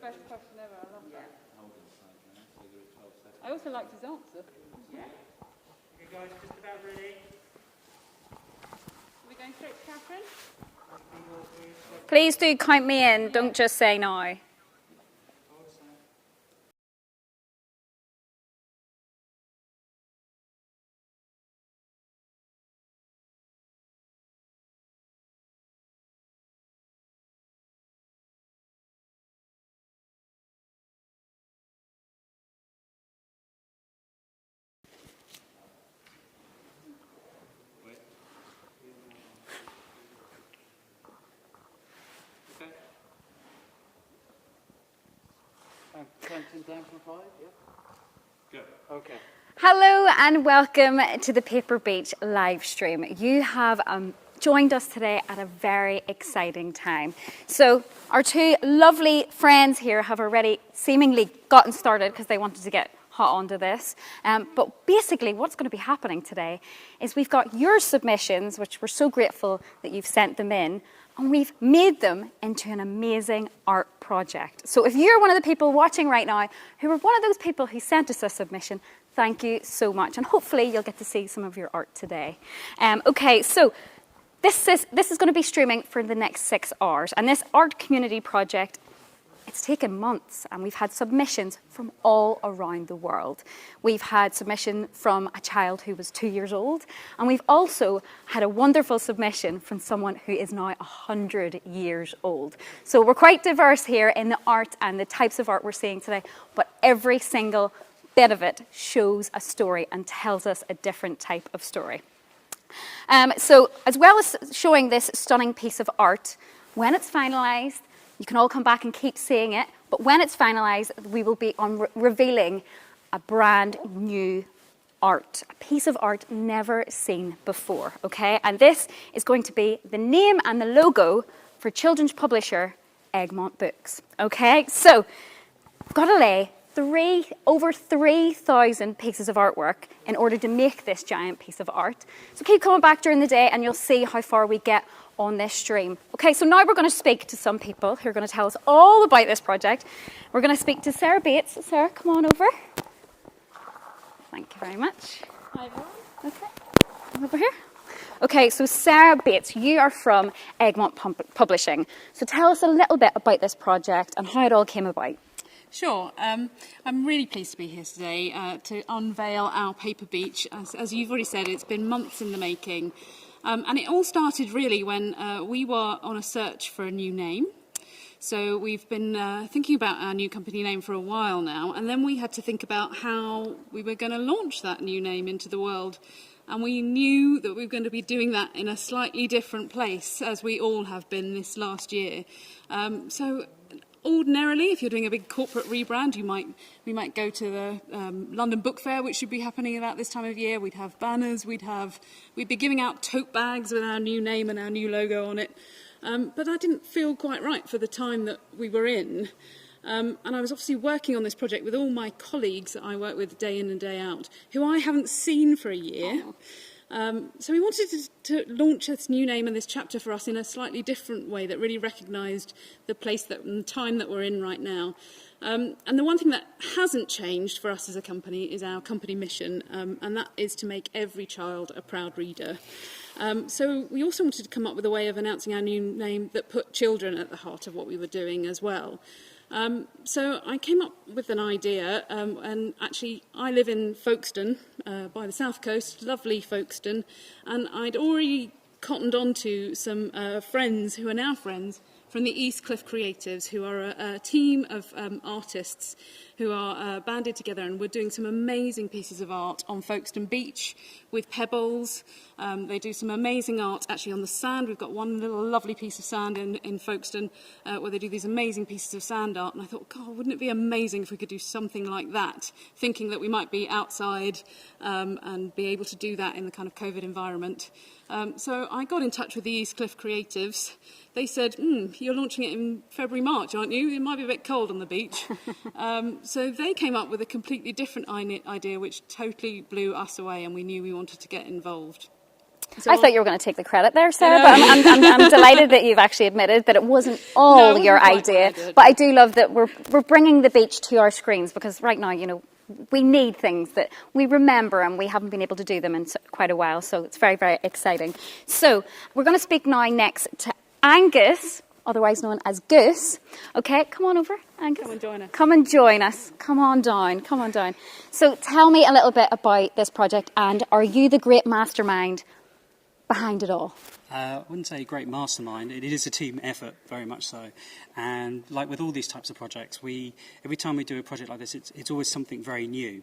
best question ever. I love that. I also liked his answer. Yeah. Okay, guys, just about ready. Are we going straight to Catherine? Please do count me in. Don't just say now. Counting down from 5, yeah? Good. Okay. Hello and welcome to the Paper Beach live stream. You have joined us today at a very exciting time. So our two lovely friends here have already seemingly gotten started because they wanted to get hot onto this. But basically what's going to be happening today is we've got your submissions, which we're so grateful that you've sent them in, and we've made them into an amazing art project. So if you're one of the people watching right now who were one of those people who sent us a submission, thank you so much. And hopefully you'll get to see some of your art today. Okay, so this is going to be streaming for the next 6 hours. And this art community project, it's taken months, and we've had submissions from all around the world. We've had submission from a child who was 2 years old, and we've also had a wonderful submission from someone who is now 100 years old. So we're quite diverse here in the art and the types of art we're seeing today, but every single bit of it shows a story and tells us a different type of story. So as well as showing this stunning piece of art, when it's finalised, you can all come back and keep seeing it, but when it's finalised, we will be revealing a brand new art, a piece of art never seen before, okay? And this is going to be the name and the logo for children's publisher Egmont Books, okay? So, I've got to lay over 3,000 pieces of artwork in order to make this giant piece of art. So keep coming back during the day and you'll see how far we get on this stream. Okay, so now we're going to speak to some people who are going to tell us all about this project. We're going to speak to Sarah Bates. Sarah, come on over. Thank you very much. Hi, everyone. Okay, come over here. Okay, so Sarah Bates, you are from Egmont Publishing. So tell us a little bit about this project and how it all came about. Sure. I'm really pleased to be here today to unveil our Paper Beach. As you've already said, it's been months in the making. And it all started really when we were on a search for a new name. So we've been thinking about our new company name for a while now, and then we had to think about how we were going to launch that new name into the world. And we knew that we were going to be doing that in a slightly different place, as we all have been this last year. So ordinarily, if you're doing a big corporate rebrand, we might go to the London Book Fair, which should be happening about this time of year. We'd have banners, we'd be giving out tote bags with our new name and our new logo on it. But that didn't feel quite right for the time that we were in. And I was obviously working on this project with all my colleagues that I work with day in and day out, who I haven't seen for a year. So we wanted to launch this new name and this chapter for us in a slightly different way that really recognised the place and the time that we're in right now. And the one thing that hasn't changed for us as a company is our company mission, and that is to make every child a proud reader. So we also wanted to come up with a way of announcing our new name that put children at the heart of what we were doing as well. So I came up with an idea, and actually I live in Folkestone, by the south coast, lovely Folkestone, and I'd already cottoned on to some friends who are now friends from the East Cliff Creatives, who are a team of artists who are banded together, and we're doing some amazing pieces of art on Folkestone Beach with pebbles. They do some amazing art actually on the sand. We've got one little lovely piece of sand in Folkestone where they do these amazing pieces of sand art, and I thought, God, wouldn't it be amazing if we could do something like that, thinking that we might be outside and be able to do that in the kind of COVID environment. So I got in touch with the East Cliff Creatives. They said, you're launching it in February, March, aren't you? It might be a bit cold on the beach. So they came up with a completely different idea, which totally blew us away, and we knew we wanted to get involved. I thought you were going to take the credit there, Sarah, but I'm delighted that you've actually admitted that it wasn't all your idea. But I do love that we're bringing the beach to our screens, because right now, you know, we need things that we remember, and we haven't been able to do them in quite a while. So it's very, very exciting. So we're going to speak now next to Angus, otherwise known as Goose. Okay, come on over, Angus. Come and join us. Come and join us. Come on down. Come on down. So tell me a little bit about this project, and are you the great mastermind behind it all? I wouldn't say a great mastermind. It is a team effort, very much so. And like with all these types of projects, every time we do a project like this, it's always something very new.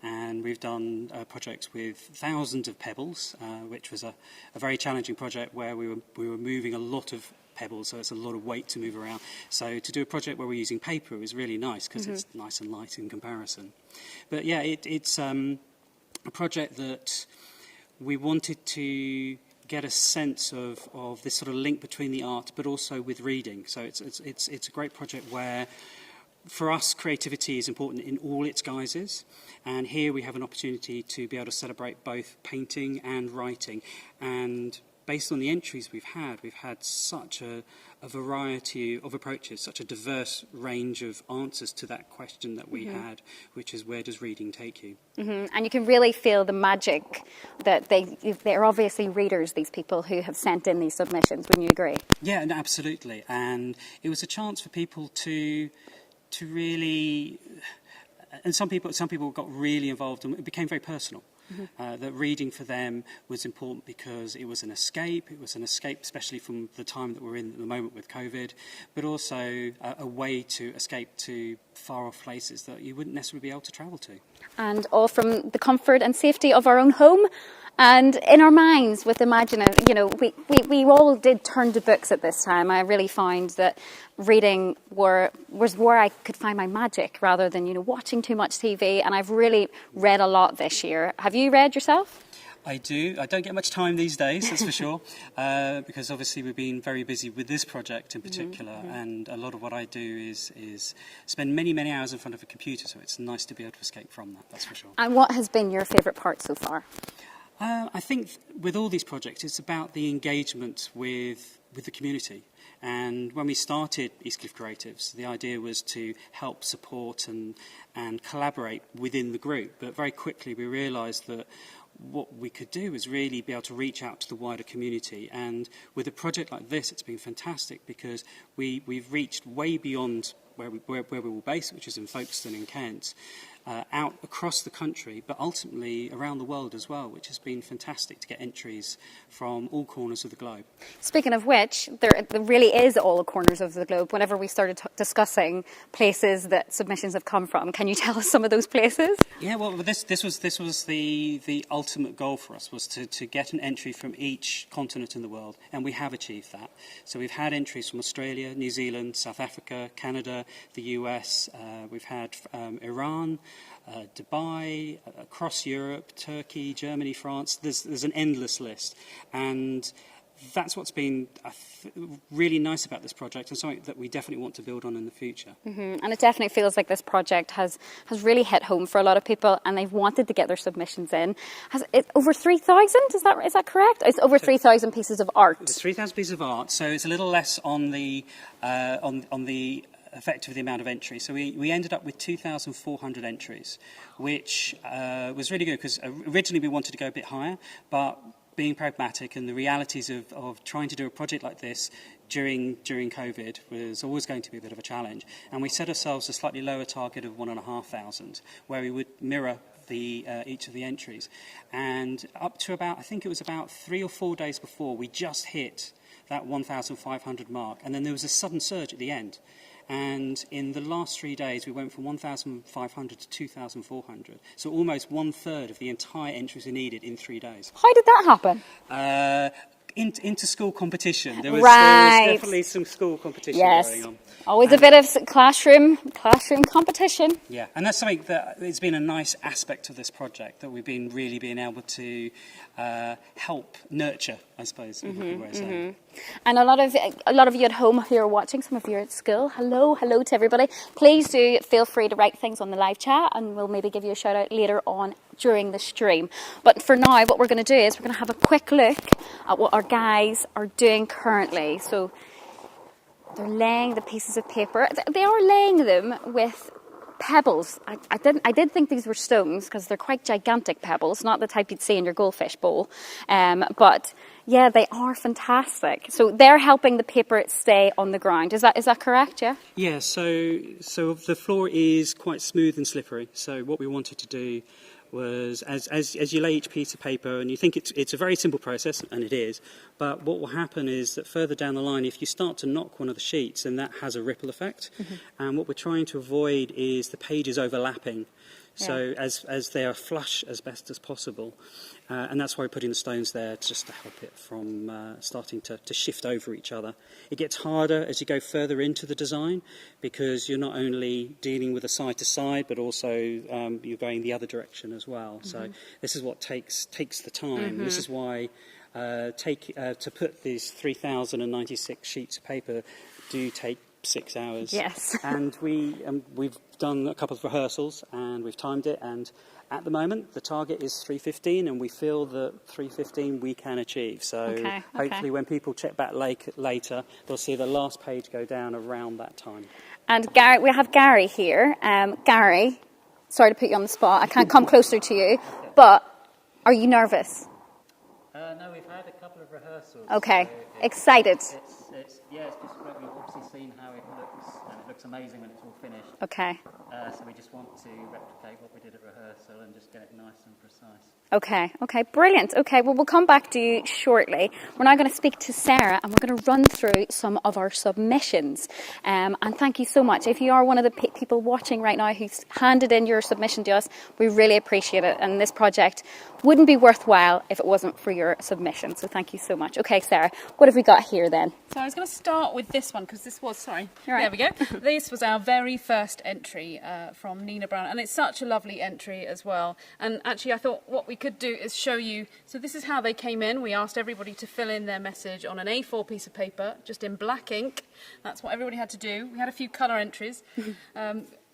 And we've done projects with thousands of pebbles, which was a very challenging project where we were moving a lot of pebbles, so it's a lot of weight to move around. So to do a project where we're using paper was really nice, because it's nice and light in comparison. But yeah, it's a project that we wanted to get a sense of this sort of link between the art but also with reading. So it's a great project where, for us, creativity is important in all its guises, and here we have an opportunity to be able to celebrate both painting and writing. And based on the entries we've had such a variety of approaches, such a diverse range of answers to that question that we had, which is, where does reading take you? And you can really feel the magic that they're obviously readers, these people who have sent in these submissions. Wouldn't you agree? Yeah, no, absolutely. And it was a chance for people to really, and some people got really involved, and it became very personal. That reading for them was important because it was an escape. It was an escape, especially from the time that we're in at the moment with COVID, but also a way to escape to far off places that you wouldn't necessarily be able to travel to. And all from the comfort and safety of our own home, and in our minds with imaginative. You know, we all did turn to books at this time. I really found that reading was where I could find my magic, rather than, you know, watching too much TV. And I've really read a lot this year. Have you read yourself? I do. I don't get much time these days, that's for sure, because obviously we've been very busy with this project in particular, and a lot of what I do is spend many, many hours in front of a computer, so it's nice to be able to escape from that, that's for sure. And what has been your favourite part so far? I think with all these projects, it's about the engagement with the community. And when we started Eastcliff Creatives, the idea was to help support and collaborate within the group. But very quickly we realised that what we could do is really be able to reach out to the wider community. And with a project like this, it's been fantastic, because we've reached way beyond where we were based, which is in Folkestone in Kent, out across the country, but ultimately around the world as well, which has been fantastic to get entries from all corners of the globe. Speaking of which, there really is all corners of the globe. Whenever we started discussing places that submissions have come from, can you tell us some of those places? Yeah, well, this was the ultimate goal for us, was to get an entry from each continent in the world, and we have achieved that. So we've had entries from Australia, New Zealand, South Africa, Canada, the US, we've had Iran, Dubai, across Europe, Turkey, Germany, France. There's an endless list, and that's what's been really nice about this project, and something that we definitely want to build on in the future. And it definitely feels like this project has really hit home for a lot of people, and they've wanted to get their submissions in. Has it over 3,000? Is that correct? It's over 3,000 pieces of art. It's 3,000 pieces of art, so it's a little less on the effectively the amount of entries. So we ended up with 2,400 entries, which was really good, because originally we wanted to go a bit higher, but being pragmatic and the realities of trying to do a project like this during COVID was always going to be a bit of a challenge. And we set ourselves a slightly lower target of 1,500, where we would mirror each of the entries. And up to I think it was about 3 or 4 days before, we just hit that 1,500 mark. And then there was a sudden surge at the end. And in the last 3 days, we went from 1,500 to 2,400. So almost 1/3 of the entire entries are needed in 3 days. How did that happen? Inter-school competition. There was definitely some school competition going on. Always a bit of classroom competition. Yeah, and that's something that it's been a nice aspect of this project, that we've been able to help nurture I suppose, is a good way of saying it. And a lot of you at home who are watching, some of you are at school, hello to everybody. Please do feel free to write things on the live chat, and we'll maybe give you a shout out later on during the stream. But for now, what we're going to do is we're going to have a quick look at what our guys are doing currently. So they're laying the pieces of paper. They are laying them with pebbles. I did think these were stones because they're quite gigantic pebbles, not the type you'd see in your goldfish bowl. But yeah, they are fantastic. So they're helping the paper stay on the ground. Is that correct? Yeah. Yeah. So the floor is quite smooth and slippery. So what we wanted to do was, as you lay each piece of paper, and you think it's a very simple process, and it is, but what will happen is that further down the line, if you start to knock one of the sheets, then that has a ripple effect. And what we're trying to avoid is the pages overlapping. So as they are flush as best as possible. And that's why we're putting the stones there, just to help it from starting to shift over each other. It gets harder as you go further into the design, because you're not only dealing with a side to side, but also you're going the other direction as well. So this is what takes the time. This is why to put these 3,096 sheets of paper do take 6 hours. Yes. And we've done a couple of rehearsals, and we've timed it, and at the moment the target is 3:15, and we feel that 3:15 we can achieve. So hopefully when people check back later, they'll see the last page go down around that time. And Gary, we have Gary here. Gary, sorry to put you on the spot. I can't come closer to you, but are you nervous? No, we've had a couple of rehearsals. Okay, so excited. It's just great. We've obviously seen how it looks, and it looks amazing when it's all finished. Okay. So we just want to replicate what we did at rehearsal and just get it nice and precise. Okay, brilliant. Okay, well, we'll come back to you shortly. We're now going to speak to Sarah, and we're going to run through some of our submissions. And thank you so much. If you are one of the people watching right now who's handed in your submission to us, we really appreciate it. And this project wouldn't be worthwhile if it wasn't for your submission. So thank you so much. Okay, Sarah, what have we got here then? So I was going to start with this one, because this was, sorry, You're right. There we go. This was our very first entry from Nina Brown, and it's such a lovely entry as well. And actually I thought what we could do is show you, so this is how they came in. We asked everybody to fill in their message on an A4 piece of paper, just in black ink. That's what everybody had to do. We had a few colour entries.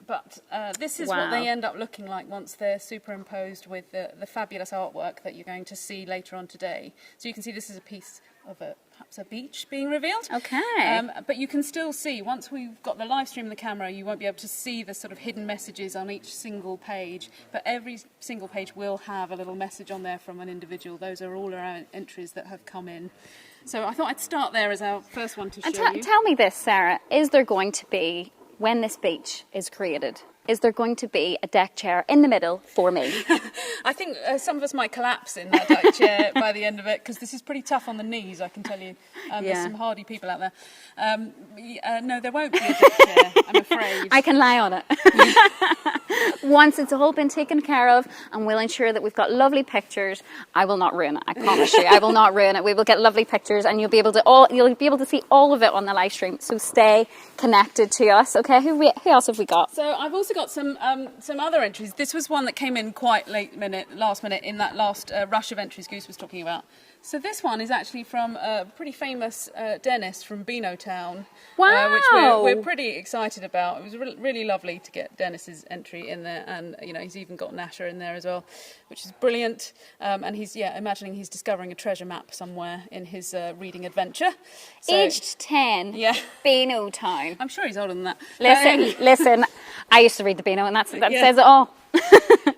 But this is what they end up looking like once they're superimposed with the fabulous artwork that you're going to see later on today. So you can see this is a piece of perhaps a beach being revealed. Okay. But you can still see, once we've got the live stream of the camera, you won't be able to see the sort of hidden messages on each single page. But every single page will have a little message on there from an individual. Those are all our entries that have come in. So I thought I'd start there as our first one to show you. Tell me this, Sarah, is there going to be, when this beach is created, is there going to be a deck chair in the middle for me? I think some of us might collapse in that deck chair by the end of it, because this is pretty tough on the knees, I can tell you. There's some hardy people out there. No, there won't be a deck chair, I'm afraid. I can lie on it. Once it's all been taken care of, and we'll ensure that we've got lovely pictures. I will not ruin it, I promise you. I will not ruin it. We will get lovely pictures, and you'll be able to see all of it on the live stream. So stay connected to us. Okay, who else have we got? So I've also got some other entries. This was one that came in quite last minute in that last rush of entries Goose was talking about. So this one is actually from a pretty famous dentist from Beanotown, which we're pretty excited about. It was really lovely to get Dennis's entry in there, and he's even got Nasher in there as well, which is brilliant. And he's imagining he's discovering a treasure map somewhere in his reading adventure. So, aged 10, Beanotown. I'm sure he's older than that. Listen, I used to read the Beano, and that says it all.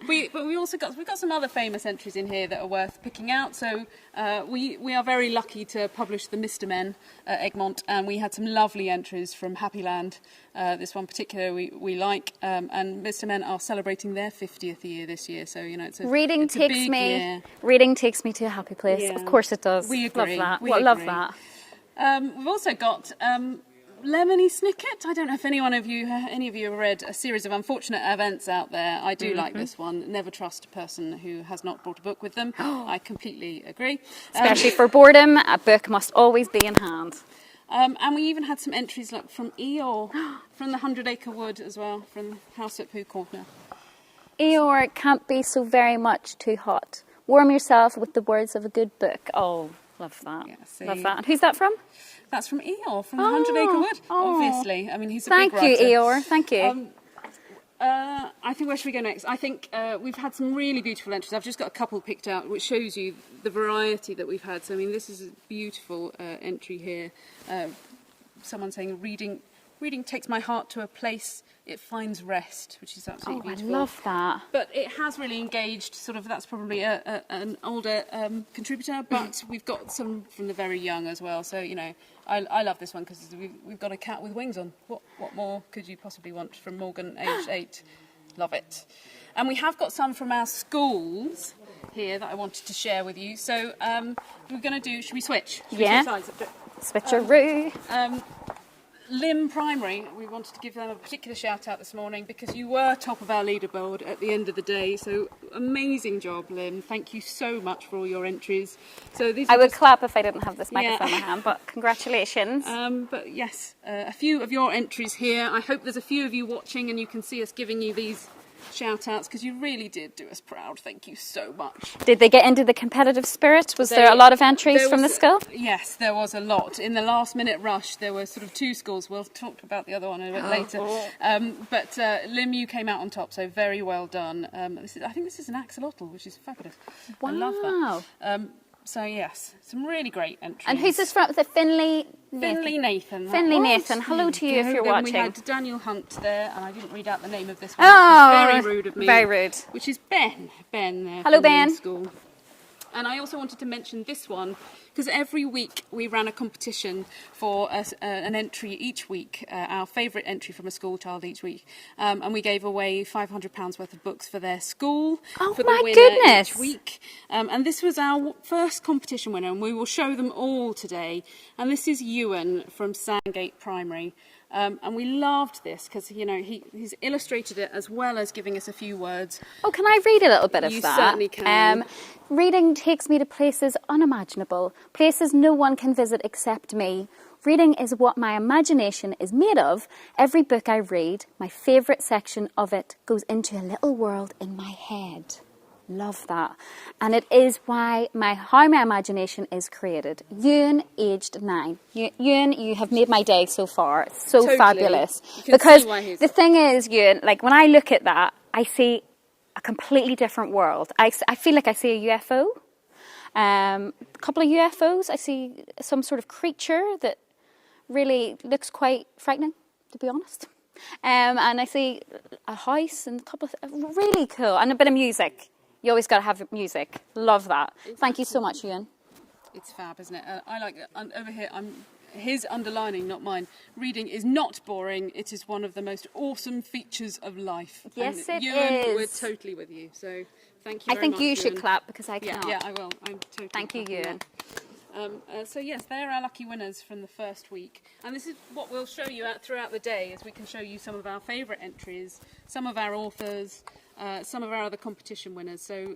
We've got some other famous entries in here that are worth picking out. So we are very lucky to publish the Mr. Men at Egmont, and we had some lovely entries from Happy Land. This one particular we like, and Mr. Men are celebrating their 50th year this year. So it's a reading it's takes a big me year. Reading takes me to a happy place. Yeah. Of course it does. We agree. Love that. We Love agree. that. We've also got Lemony Snicket. I don't know if any of you have read A Series of Unfortunate Events out there. I do like this one. Never trust a person who has not brought a book with them. I completely agree. Especially for boredom, a book must always be in hand. And we even had some entries like from Eeyore, from the 100 Acre Wood as well, from the House at Pooh Corner. Eeyore can't be so very much too hot. Warm yourself with the words of a good book. Oh, Love that. Yeah, see. Love that. And who's that from? That's from Eeyore, from the 100 Acre Wood, obviously. I mean, he's a Thank big you, writer. Eeyore. Thank you. I think where should we go next? I think we've had some really beautiful entries. I've just got a couple picked out, which shows you the variety that we've had. So, I mean, this is a beautiful entry here. Someone saying, reading takes my heart to a place it finds rest, which is absolutely beautiful. I love that. But it has really engaged, sort of, that's probably an older contributor, but we've got some from the very young as well. So, you know, I love this one because we've got a cat with wings on. What more could you possibly want from Morgan, aged 8? Love it. And we have got some from our schools here that I wanted to share with you. So we're going to do, should we switch? Should we Yeah. switch sides? Switcheroo. Lim Primary, we wanted to give them a particular shout out this morning because you were top of our leaderboard at the end of the day. So amazing job, Lim. Thank you so much for all your entries. So these I are would just, clap if I didn't have this Yeah. microphone in my hand, but congratulations. but yes, a few of your entries here. I hope there's a few of you watching and you can see us giving you these shout outs because you really did do us proud. Thank you so much. Did they get into the competitive spirit? Was there a lot of entries from the school? Yes, there was a lot. In the last minute rush, there were sort of 2 schools. We'll talk about the other one a bit later. But Lim, you came out on top, so very well done. I think this is an axolotl, which is fabulous. Wow. I love that. So yes, some really great entries. And who's this from? Was it Finley? Finley Nathan. that Finley was. Nathan. Hello to you if you're Then watching. we had Daniel Hunt there, and I didn't read out the name of this one. Oh, which is very rude of me. very rude. Which is Ben. Ben there. Hello, from the Ben. School. And I also wanted to mention this one because every week we ran a competition for an entry each week, our favourite entry from a school child each week, and we gave away £500 worth of books for their school Oh, for the my winner goodness. each week. And this was our first competition winner, and we will show them all today. And this is Ewan from Sandgate Primary. And we loved this because, you know, he's illustrated it as well as giving us a few words. Oh, can I read a little bit of You that? certainly can. Reading takes me to places unimaginable, places no one can visit except me. Reading is what my imagination is made of. Every book I read, my favourite section of it goes into a little world in my head. Love that. And it is how my imagination is created. Ewan, aged 9. Ewan, you have made my day so far. It's so Totally. fabulous. You can Because see why he's- the thing is, Ewan, like when I look at that, I see a completely different world. I feel like I see a UFO. A couple of UFOs. I see some sort of creature that really looks quite frightening, to be honest. And I see a house and a couple of really cool, and a bit of music. You always got to have music. Love that. Thank you so much, Ewan. It's fab, isn't it? I like it. And over here, his underlining, not mine. Reading is not boring. It is one of the most awesome features of life. Yes, and it Ewan, is. we're totally with you. So thank you I very think much, you should Ewan. clap because I Yeah, cannot. yeah, I will. I'm totally. Thank you, clapping Ewan. now. So yes, they're our lucky winners from the first week, and this is what we'll show you throughout the day, as we can show you some of our favourite entries, some of our authors, some of our other competition winners. So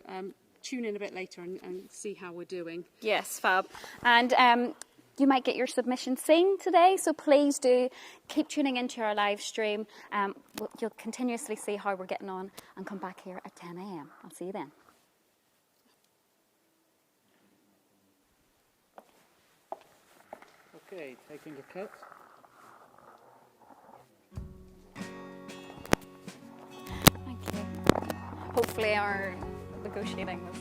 tune in a bit later and see how we're doing. Yes, fab. And you might get your submission seen today, so please do keep tuning into our live stream. You'll continuously see how we're getting on and come back here at 10 a.m. I'll see you then. Okay, taking a cut. Thank you. Hopefully our negotiating was...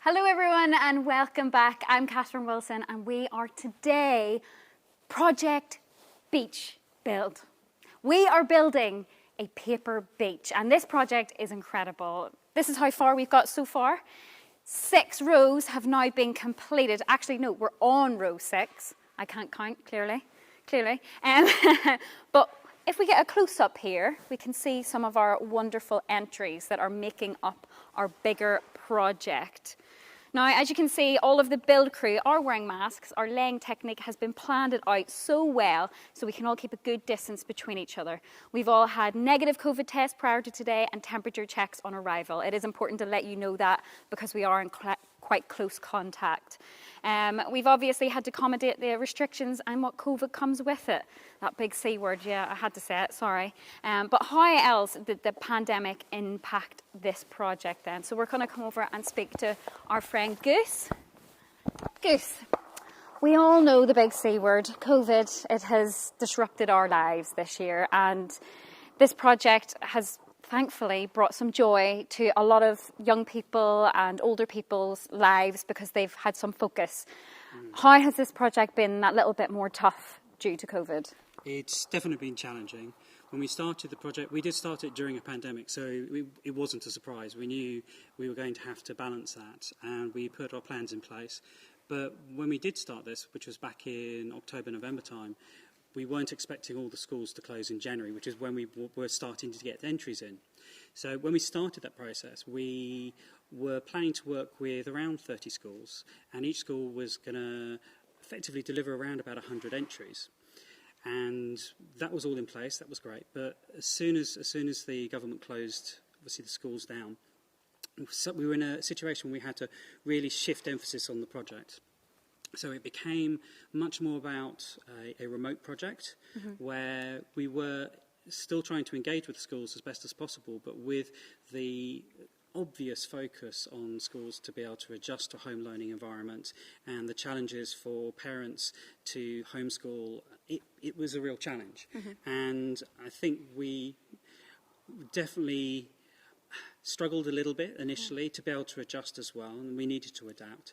Hello everyone and welcome back. I'm Catherine Wilson and we are today Project Beach Build. We are building a paper beach and this project is incredible. This is how far we've got so far. 6 rows have now been completed. Actually, no, we're on row 6. I can't count clearly. But if we get a close-up here, we can see some of our wonderful entries that are making up our bigger project. Now, as you can see, all of the build crew are wearing masks. Our laying technique has been planned out so well so we can all keep a good distance between each other. We've all had negative COVID tests prior to today and temperature checks on arrival. It is important to let you know that because we are in quite close contact. We've obviously had to accommodate the restrictions and what COVID comes with it. That big C word, yeah, I had to say it, sorry. But how else did the pandemic impact this project then? So we're going to come over and speak to our friend Goose. Goose, we all know the big C word, COVID. It has disrupted our lives this year and this project has thankfully brought some joy to a lot of young people and older people's lives because they've had some focus. How has this project been that little bit more tough due to COVID? It's definitely been challenging. When we started the project, we did start it during a pandemic, so it wasn't a surprise. We knew we were going to have to balance that, and we put our plans in place. But when we did start this, which was back in October, November time, we weren't expecting all the schools to close in January, which is when we were starting to get entries in. So when we started that process, we were planning to work with around 30 schools, and each school was going to effectively deliver around about 100 entries. And that was all in place, that was great. But as soon as the government closed, obviously, the schools down, we were in a situation where we had to really shift emphasis on the project. So it became much more about a remote project where we were still trying to engage with schools as best as possible, but with the obvious focus on schools to be able to adjust to home learning environment and the challenges for parents to homeschool. It was a real challenge. And I think we definitely struggled a little bit initially to be able to adjust as well, and we needed to adapt.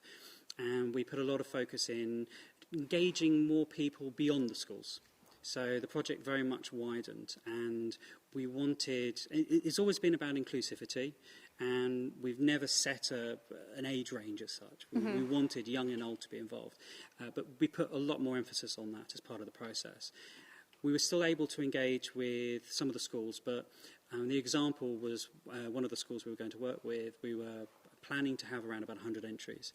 And we put a lot of focus in engaging more people beyond the schools. So the project very much widened, and we wanted, it's always been about inclusivity, and we've never set an age range as such. We wanted young and old to be involved, but we put a lot more emphasis on that as part of the process. We were still able to engage with some of the schools, but the example was one of the schools we were going to work with. We were planning to have around about 100 entries.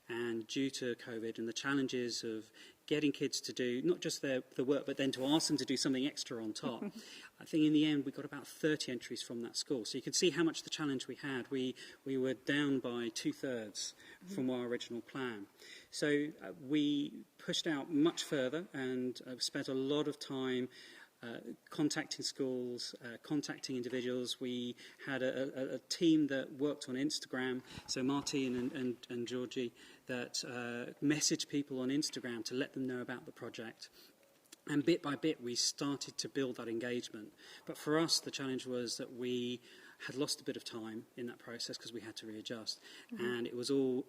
And due to COVID and the challenges of getting kids to do not just the work, but then to ask them to do something extra on top, I think in the end we got about 30 entries from that school. So you can see how much the challenge we had. We were down by 2/3 from our original plan. So we pushed out much further and spent a lot of time contacting schools, contacting individuals. We had a team that worked on Instagram, so Martine and Georgie, that messaged people on Instagram to let them know about the project. And bit by bit, we started to build that engagement. But for us, the challenge was that we had lost a bit of time in that process because we had to readjust. And it was all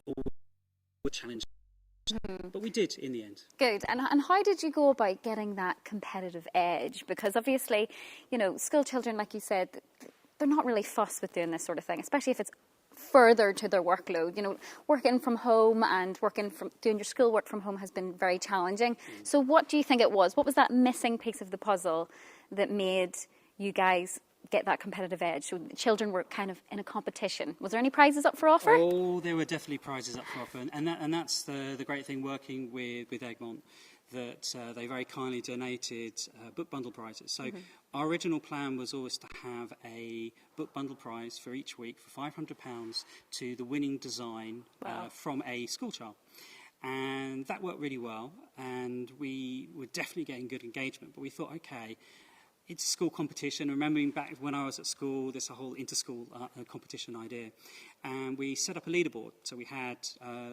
a challenge. But we did in the end. Good. And how did you go about getting that competitive edge? Because obviously, you know, school children, like you said, they're not really fussed with doing this sort of thing, especially if it's further to their workload. You know, working from home and doing your schoolwork from home has been very challenging. So what do you think it was? What was that missing piece of the puzzle that made you guys get that competitive edge? So the children were kind of in a competition. Was there any prizes up for offer? Oh, there were definitely prizes up for offer, and that's the great thing working with Egmont, that they very kindly donated book bundle prizes. So our original plan was always to have a book bundle prize for each week for £500 to the winning design from a school child. And that worked really well, and we were definitely getting good engagement. But we thought, okay, it's a school competition. Remembering back when I was at school, there's a whole inter-school competition idea. And we set up a leaderboard. So we had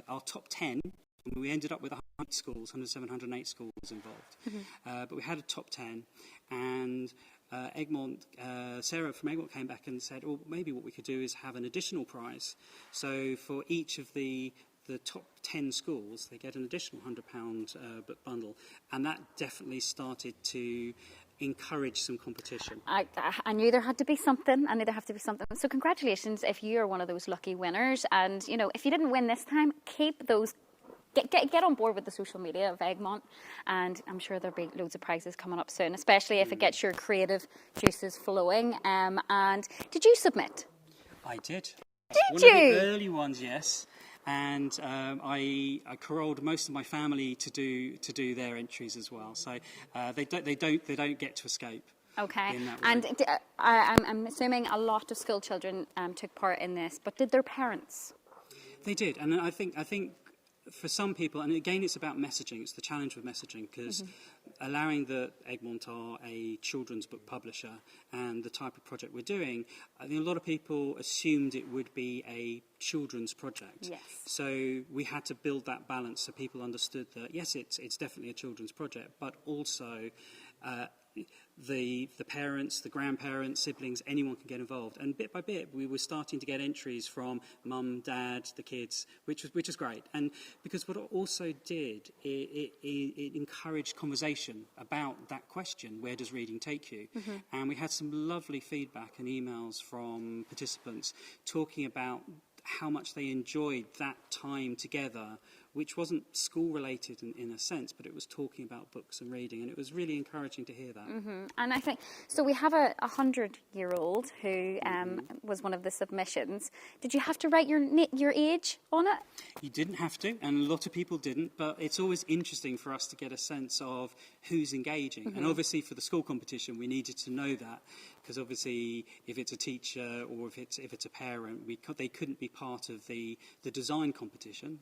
our top 10. And we ended up with 100 schools, 107, 108 schools involved. But we had a top 10. And Egmont, Sarah from Egmont came back and said, well, maybe what we could do is have an additional prize. So for each of the top 10 schools, they get an additional £100 book bundle. And that definitely started to encourage some competition. I knew there had to be something. I knew there had to be something. So congratulations if you're one of those lucky winners. And, you know, if you didn't win this time, keep those... Get on board with the social media of Egmont, and I'm sure there'll be loads of prizes coming up soon, especially if it gets your creative juices flowing. And did you submit? I did. Did One you? of the early ones, yes. And I caroled most of my family to do their entries as well. So they don't get to escape. Okay. In that way. And I'm assuming a lot of school children took part in this, but did their parents? They did, and I think for some people, and again, it's about messaging. It's the challenge with messaging, because allowing that Egmont are a children's book publisher and the type of project we're doing, I think a lot of people assumed it would be a children's project. Yes. So we had to build that balance so people understood that, yes, it's definitely a children's project, but also the parents, the grandparents, siblings, anyone can get involved. And bit by bit, we were starting to get entries from mum, dad, the kids, which was great. And because what it also did, it encouraged conversation about that question, where does reading take you? And we had some lovely feedback and emails from participants talking about how much they enjoyed that time together, which wasn't school related in a sense, but it was talking about books and reading, and it was really encouraging to hear that. And I think, so we have a 100-year-old who was one of the submissions. Did you have to write your age on it? You didn't have to, and a lot of people didn't, but it's always interesting for us to get a sense of who's engaging. And obviously for the school competition, we needed to know that, because obviously if it's a teacher or if it's a parent, they couldn't be part of the design competition.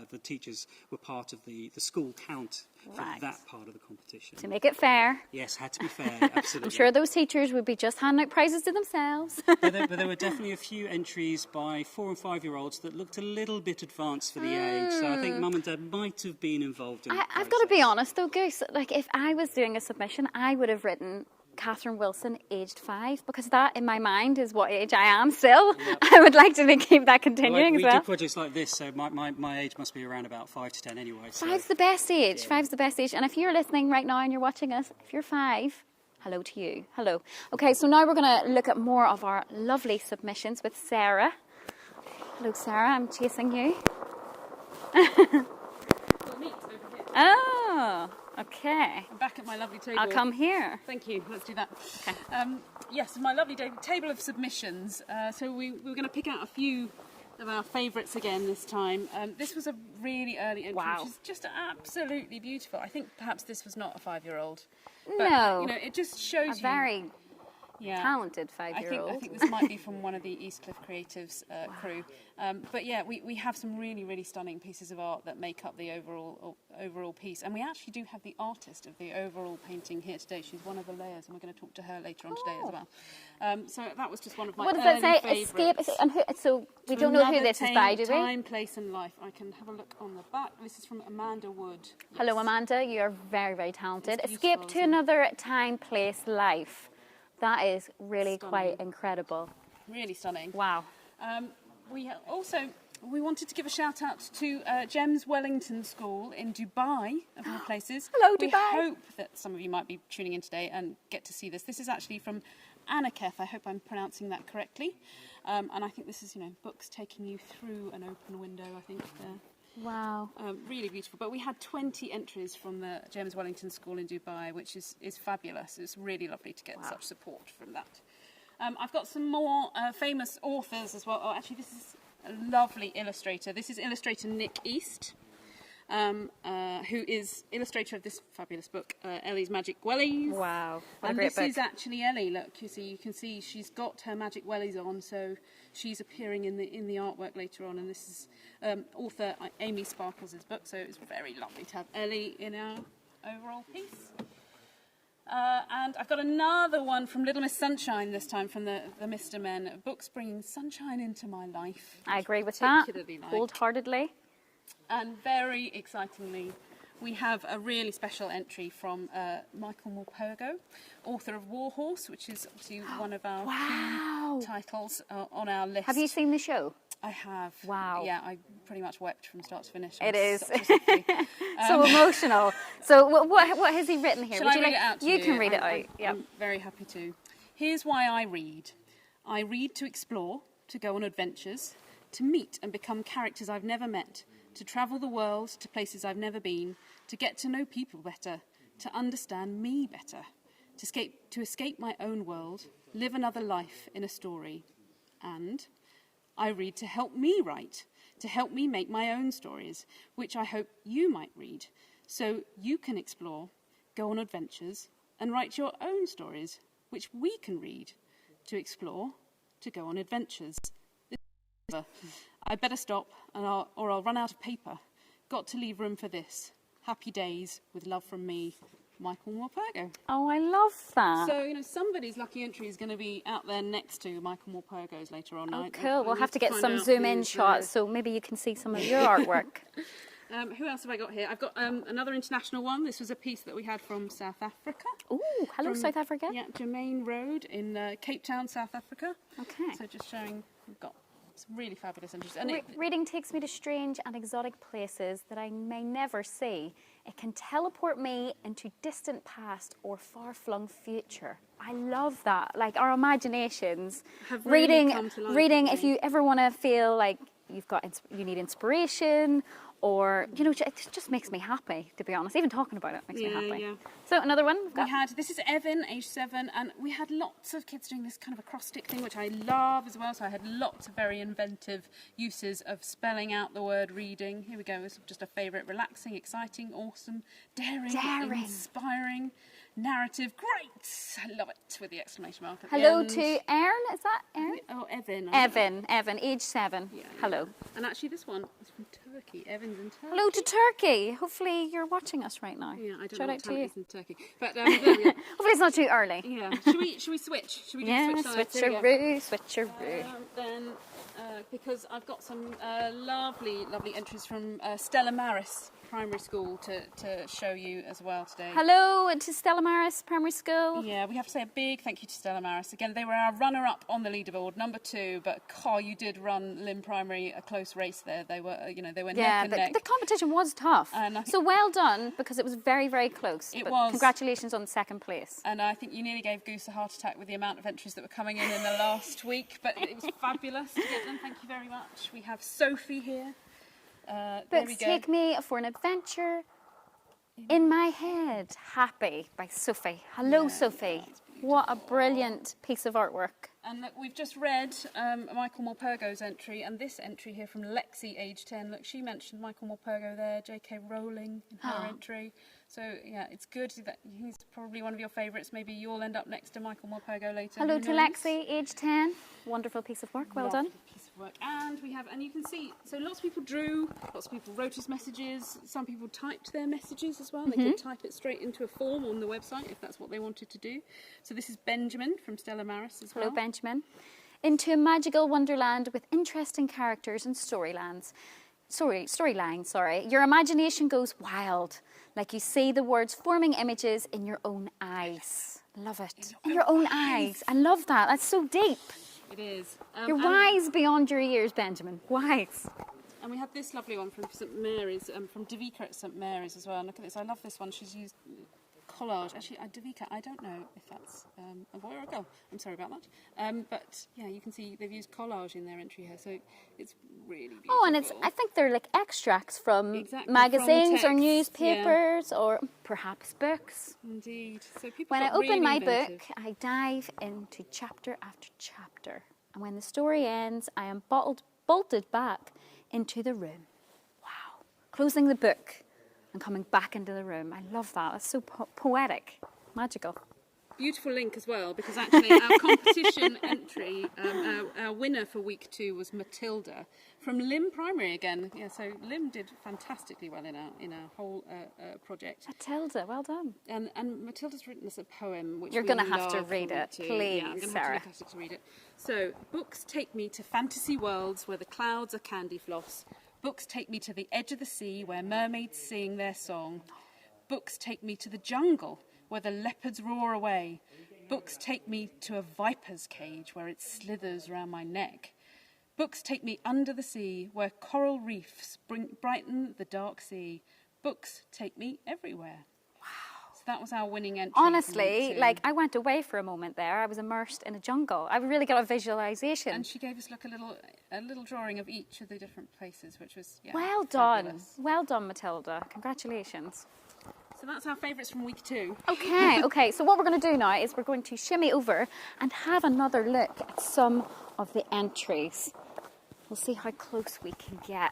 The teachers were part of the school count for that part of the competition. To make it fair. Yes, had to be fair, absolutely. I'm sure those teachers would be just handing out prizes to themselves. But there were definitely a few entries by 4 and 5-year-olds that looked a little bit advanced for the age. So I think mum and dad might have been involved in that I've got to be honest though, Goose, like if I was doing a submission, I would have written Catherine Wilson, aged 5, because that in my mind is what age I am still. Yep. I would like to keep that continuing as well. We do projects like this, so my age must be around about 5 to 10 anyway. So. 5's the best age. Yeah. 5's the best age. And if you're listening right now and you're watching us, if you're 5, hello to you. Hello. Okay, so now we're going to look at more of our lovely submissions with Sarah. Hello, Sarah. I'm chasing you. Oh, okay. I'm back at my lovely table. I'll come here. Thank you. Let's do that. Okay. Yes, my lovely table of submissions. So we were going to pick out a few of our favourites again this time. This was a really early entry, Wow. which is just absolutely beautiful. I think perhaps this was not a 5-year-old. No. You know, it just shows A very yeah. talented 5-year-old. I think this might be from one of the Eastcliff Creatives crew. But yeah, we have some really, really stunning pieces of art that make up the overall piece. And we actually do have the artist of the overall painting here today. She's one of the layers, and we're going to talk to her later on today as well. So that was just one of my What does that say? favourites. Escape? And who, so we don't know who this is by, do we? Time, place and life. I can have a look on the back. This is from Amanda Wood. Yes. Hello, Amanda. You are very, very talented. It's Escape beautiful, to isn't it? another time, place, life. That is really Stunning. quite incredible. Really stunning. Wow. We wanted to give a shout out to Gems Wellington School in Dubai, of all places. Hello, We Dubai. hope that some of you might be tuning in today and get to see this. This is actually from Anakef. I hope I'm pronouncing that correctly. And I think this is, books taking you through an open window, I think. Wow. Really beautiful. But we had 20 entries from the James Wellington School in Dubai, which is fabulous. It's really lovely to get such support from that. I've got some more famous authors as well. Oh, actually, this is a lovely illustrator. This is illustrator Nick East, who is illustrator of this fabulous book, Ellie's Magic Wellies. Wow. What a And great this book. is actually Ellie. Look, you can see she's got her magic wellies on, so she's appearing in the artwork later on. And this is author Amy Sparkles' book, so it's very lovely to have Ellie in our overall piece. And I've got another one from Little Miss Sunshine this time, from the Mr. Men. Books bringing sunshine into my life. I agree with that Particularly like. wholeheartedly. And very excitingly, we have a really special entry from Michael Morpurgo, author of Warhorse, which is obviously one of our key titles on our list. Have you seen the show? I have. Wow. Yeah, I pretty much wept from start to finish. It is. So emotional. So what has he written here? Shall Would I you read like? it out to you can read it out. Yeah. I'm very happy to. Here's why I read. I read to explore, to go on adventures, to meet and become characters I've never met, to travel the world to places I've never been, to get to know people better, to understand me better, to escape my own world, live another life in a story. And I read to help me write, to help me make my own stories, which I hope you might read, so you can explore, go on adventures, and write your own stories, which we can read, to explore, to go on adventures. I better stop, or I'll run out of paper. Got to leave room for this. Happy days, with love from me, Michael Morpurgo. Oh, I love that. So, somebobody's lucky entry is going to be out there next to Michael Morpurgo's later on. Oh, I cool. We'll need have to get find some out zoom-in who's, shots, so maybe you can see some of your artwork. Who else have I got here? I've got another international one. This was a piece that we had from South Africa. Ooh, hello, From- South Africa. Yeah, Germain Road in Cape Town, South Africa. Okay. So just showing, we've got some really fabulous entries. And Reading takes me to strange and exotic places that I may never see. It can teleport me into distant past or far-flung future. I love that. Like our imaginations. Have really reading, come to life, reading. haven't If they? you ever want to feel like you need inspiration, or it just makes me happy. To be honest, even talking about it makes me happy. Yeah. So another one. We've got. This is Evan, age 7, and we had lots of kids doing this kind of acrostic thing, which I love as well. So I had lots of very inventive uses of spelling out the word reading. Here we go. This is just a favourite: relaxing, exciting, awesome, daring, inspiring, narrative. Great! I love it with the exclamation mark at the Hello end. to Erin. Is that Erin? Oh, Evan. I don't know. Evan, age 7. Yeah, Hello. And actually, this one is from Turkey. Evan's in Turkey. Hello to Turkey. Hopefully you're watching us right now. Yeah, I don't Shout know out what to time you. it is in Turkey. But there we go. Hopefully it's not too early. Yeah. Should we switch? Should we do Yeah, switch sides? Here we go. switcheroo. Then, because I've got some lovely entries from Stella Maris Primary School to show you as well today. Hello to Stella Maris Primary School. Yeah, we have to say a big thank you to Stella Maris. Again, they were our runner-up on the leaderboard, number 2. But you did run Lynn Primary a close race there. They were, they were Yeah, neck and neck. the competition was tough. And I think- So well done, because it was very, very close. It But was. Congratulations on second place. And I think you nearly gave Goose a heart attack with the amount of entries that were coming in the last week. But it was fabulous to get them. Thank you very much. We have Sophie here. There we Books go. take me for an adventure in my head. Happy by Sophie. Hello, Sophie. What a brilliant piece of artwork. And look, we've just read Michael Morpurgo's entry, and this entry here from Lexi, age 10. Look, she mentioned Michael Morpurgo there, J.K. Rowling in her entry. So, yeah, it's good that he's probably one of your favourites. Maybe you'll end up next to Michael Morpurgo later. Hello Who to knows? Lexi, age 10. Wonderful piece of work. Well done. Lovely piece of work. And we have, and you can see, so lots of people drew, lots of people wrote us messages, some people typed their messages as well. They could type it straight into a form on the website if that's what they wanted to do. So this is Benjamin from Stella Maris as well. Hello, Benjamin. Into a magical wonderland with interesting characters and storylines. Your imagination goes wild, like you see the words forming images in your own eyes. Love it. In your own eyes. I love that. That's so deep. It is. You're wise beyond your years, Benjamin. Wise. And we have this lovely one from St Mary's, from Davika at St Mary's as well. And look at this, I love this one. She's used collage. Actually, Davika, I don't know if that's a boy or a girl. I'm sorry about that. But yeah, you can see they've used collage in their entry here, so it's really beautiful. Oh, and I think they're like extracts from Exactly, magazines from or texts, newspapers or perhaps books. Indeed. So people When I got open really my inventive. book, I dive into chapter after chapter. And when the story ends, I am bolted back into the room. Wow. Closing the book and coming back into the room. I love that. That's so poetic. Magical. Beautiful link as well, because actually our competition entry, our winner for week 2 was Matilda from Lim Primary again. Yeah, so Lim did fantastically well in our whole project. Matilda, well done. And Matilda's written us a poem, which You're we going to have to love read it, to. please, Yeah, I'm going Sarah. to have to read it. So, books take me to fantasy worlds where the clouds are candy floss, Books take me to the edge of the sea where mermaids sing their song. Books take me to the jungle where the leopards roar away. Books take me to a viper's cage where it slithers round my neck. Books take me under the sea where coral reefs brighten the dark sea. Books take me everywhere. Wow. So that was our winning entry. Honestly, like I went away for a moment there. I was immersed in a jungle. I really got a visualization. And she gave us like a little drawing of each of the different places, which was Well done. fabulous. Well done, Matilda. Congratulations. So that's our favourites from week 2. Okay, so what we're going to do now is we're going to shimmy over and have another look at some of the entries. We'll see how close we can get.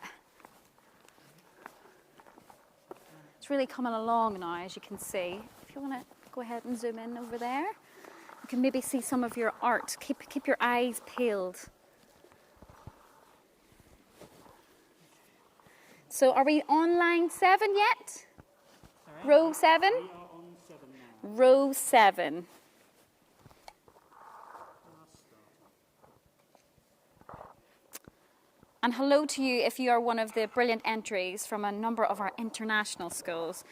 It's really coming along now, as you can see. If you want to go ahead and zoom in over there, you can maybe see some of your art. Keep your eyes peeled. So are we on line 7 yet? Row 7? We are on 7 now. Row 7. And hello to you if you are one of the brilliant entries from a number of our international schools.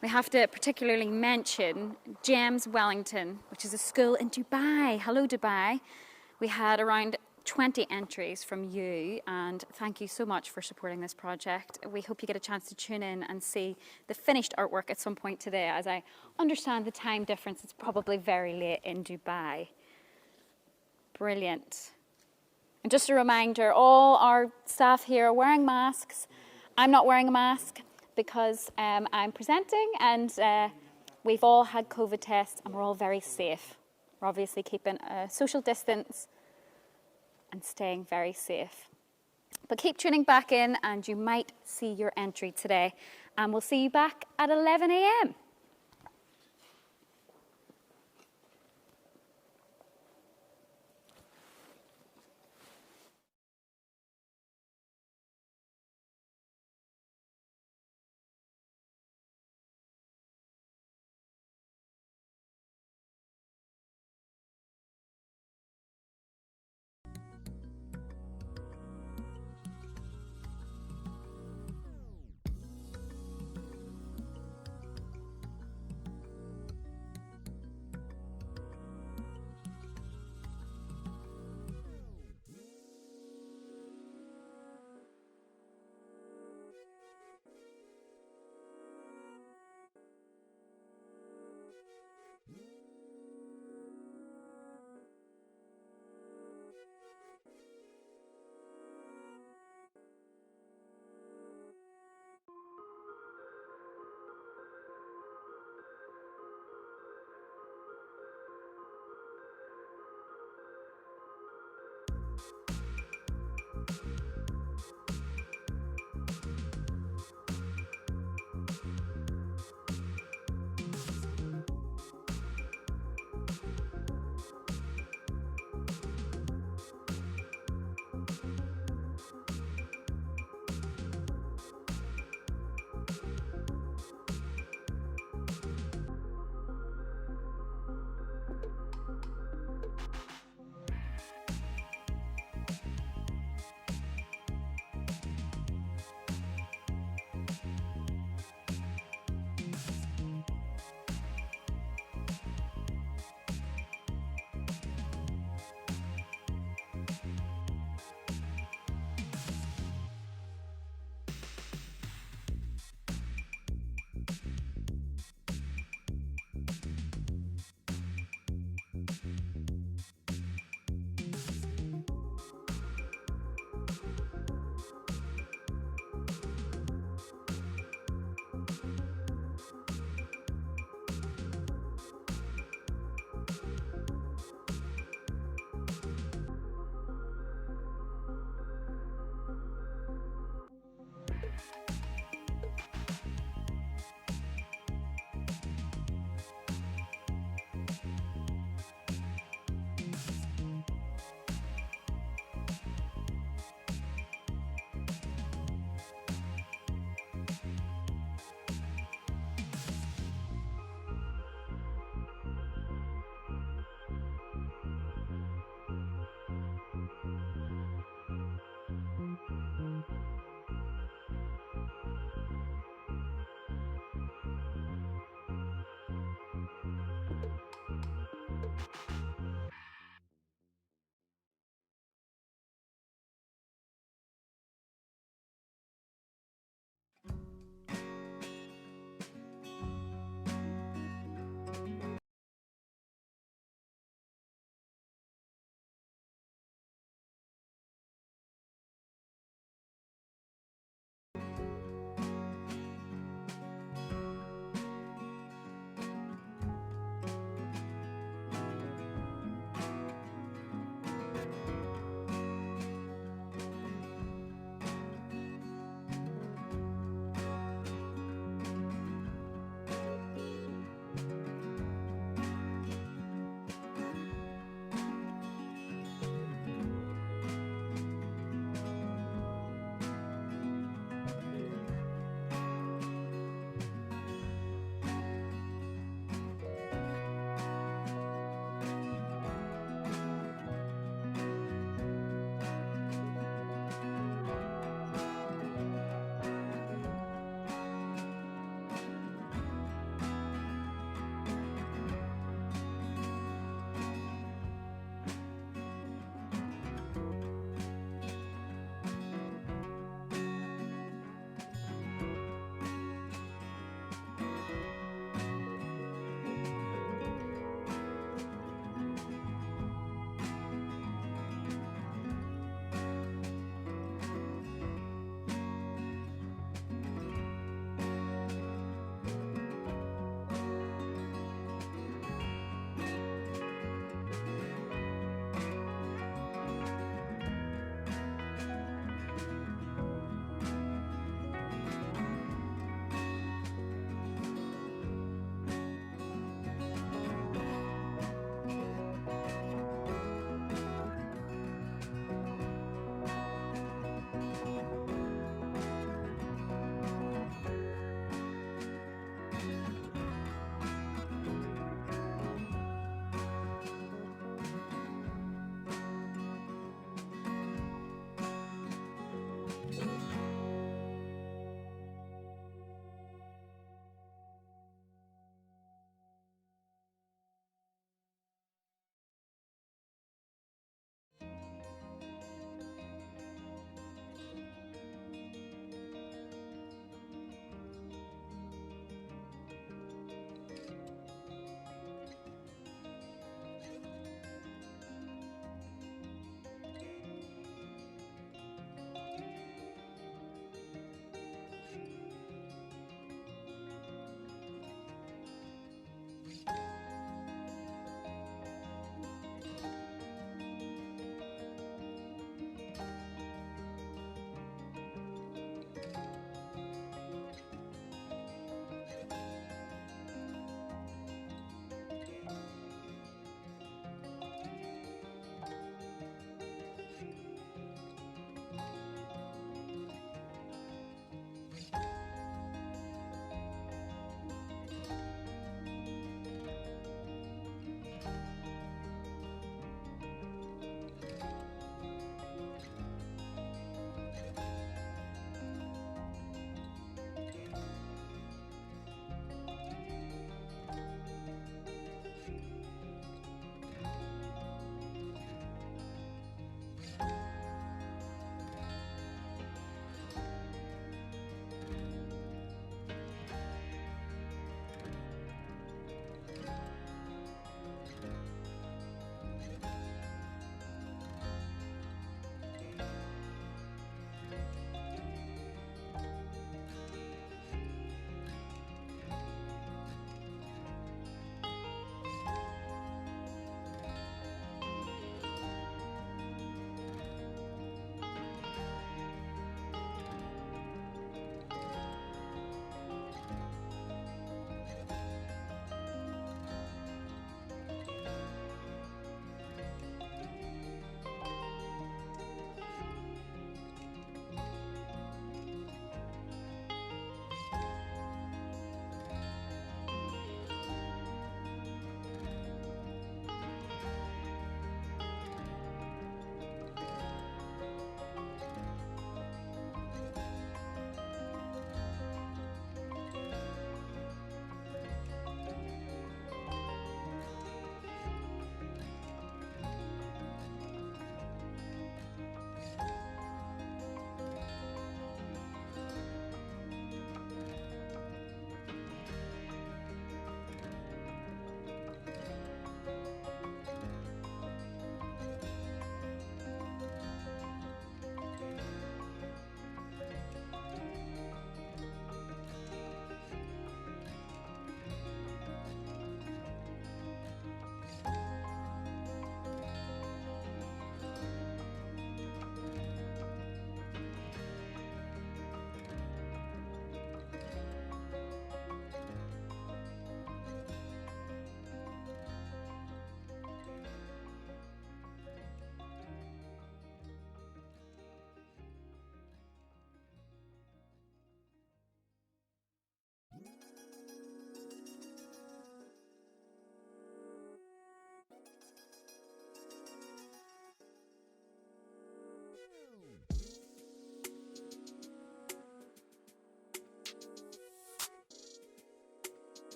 We have to particularly mention GEMS Wellington, which is a school in Dubai. Hello, Dubai. We had around 20 entries from you, and thank you so much for supporting this project. We hope you get a chance to tune in and see the finished artwork at some point today. As I understand the time difference, it's probably very late in Dubai. Brilliant. And just a reminder, all our staff here are wearing masks. I'm not wearing a mask because I'm presenting, and we've all had COVID tests and we're all very safe. We're obviously keeping a social distance and staying very safe. But keep tuning back in and you might see your entry today. And we'll see you back at 11 a.m.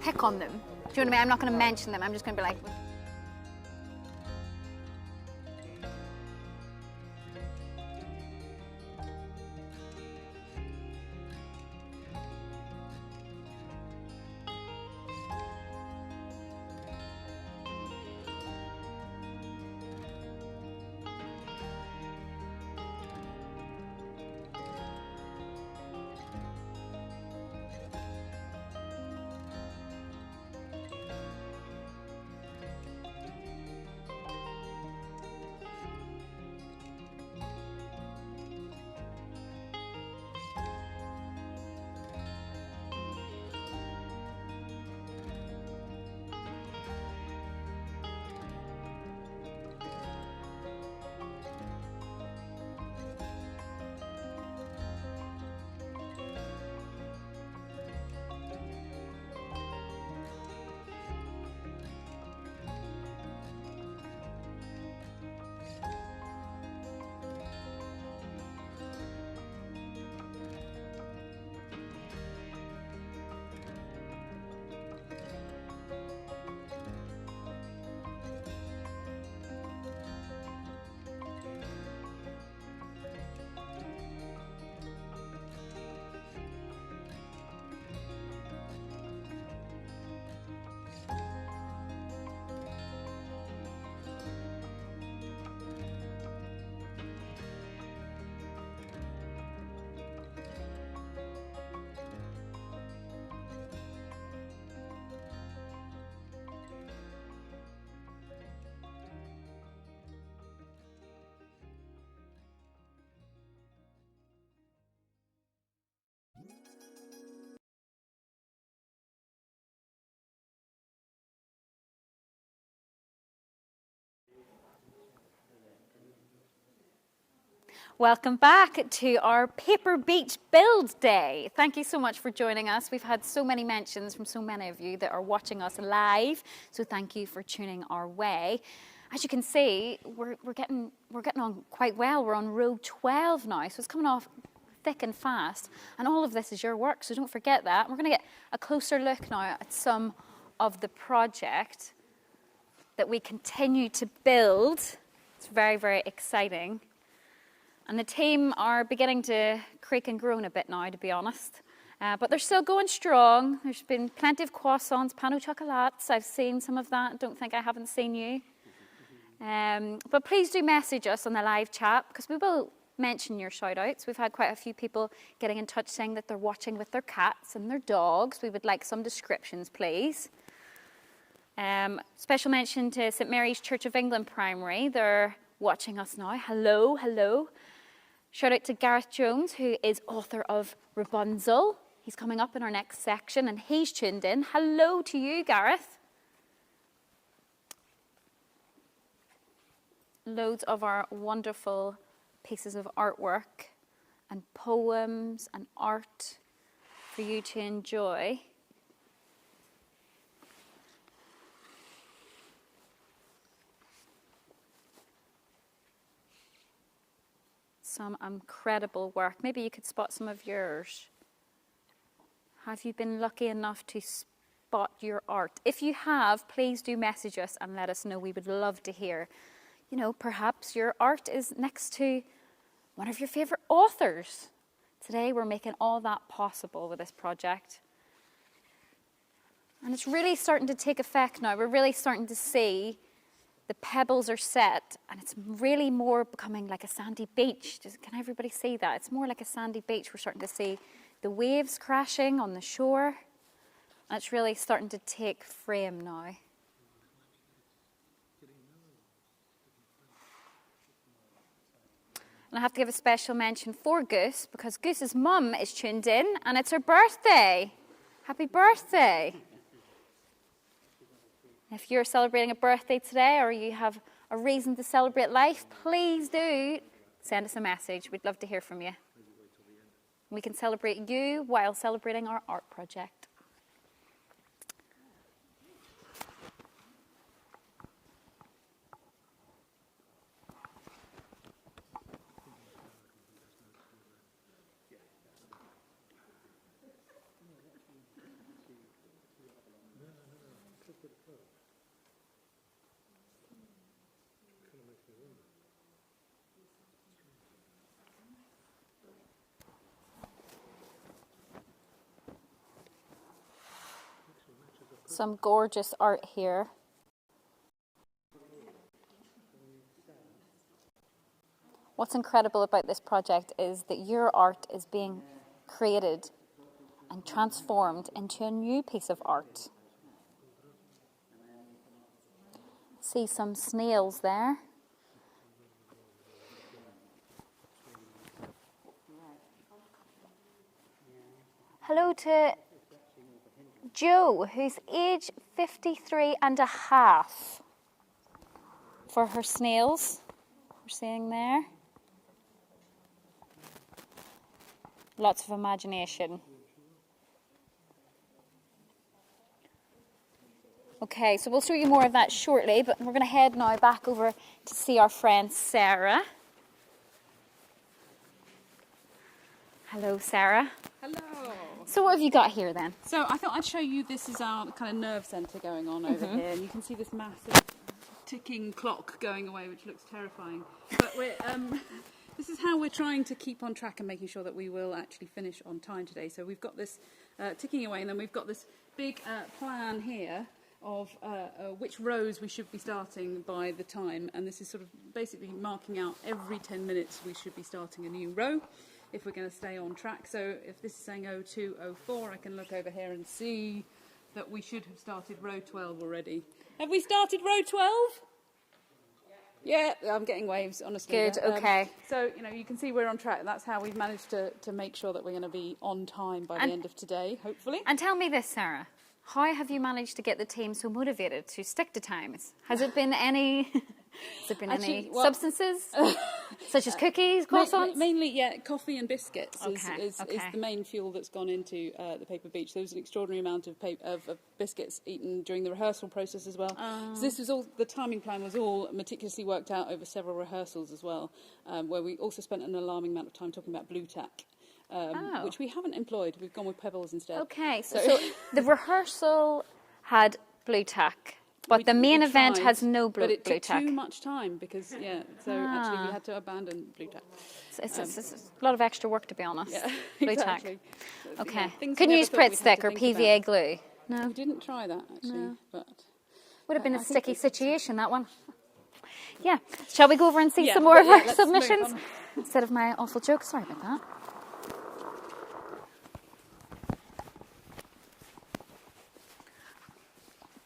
pick on them. Do you know what I mean? I'm not going to mention them. I'm just going to be like, welcome back to our Paper Beach Build Day. Thank you so much for joining us. We've had so many mentions from so many of you that are watching us live, so thank you for tuning our way. As you can see, we're getting on quite well. We're on row 12 now, so it's coming off thick and fast. And all of this is your work, so don't forget that. We're going to get a closer look now at some of the project that we continue to build. It's very, very exciting. And the team are beginning to creak and groan a bit now, to be honest. But they're still going strong. There's been plenty of croissants, pain au chocolates. I've seen some of that. Don't think I haven't seen you. But please do message us on the live chat, because we will mention your shout-outs. We've had quite a few people getting in touch saying that they're watching with their cats and their dogs. We would like some descriptions, please. Special mention to St Mary's Church of England Primary. They're watching us now. Hello, hello. Shout out to Gareth Jones, who is author of Rapunzel. He's coming up in our next section and he's tuned in. Hello to you, Gareth. Loads of our wonderful pieces of artwork and poems and art for you to enjoy. Some incredible work. Maybe you could spot some of yours. Have you been lucky enough to spot your art? If you have, please do message us and let us know. We would love to hear. You know, perhaps your art is next to one of your favourite authors. Today we're making all that possible with this project. And it's really starting to take effect now. We're really starting to see the pebbles are set and it's really more becoming like a sandy beach. Can everybody see that? It's more like a sandy beach. We're starting to see the waves crashing on the shore. And it's really starting to take frame now. And I have to give a special mention for Goose, because Goose's mum is tuned in and it's her birthday. Happy birthday. If you're celebrating a birthday today or you have a reason to celebrate life, please do send us a message. We'd love to hear from you. We can celebrate you while celebrating our art project. Some gorgeous art here. What's incredible about this project is that your art is being created and transformed into a new piece of art. See some snails there. Hello to Joe, who's age 53 and a half, for her snails. We're seeing there. Lots of imagination. Okay, so we'll show you more of that shortly, but we're going to head now back over to see our friend Sarah. Hello, Sarah. Hello. So what have you got here then? So I thought I'd show you, this is our kind of nerve centre going on over here, and you can see this massive ticking clock going away, which looks terrifying. But we're, this is how we're trying to keep on track and making sure that we will actually finish on time today. So we've got this ticking away, and then we've got this big plan here of which rows we should be starting by the time, and this is sort of basically marking out every 10 minutes we should be starting a new row if we're going to stay on track. So if this is saying 02, 04, I can look over here and see that we should have started row 12 already. Have we started row 12? Yeah, I'm getting waves, honestly. Good, okay. So, you know, you can see we're on track. That's how we've managed to make sure that we're going to be on time by the end of today, hopefully. And tell me this, Sarah. How have you managed to get the team so motivated to stick to times? Has it been any any substances, such as cookies, croissants? Mainly, yeah, coffee and biscuits is Okay. the main fuel that's gone into the Paper Beach. There was an extraordinary amount of biscuits eaten during the rehearsal process as well. So this was all, the timing plan was all meticulously worked out over several rehearsals as well, where we also spent an alarming amount of time talking about blue tack. Which we haven't employed. We've gone with pebbles instead. Okay, so the rehearsal had blue tack, but the main event has no blue tack. But it took too much time because, so actually we had to abandon blue tack. It's a lot of extra work, to be honest. Yeah, blue exactly. tack. Okay. Things Couldn't we use never thought Pritt we'd stick have or to think PVA about. glue. No. We didn't try that, actually. But Would have been a I think sticky it's- situation, that one. Yeah. Shall we go over and see Yeah, some more of yeah, our let's move submissions? on. Instead of my awful joke. Sorry about that.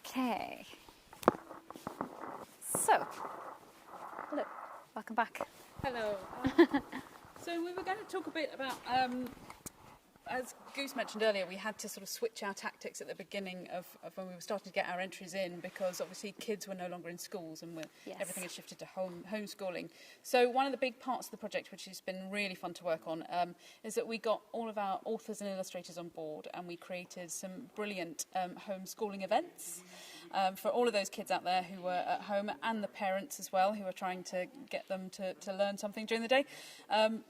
Okay. So, hello. Welcome back. Hello. So we were going to talk a bit about, as Goose mentioned earlier, we had to sort of switch our tactics at the beginning of when we were starting to get our entries in, because obviously kids were no longer in schools and everything had shifted to homeschooling. So one of the big parts of the project, which has been really fun to work on, is that we got all of our authors and illustrators on board, and we created some brilliant homeschooling events. For all of those kids out there who were at home, and the parents as well, who were trying to get them to learn something during the day.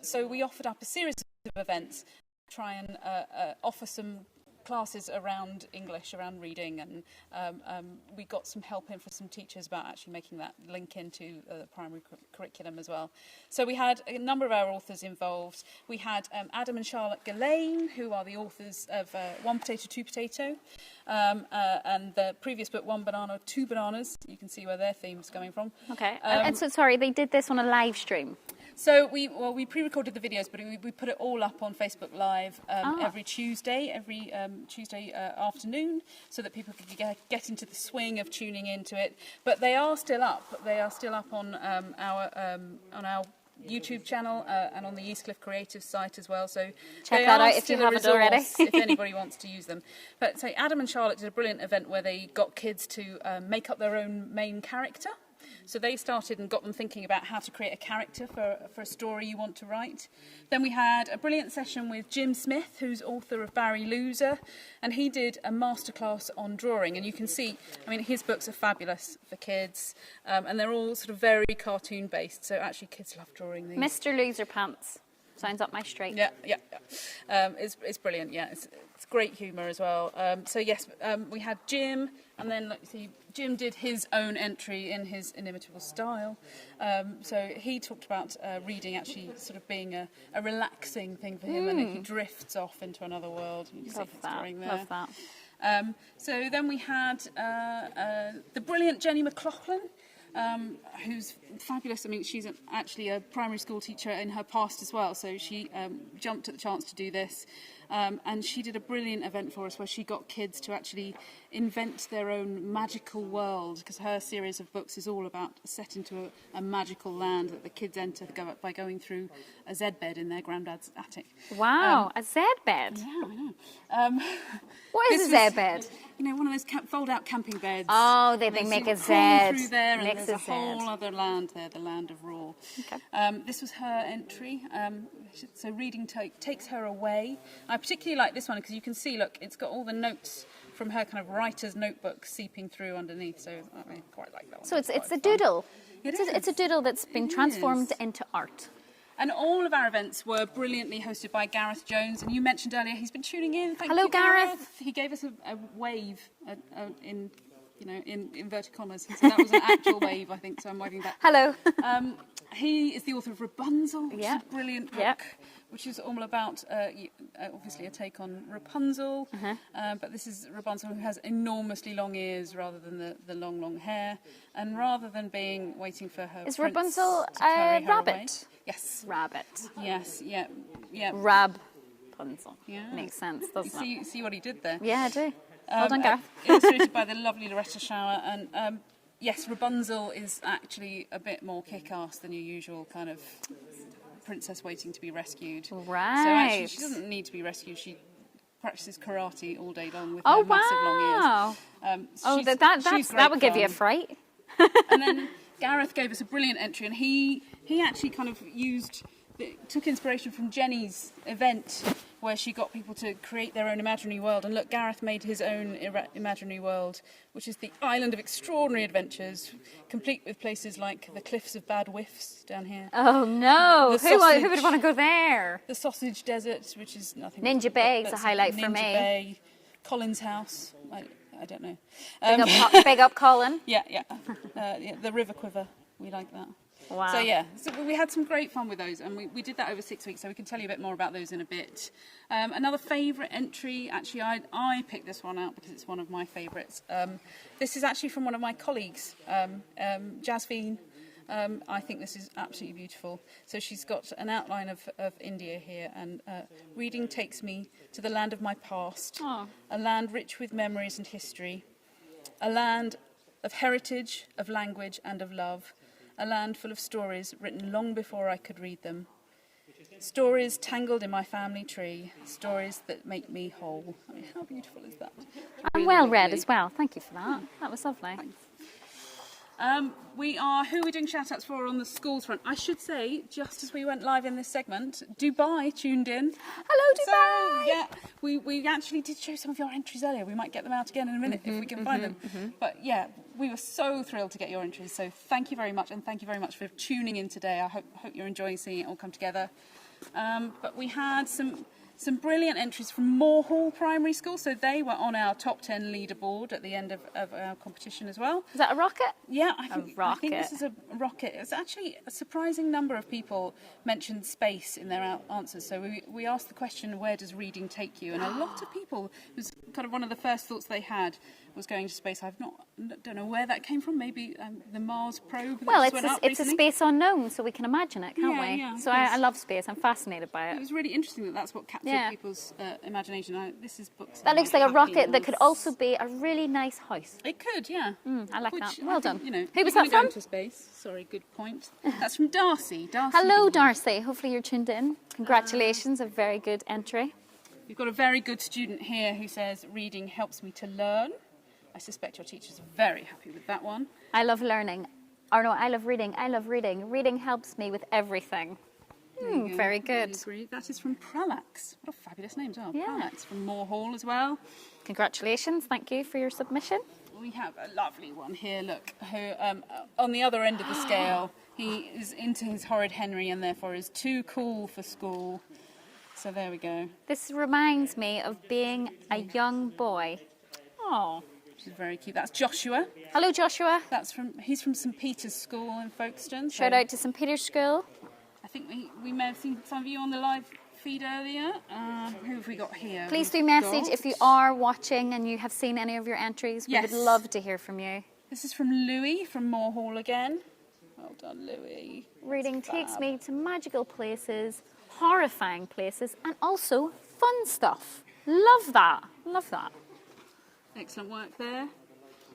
So we offered up a series of events, try and offer some classes around English, around reading, and we got some help in from some teachers about actually making that link into the primary curriculum as well. So we had a number of our authors involved. We had Adam and Charlotte Gillane, who are the authors of One Potato, Two Potato, and the previous book, One Banana, Two Bananas. You can see where their theme's coming from. Okay. And so, sorry, they did this on a live stream. So we pre-recorded the videos, but we put it all up on Facebook Live every Tuesday afternoon, so that people could get into the swing of tuning into it. But they are still up. They are still up on our YouTube channel and on the Eastcliff Creative site as well. So Check they that are out if still you a haven't already. resource if anybody wants to use them. But so Adam and Charlotte did a brilliant event where they got kids to make up their own main character. So they started and got them thinking about how to create a character for a story you want to write. Then we had a brilliant session with Jim Smith, who's author of Barry Loser, and he did a masterclass on drawing. And you can see, I mean, his books are fabulous for kids, and they're all sort of very cartoon based. So actually, kids love drawing these. Mr. Loser Pants. Sounds up my street. Yeah. It's brilliant. Yeah, it's great humour as well. So yes, we had Jim, and then Jim did his own entry in his inimitable style. So he talked about reading actually sort of being a relaxing thing for him, and he drifts off into another world. You can Love see his that. drawing there. Love that. So then we had the brilliant Jenny McLaughlin, who's fabulous. I mean, she's actually a primary school teacher in her past as well, so she jumped at the chance to do this. And she did a brilliant event for us where she got kids to actually invent their own magical world, because her series of books is all about set into a magical land that the kids enter by going through a Z bed in their granddad's attic. Wow, a Z bed. Yeah, I know. What is a Z bed? You know, one of those fold-out camping beds. Oh, they And make you a crawl Z through there, and next there's a to whole Z. other land there, the land of Raw. Okay. This was her entry. So reading takes her away. I particularly like this one because you can see, look, it's got all the notes from her kind of writer's notebook seeping through underneath. So I quite like that one. So it's quite a fun. doodle. It It's a is. doodle that's been It transformed is. into art. And all of our events were brilliantly hosted by Gareth Jones. And you mentioned earlier he's been tuning in. Thank Hello, you, Gareth. He gave us a wave in inverted commas. So that was an actual wave, I think. So I'm waving back. Hello. He is the author of Rapunzel, which Yeah. is a brilliant book, Yeah. which is all about, obviously, a take on Rapunzel. But this is Rapunzel who has enormously long ears rather than the long, long hair. And rather than waiting for her Is prince Rapunzel to carry a her rabbit? away. Yes. Rabbit. Yes, yeah. Rapunzel. Yeah. Makes sense, You doesn't it? see what he did there? Yeah, I do. Well done, Gareth. Illustrated by the lovely Loretta Shower. And yes, Rapunzel is actually a bit more kick-ass than your usual kind of princess waiting to be rescued. Right. So actually, she doesn't need to be rescued. She practices karate all day long with Oh, her massive long wow. ears. Oh, She's- she's that great would give you a fun. fright. And then Gareth gave us a brilliant entry, and he actually kind of took inspiration from Jenny's event where she got people to create their own imaginary world. And look, Gareth made his own imaginary world, which is the Island of Extraordinary Adventures, complete with places like the Cliffs of Bad Whiffs down here, Oh, no. The Who sausage. would want to go there? the Sausage Desert, which is nothing. Ninja Bay is a highlight for Ninja me. Bay, Collins House. I don't know. Big up Colin. Yeah. The River Quiver. We like that. Wow. So we had some great fun with those, and we did that over 6 weeks, so we can tell you a bit more about those in a bit. Another favourite entry, actually, I picked this one out because it's one of my favourites. This is actually from one of my colleagues, Jasveen. I think this is absolutely beautiful. So she's got an outline of India here, and reading takes me to the land of my past, a land rich with memories and history, a land of heritage, of language and of love, a land full of stories written long before I could read them. Stories tangled in my family tree, stories that make me whole. I mean, how beautiful is that? I'm Really well read lovely. as well. Thank you for that. That was lovely. Who are we doing shout outs for on the schools front? I should say, just as we went live in this segment, Dubai tuned in. Hello, Dubai. So, yeah, we actually did show some of your entries earlier. We might get them out again in a minute if we can find them. But yeah, we were so thrilled to get your entries. So thank you very much, and thank you very much for tuning in today. I hope you're enjoying seeing it all come together. But we had some brilliant entries from Moorhall Primary School. So they were on our top 10 leaderboard at the end of our competition as well. Is that a rocket? Yeah, I think this rocket. is a rocket. It's actually a surprising number of people mentioned space in their answers. So we asked the question, where does reading take you? And a lot of people, it was kind of one of the first thoughts they had was going to space. Don't know where that came from. Maybe the Mars probe that Well, just went up it's a recently. space unknown, so we can imagine it, can't we? Yeah, So it I is. love space. I'm fascinated by It it. was really interesting that's what captured Yeah. people's imagination. This is books. That looks like a rocket that could also be a really nice house. It could, yeah. I like Which that. I Well think, done. Who Who was gonna that go from? into space? Sorry, good point. That's from Darcy. Hello, Darcy. Hopefully you're tuned in. Congratulations, a very good entry. We've got a very good student here who says, reading helps me to learn. I suspect your teacher's very happy with that one. I love learning. Or no, I love reading. I love reading. Reading helps me with everything. Very I good. agree. That is from Pralax. What a fabulous name as well. Yeah. Pralax from Moorhall as well. Congratulations. Thank you for your submission. we have a lovely one here, look, who, on the other end of the scale, he is into his horrid Henry and therefore is too cool for school. So there we go. This reminds me of being a young boy. Oh, which is very cute. That's Joshua. Hello, Joshua. He's from St Peter's School in Folkestone. So Shout out to St Peter's School. I think we may have seen some of you on the live feed earlier. Who have we got here? Please do message if you are watching and you have seen any of your entries. We Yes. would love to hear from you. This is from Louis from Moor Hall again. Well done, Louis. Reading That's takes fab. me to magical places, horrifying places, and also fun stuff. Love that. Love that. Excellent work there.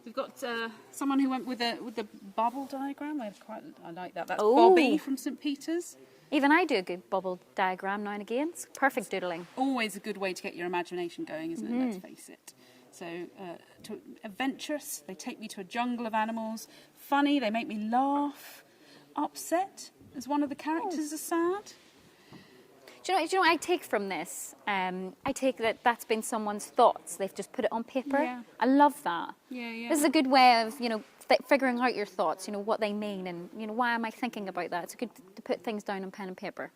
We've got someone who went with the bubble diagram. I like that. That's Oh. Bobby from St Peter's. Even I do a good bubble diagram now and again. It's perfect doodling. Always a good way to get your imagination going, isn't it? Let's face it. So, adventurous. They take me to a jungle of animals. Funny. They make me laugh. Upset, as one of the characters is sad. Do you know what I take from this? I take that that's been someone's thoughts. They've just put it on paper. Yeah. I love that. Yeah. This is a good way of, figuring out your thoughts, what they mean and, why am I thinking about that? It's good to put things down on pen and paper.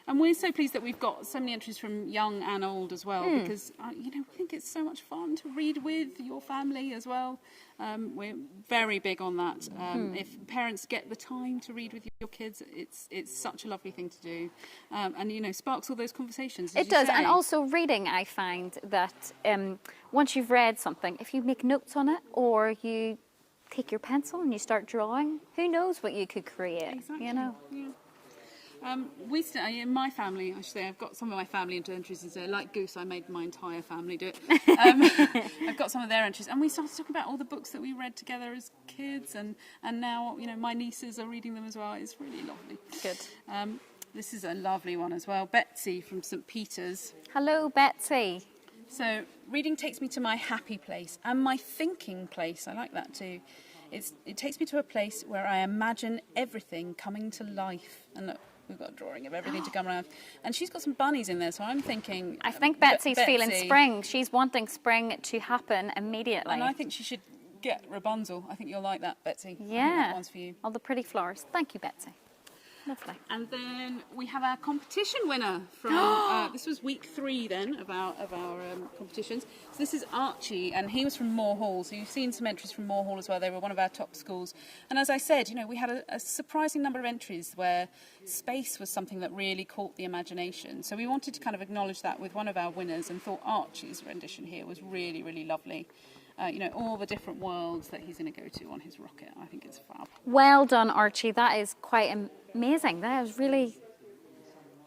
And we're so pleased that we've got so many entries from young and old as well, because, we think it's so much fun to read with your family as well. We're very big on that. If parents get the time to read with your kids, it's such a lovely thing to do. And, sparks all those conversations. As It you does. say. And also reading, I find that once you've read something, if you make notes on it or you take your pencil and you start drawing, who knows what you could create, Exactly. Yeah. In my family, I should say, I've got some of my family into entries, and so like Goose, I made my entire family do it. I've got some of their entries, and we started talking about all the books that we read together as kids, and now my nieces are reading them as well. It's really lovely. Good. This is a lovely one as well. Betsy from St Peter's. Hello, Betsy. So, reading takes me to my happy place and my thinking place. I like that too. It takes me to a place where I imagine everything coming to life. And look, we've got a drawing of everything to come around. And she's got some bunnies in there, so I'm thinking... I think Betsy's feeling spring. She's wanting spring to happen immediately. And I think she should get Rapunzel. I think you'll like that, Betsy. I think Yeah. that one's for you. All the pretty flowers. Thank you, Betsy. Lovely. And then we have our competition winner from this was week 3 then of our competitions. So this is Archie, and he was from Moor Hall. So you've seen some entries from Moor Hall as well. They were one of our top schools. And as I said, we had a surprising number of entries where space was something that really caught the imagination. So we wanted to kind of acknowledge that with one of our winners, and thought Archie's rendition here was really, really lovely. All the different worlds that he's going to go to on his rocket. I think it's fab. Well done, Archie. That is quite amazing. That is really...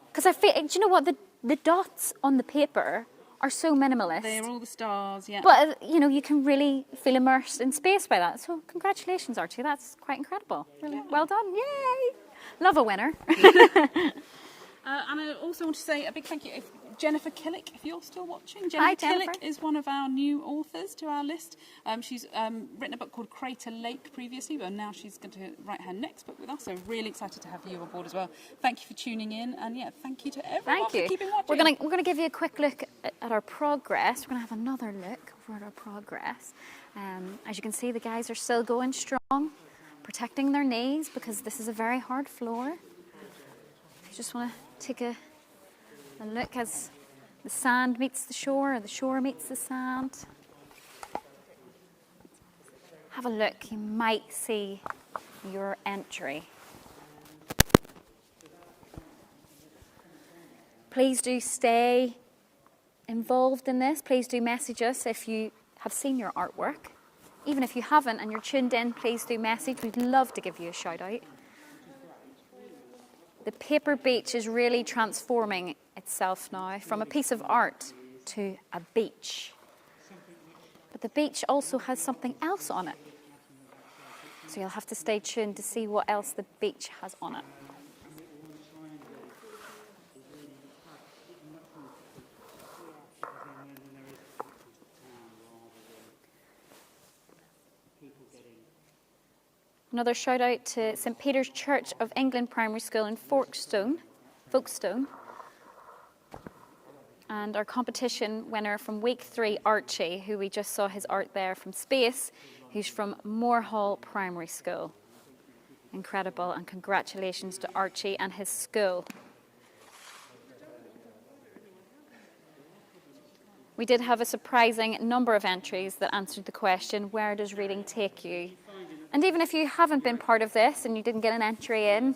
Because I feel... Do you know what? The dots on the paper are so minimalist. They're all the stars, yeah. But, you can really feel immersed in space by that. So congratulations, Archie. That's quite incredible. Really well done. Yay! Love a winner. And I also want to say a big thank you to Jennifer Killick, if you're still watching. Hi, Jennifer Jennifer. Killick is one of our new authors to our list. She's written a book called Crater Lake previously, but now she's going to write her next book with us. So really excited to have you on board as well. Thank you for tuning in, and thank you to everyone Thank you. for keeping watching. We're gonna give you a quick look at our progress. We're gonna have another look over at our progress. As you can see, the guys are still going strong, protecting their knees because this is a very hard floor. If you just want to take a look as the sand meets the shore, or the shore meets the sand. Have a look. You might see your entry. Please do stay involved in this. Please do message us if you have seen your artwork. Even if you haven't and you're tuned in, please do message. We'd love to give you a shout out. The paper beach is really transforming itself now from a piece of art to a beach. But the beach also has something else on it. So you'll have to stay tuned to see what else the beach has on it. Another shout out to St Peter's Church of England Primary School in Folkestone. And our competition winner from week 3, Archie, who we just saw his art there from space, who's from Moorhall Primary School. Incredible, and congratulations to Archie and his school. We did have a surprising number of entries that answered the question, where does reading take you? And even if you haven't been part of this and you didn't get an entry in,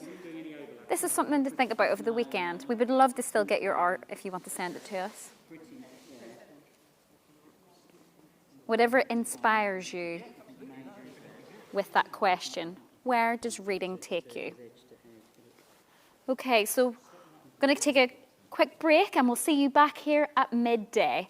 this is something to think about over the weekend. We would love to still get your art if you want to send it to us. Whatever inspires you with that question, where does reading take you? Okay, so I'm going to take a quick break and we'll see you back here at midday.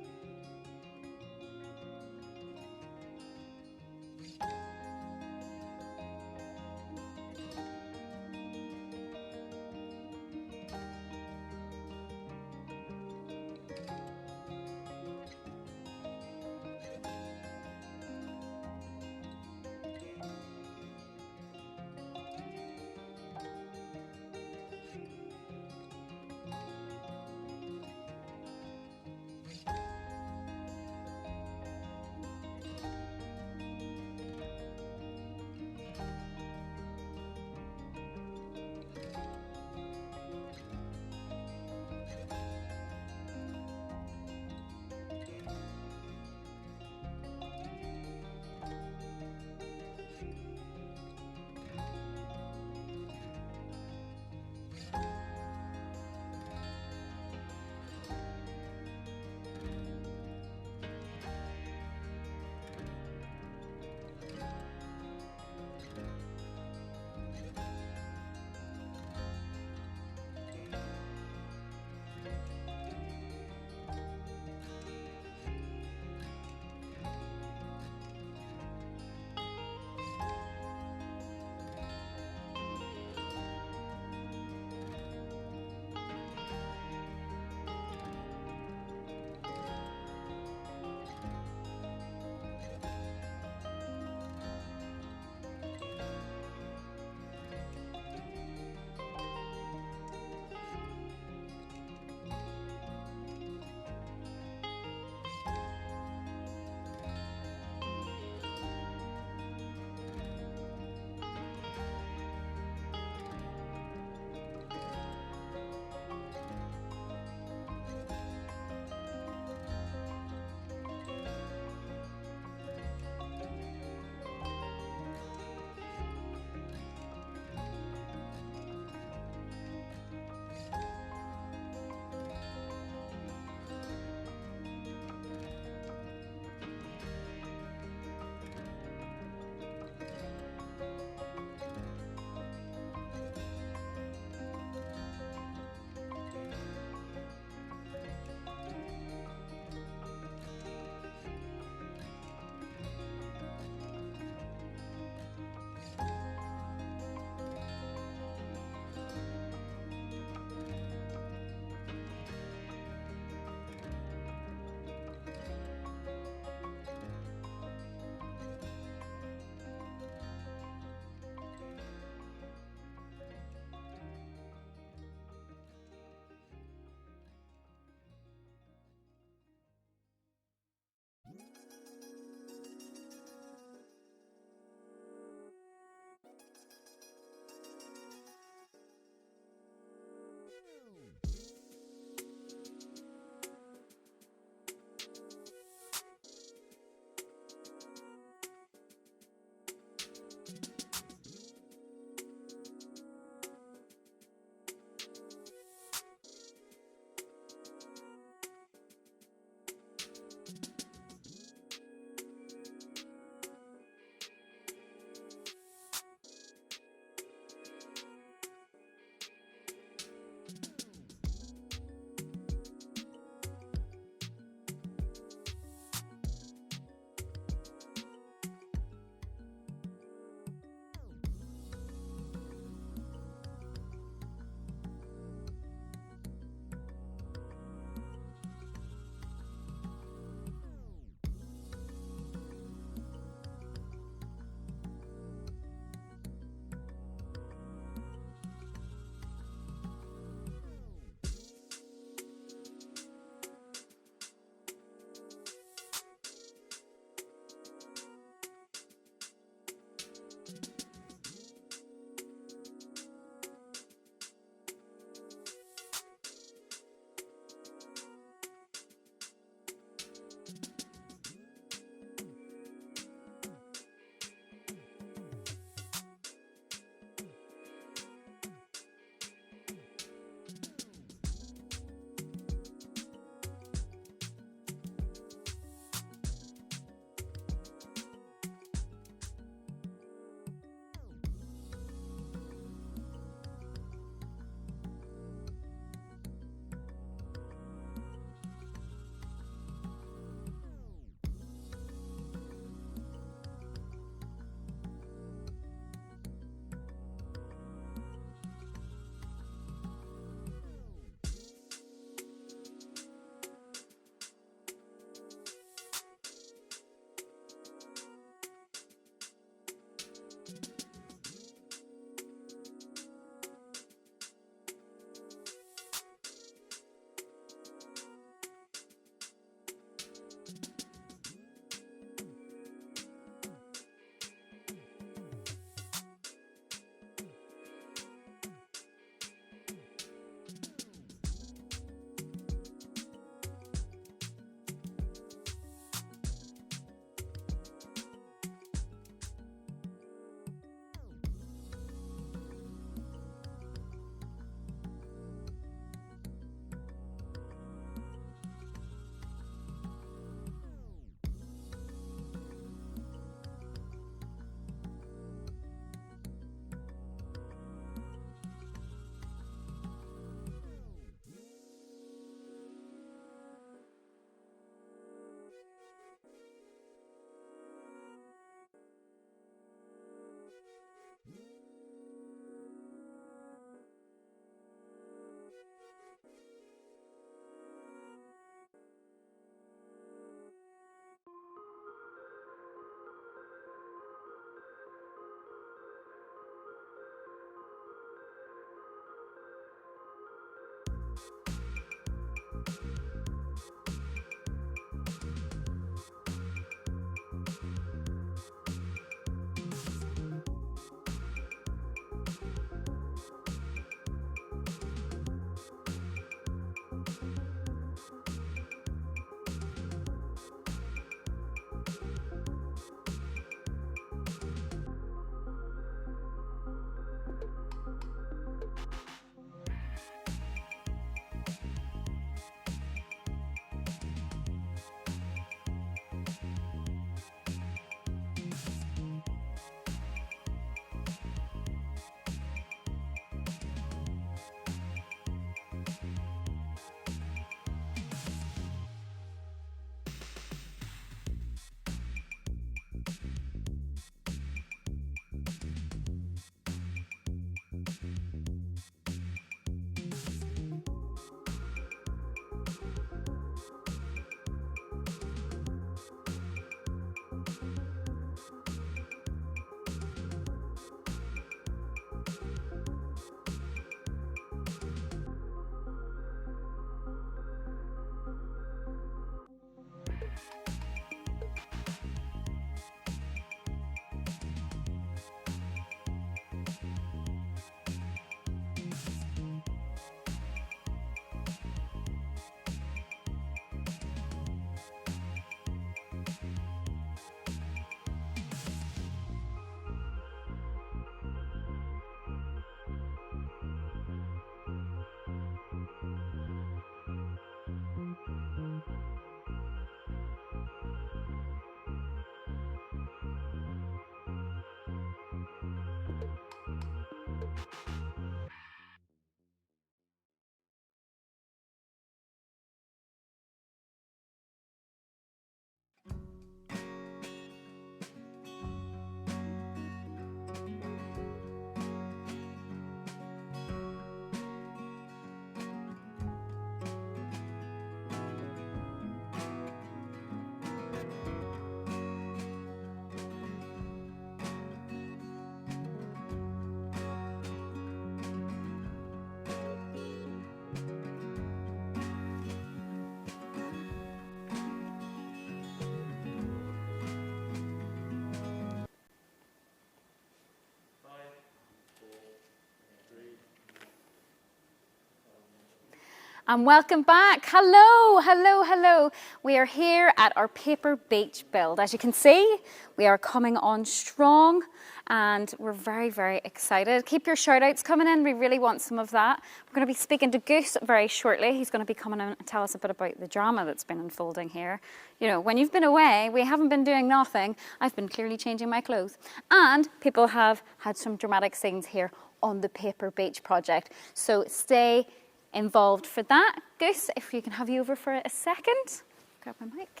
And welcome back. Hello, hello, hello. We are here at our paper beach build. As you can see, we are coming on strong and we're very, very excited. Keep your shout outs coming in. We really want some of that. We're going to be speaking to Goose very shortly. He's going to be coming in and tell us a bit about the drama that's been unfolding here. You know, when you've been away, we haven't been doing nothing. I've been clearly changing my clothes. And people have had some dramatic scenes here on the Paper Beach project. So stay involved for that. Goose, if we can have you over for a second. Grab my mic.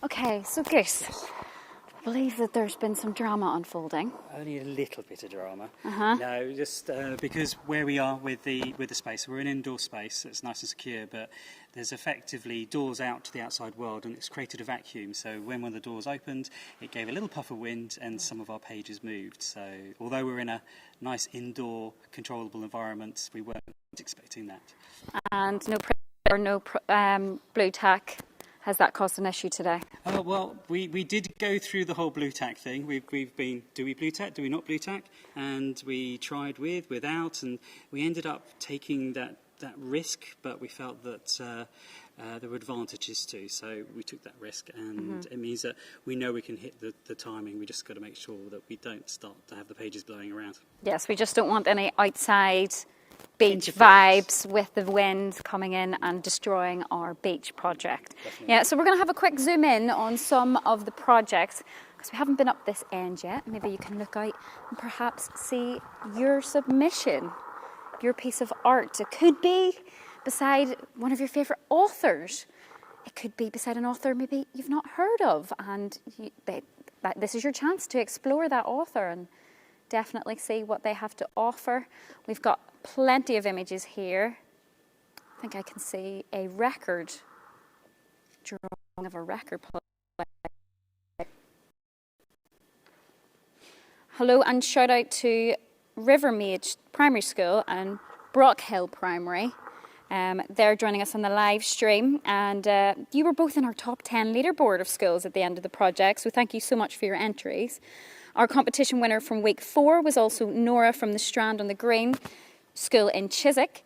Okay, so Goose, I believe that there's been some drama unfolding. Only a little bit of drama. No, just because where we are with the space, we're an indoor space, so it's nice and secure, but there's effectively doors out to the outside world, and it's created a vacuum. So when one of the doors opened, it gave a little puff of wind, and some of our pages moved. So although we're in a nice indoor controllable environment, we weren't expecting that. And no pressure or no blue tack. Has that caused an issue today? Well, we did go through the whole blue tack thing. We've been, do we blue tack, do we not blue tack? And we tried with, without, and we ended up taking that risk, but we felt that there were advantages too. So we took that risk, and it means that we know we can hit the timing. We just got to make sure that we don't start to have the pages blowing around. Yes, we just don't want any outside beach vibes with the wind coming in and destroying our beach project. Definitely. Yeah, so we're going to have a quick zoom in on some of the projects because we haven't been up this end yet. Maybe you can look out and perhaps see your submission, your piece of art. It could be beside one of your favourite authors. It could be beside an author maybe you've not heard of, and this is your chance to explore that author and definitely see what they have to offer. We've got plenty of images here. I think I can see a record drawing of a record player. Hello and shout out to Rivermead Primary School and Brockhill Primary. They're joining us on the live stream, and you were both in our top 10 leaderboard of schools at the end of the project, so thank you so much for your entries. Our competition winner from week 4 was also Nora from the Strand on the Green School in Chiswick.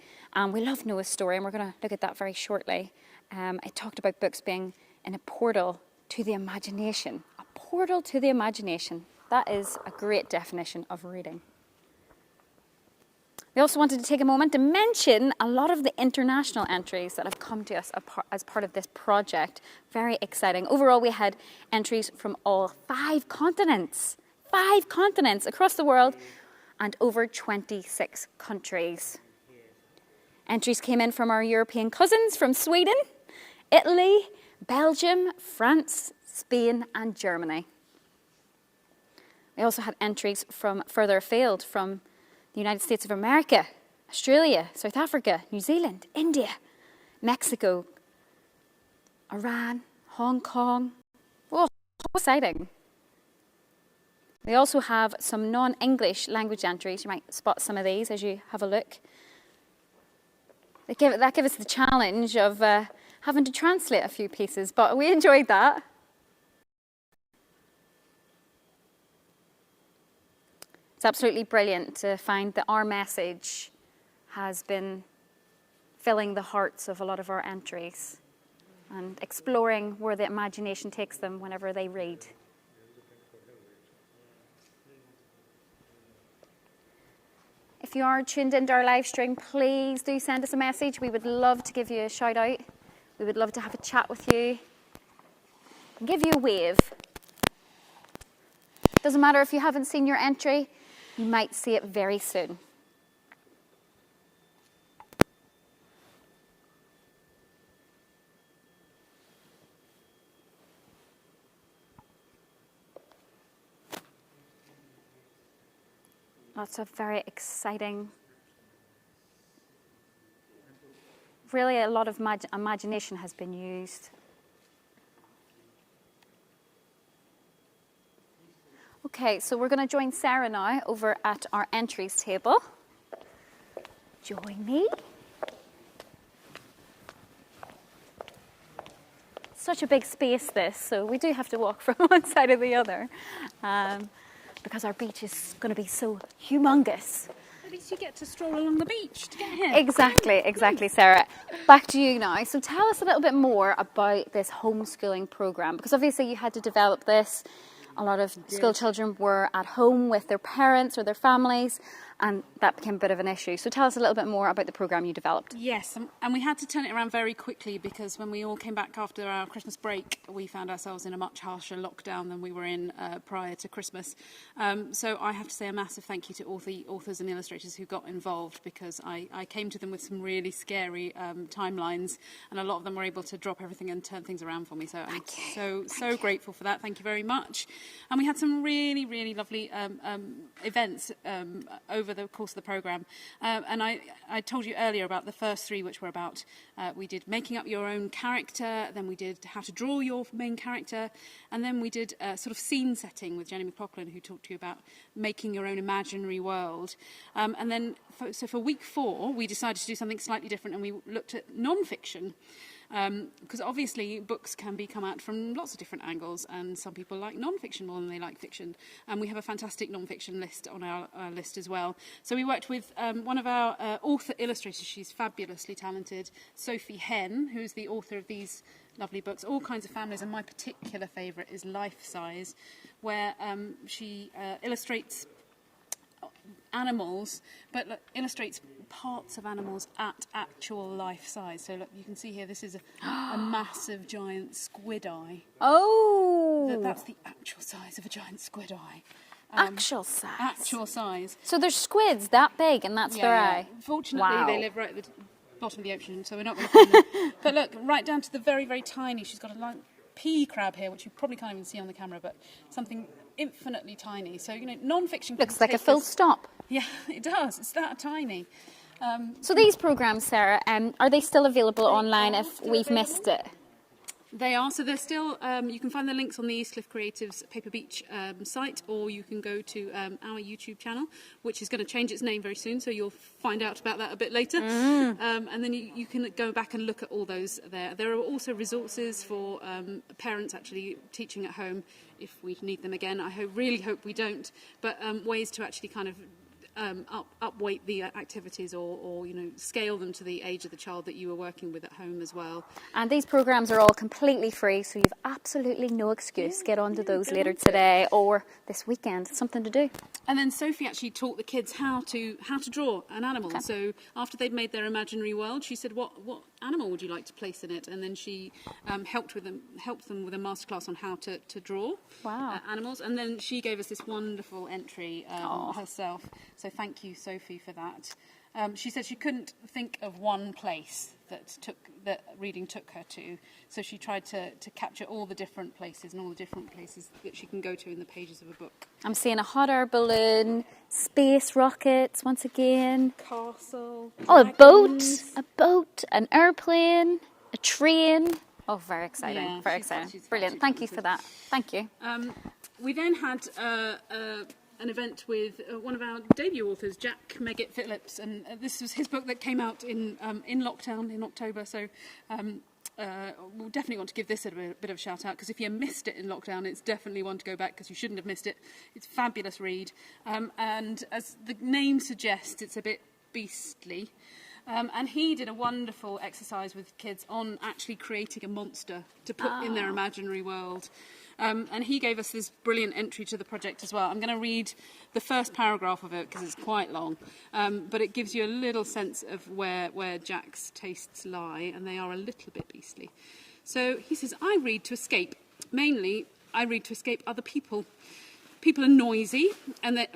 We love Noah's story, and we're going to look at that very shortly. It talked about books being in a portal to the imagination. A portal to the imagination. That is a great definition of reading. We also wanted to take a moment to mention a lot of the international entries that have come to us as part of this project. Very exciting. Overall, we had entries from all 5 continents. 5 continents across the world and over 26 countries. Entries came in from our European cousins from Sweden, Italy, Belgium, France, Spain and Germany. We also had entries from further afield, from the United States of America, Australia, South Africa, New Zealand, India, Mexico, Iran, Hong Kong. Oh, how exciting. We also have some non-English language entries. You might spot some of these as you have a look. That give us the challenge of having to translate a few pieces, but we enjoyed that. It's absolutely brilliant to find that our message has been filling the hearts of a lot of our entries and exploring where the imagination takes them whenever they read. If you are tuned into our live stream, please do send us a message. We would love to give you a shout out. We would love to have a chat with you and give you a wave. Doesn't matter if you haven't seen your entry, you might see it very soon. Lots of very exciting, really a lot of imagination has been used. Okay, so we're going to join Sarah now over at our entries table. Join me. Such a big space this, so we do have to walk from one side to the other. Because our beach is going to be so humongous. At least you get to stroll along the beach to get here. Exactly, Sarah. Back to you now. So tell us a little bit more about this homeschooling program, because obviously you had to develop this. A lot of school children were at home with their parents or their families, and that became a bit of an issue. So tell us a little bit more about the program you developed. Yes, and we had to turn it around very quickly because when we all came back after our Christmas break, we found ourselves in a much harsher lockdown than we were in prior to Christmas. So I have to say a massive thank you to all the authors and illustrators who got involved, because I came to them with some really scary timelines, and a lot of them were able to drop everything and turn things around for me. So I'm so grateful for that. Thank you very much. And we had some really, really lovely events over the course of the programme. And I told you earlier about the first three, which were about, we did making up your own character, then we did how to draw your main character, and then we did sort of scene setting with Jenny McLaughlin, who talked to you about making your own imaginary world. And then, for week 4, we decided to do something slightly different, and we looked at non-fiction. Because obviously books can come out from lots of different angles, and some people like non-fiction more than they like fiction. And we have a fantastic non-fiction list on our list as well. So we worked with one of our author illustrators. She's fabulously talented, Sophie Henn, who's the author of these lovely books, All Kinds of Families, and my particular favourite is Life Size, where she illustrates animals, but illustrates parts of animals at actual life size. So look, you can see here, this is a massive giant squid eye. Oh! That's the actual size of a giant squid eye. Actual size? Actual size. So there's squids that big, and that's their eye? Fortunately, they live right at the bottom of the ocean, so we're not going to find them. But look, right down to the very, very tiny, she's got a pea crab here, which you probably can't even see on the camera, but something infinitely tiny. So, non-fiction looks like a full stop. Yeah, it does. It's that tiny. So these programmes, Sarah, are they still available online if we've missed it? They are. So they're still, you can find the links on the Eastcliff Creatives Paper Beach site, or you can go to our YouTube channel, which is going to change its name very soon, so you'll find out about that a bit later. And then you can go back and look at all those there. There are also resources for parents actually teaching at home if we need them again. I really hope we don't, but ways to actually kind of upweight the activities or scale them to the age of the child that you were working with at home as well. And these programmes are all completely free, so you've absolutely no excuse. Get onto those later today or this weekend. Something to do. And then Sophie actually taught the kids how to draw an animal. Okay. So after they'd made their imaginary world, she said, "What animal would you like to place in it?" And then she helped them with a masterclass on how to draw animals. And then she gave us this wonderful entry herself. So thank you, Sophie, for that. She said she couldn't think of one place that reading took her to, so she tried to capture all the different places and all the different places that she can go to in the pages of a book. I'm seeing a hot air balloon, space rockets once again. Castle. Oh, a boat, an airplane, a train. Oh, very exciting, Yeah, very exciting. Brilliant, thank you for that. Thank you. We then had an event with one of our debut authors, Jack Meggitt Phillips, and this was his book that came out in lockdown in October, so we'll definitely want to give this a bit of a shout out, because if you missed it in lockdown, it's definitely one to go back, because you shouldn't have missed it. It's a fabulous read, and as the name suggests, it's a bit beastly. And he did a wonderful exercise with kids on actually creating a monster to put in their imaginary world. And he gave us this brilliant entry to the project as well. I'm going to read the first paragraph of it because it's quite long, but it gives you a little sense of where Jack's tastes lie, and they are a little bit beastly. So he says, "I read to escape. Mainly, I read to escape other people. People are noisy, and they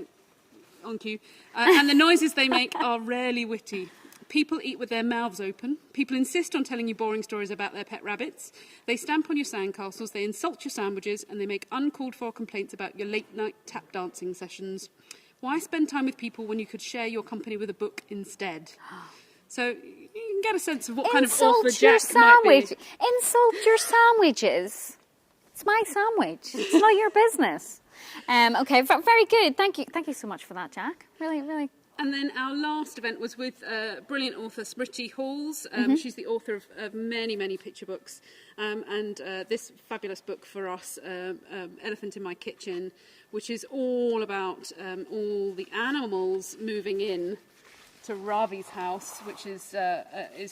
on cue, and the noises they make are rarely witty. People eat with their mouths open. People insist on telling you boring stories about their pet rabbits. They stamp on your sandcastles, they insult your sandwiches, and they make uncalled-for complaints about your late-night tap dancing sessions. Why spend time with people when you could share your company with a book instead? So you can get a sense of what kind of author Jack might be. Insult your sandwiches. It's my sandwich. It's not your business. Okay, very good. Thank you so much for that, Jack. Really, really. And then our last event was with brilliant author Smriti Halls. She's the author of many, many picture books. And this fabulous book for us, Elephant in My Kitchen, which is all about all the animals moving in to Ravi's house, which is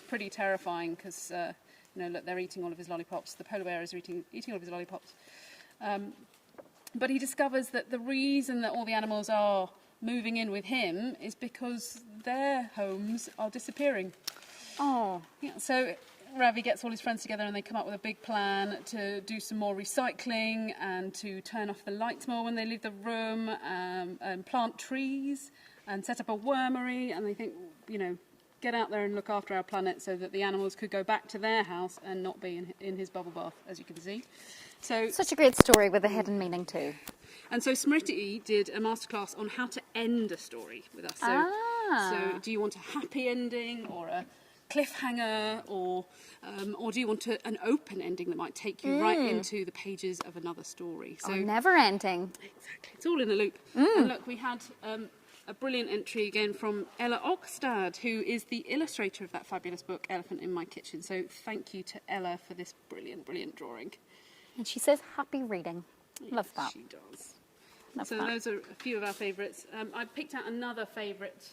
pretty terrifying because, look, they're eating all of his lollipops. The polar bear is eating all of his lollipops. But he discovers that the reason that all the animals are moving in with him is because their homes are disappearing. Oh. Yeah, so Ravi gets all his friends together and they come up with a big plan to do some more recycling and to turn off the lights more when they leave the room, and plant trees and set up a wormery, and they think, get out there and look after our planet so that the animals could go back to their house and not be in his bubble bath, as you can see. So such a great story with a hidden meaning too. And so Smriti did a masterclass on how to end a story with us. So do you want a happy ending or a cliffhanger, or do you want an open ending that might take you right into the pages of another story? So never ending. Exactly. It's all in a loop. And look, we had a brilliant entry again from Ella Oxstad, who is the illustrator of that fabulous book, Elephant in My Kitchen. So thank you to Ella for this brilliant, brilliant drawing. And she says happy reading. Love that. She does. Love So that. those are a few of our favourites. I picked out another favourite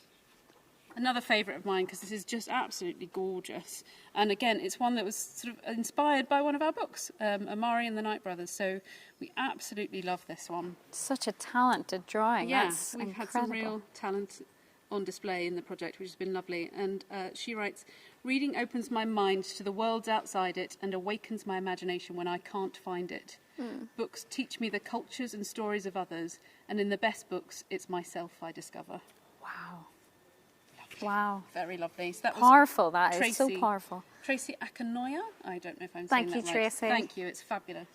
of mine because this is just absolutely gorgeous. And again, it's one that was sort of inspired by one of our books, Amari and the Knight Brothers. So we absolutely love this one. Such a talented drawing. Yeah, That's we've incredible. had some real talent on display in the project, which has been lovely. And she writes, "Reading opens my mind to the worlds outside it and awakens my imagination when I can't find it. Books teach me the cultures and stories of others, and in the best books, it's myself I discover." Wow. Wow. Very lovely. So that was Powerful, that is. Tracy, So powerful. Tracy Akanoya. I don't know if I'm Thank saying that you, right. Tracy. Thank you. It's fabulous.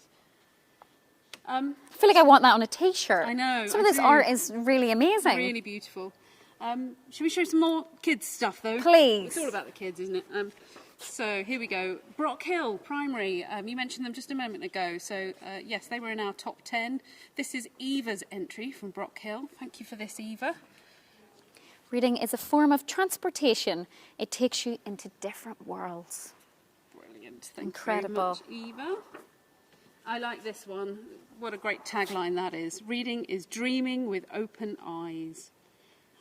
I feel like I want that on a t-shirt. I know, Some of I this do. art is really amazing. Really beautiful. Should we show some more kids stuff, though? Please. It's all about the kids, isn't it? So here we go. Brock Hill Primary. You mentioned them just a moment ago. So yes, they were in our top 10. This is Eva's entry from Brock Hill. Thank you for this, Eva. Reading is a form of transportation. It takes you into different worlds. Brilliant. Thank Incredible. you very much, Eva. I like this one. What a great tagline that is. Reading is dreaming with open eyes.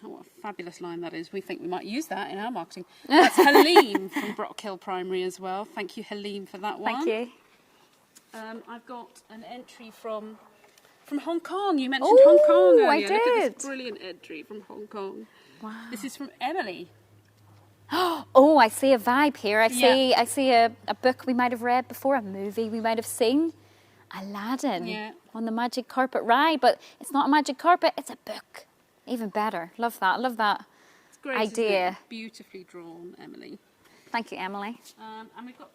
Oh, what a fabulous line that is. We think we might use that in our marketing. That's Helene from Brock Hill Primary as well. Thank you, Helene, for that one. Thank you. I've got an entry from Hong Kong. You mentioned Hong Kong earlier. I Look at did. this brilliant entry from Hong Kong. Wow. This is from Emily. Oh, I see a vibe here. I Yeah. see a book we might have read before, a movie we might have seen. Aladdin Yeah. on the magic carpet ride, but it's not a magic carpet, it's a book. Even better. Love that. Love that. It's great, isn't it? Idea. Beautifully drawn, Emily. Thank you, Emily. And we've got,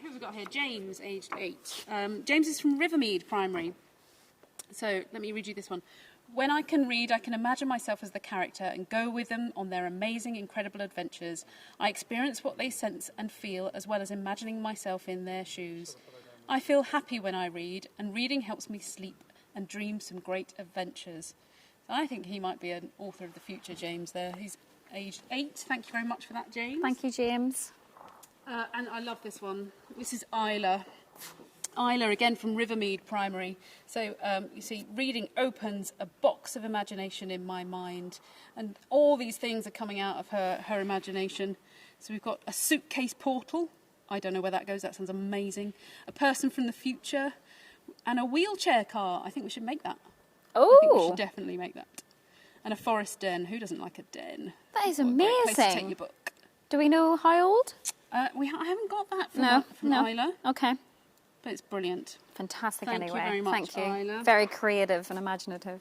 who have we got here? James, aged 8. James is from Rivermead Primary. So let me read you this one. When I can read, I can imagine myself as the character and go with them on their amazing, incredible adventures. I experience what they sense and feel, as well as imagining myself in their shoes. I feel happy when I read, and reading helps me sleep and dream some great adventures. I think he might be an author of the future, James, there. He's aged 8. Thank you very much for that, James. Thank you, James. And I love this one. This is Isla. Isla, again, from Rivermead Primary. So, you see, reading opens a box of imagination in my mind. And all these things are coming out of her imagination. So we've got a suitcase portal. I don't know where that goes. That sounds amazing. A person from the future. And a wheelchair car. I think we should make that. I think we Oh, should definitely make that. And a forest den. Who doesn't like a den? that is What a great place to take amazing. your book. Do we know how old? I haven't got that from, No, from no. Isla. Okay. but it's brilliant. Fantastic Thank you anyway. very much, Thank you. Isla. Very creative and imaginative.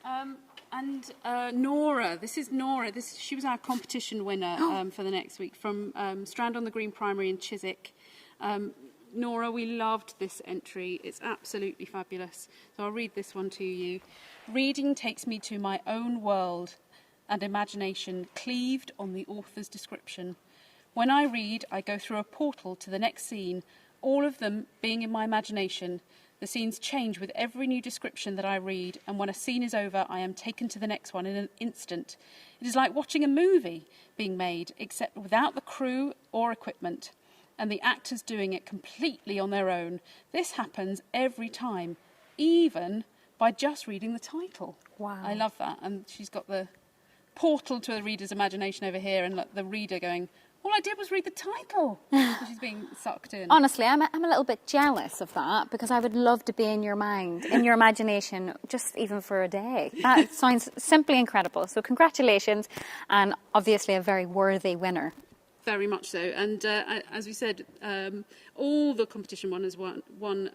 And Nora, this is Nora. She was our competition winner for the next week from Strand on the Green Primary in Chiswick. Nora, we loved this entry. It's absolutely fabulous. So I'll read this one to you. Reading takes me to my own world and imagination cleaved on the author's description. When I read, I go through a portal to the next scene, all of them being in my imagination. The scenes change with every new description that I read, and when a scene is over, I am taken to the next one in an instant. It is like watching a movie being made, except without the crew or equipment, and the actors doing it completely on their own. This happens every time, even by just reading the title. Wow. I love that. And she's got the portal to the reader's imagination over here, and the reader going, all I did was read the title. She's being sucked in. Honestly, I'm a little bit jealous of that because I would love to be in your mind, in your imagination, just even for a day. That sounds simply incredible. So congratulations, and obviously a very worthy winner. Very much so. And as we said, all the competition winners won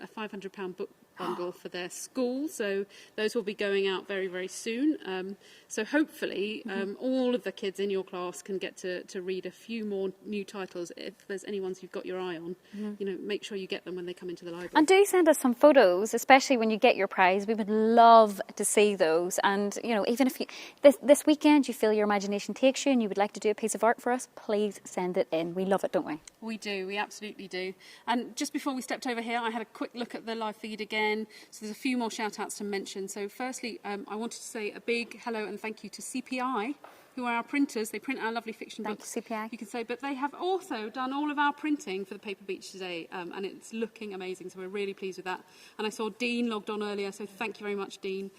a £500 book bundle for their school. So those will be going out very, very soon. So hopefully all of the kids in your class can get to read a few more new titles. If there's any ones you've got your eye on, make sure you get them when they come into the library. And do send us some photos, especially when you get your prize. We would love to see those. And, even if this weekend you feel your imagination takes you and you would like to do a piece of art for us, please send it in. We love it, don't we? We do, we absolutely do. And just before we stepped over here, I had a quick look at the live feed again. So there's a few more shout outs to mention. So firstly, I wanted to say a big hello and thank you to CPI, who are our printers. They print our lovely fiction books. Thank you, CPI. You can say, but they have also done all of our printing for the Paper Beach today, and it's looking amazing. So we're really pleased with that. And I saw Dean logged on earlier, so thank you very much, Dean.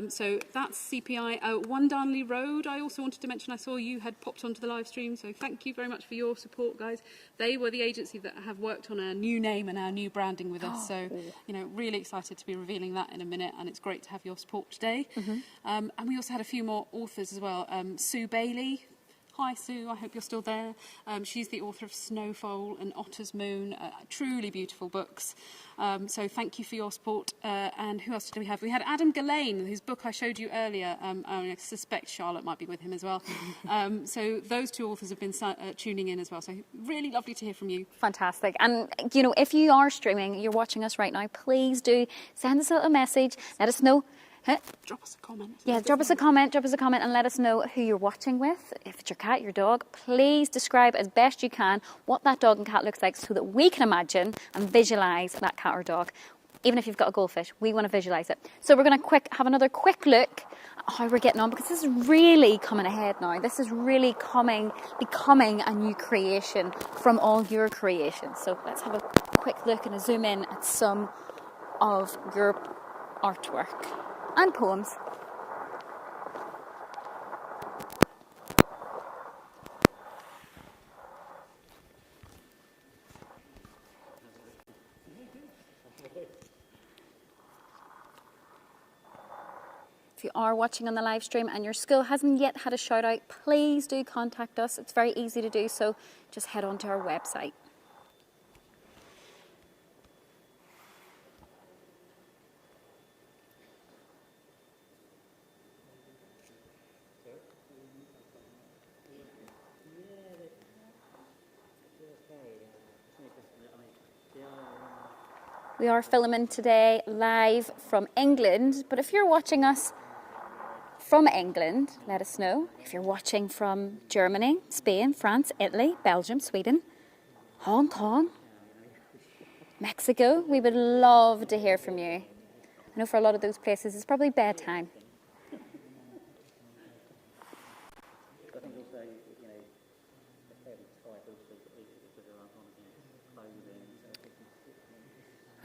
So that's CPI. One Darnley Road, I also wanted to mention, I saw you had popped onto the live stream, so thank you very much for your support, guys. They were the agency that have worked on our new name and our new branding with us, so, really excited to be revealing that in a minute, and it's great to have your support today. And we also had a few more authors as well. Sue Bailey. Hi Sue, I hope you're still there. She's the author of Snowfall and Otter's Moon, truly beautiful books. So thank you for your support. And who else did we have? We had Adam Gillane, whose book I showed you earlier. I suspect Charlotte might be with him as well. So those two authors have been tuning in as well. So really lovely to hear from you. Fantastic. And, if you are streaming, you're watching us right now, please do send us a little message. Let us know. Drop us a comment. Yeah, drop us a comment and let us know who you're watching with. If it's your cat, your dog, please describe as best you can what that dog and cat looks like so that we can imagine and visualise that cat or dog. Even if you've got a goldfish, we want to visualise it. So we're going to have another quick look at how we're getting on, because this is really coming ahead now. This is really becoming a new creation from all your creations. So let's have a quick look and a zoom in at some of your artwork and poems. If you are watching on the live stream and your school hasn't yet had a shout out, please do contact us. It's very easy to do so. Just head on to our website. We are filming today live from England, but if you're watching us from England, let us know. If you're watching from Germany, Spain, France, Italy, Belgium, Sweden, Hong Kong, Mexico, we would love to hear from you. I know for a lot of those places it's probably bedtime.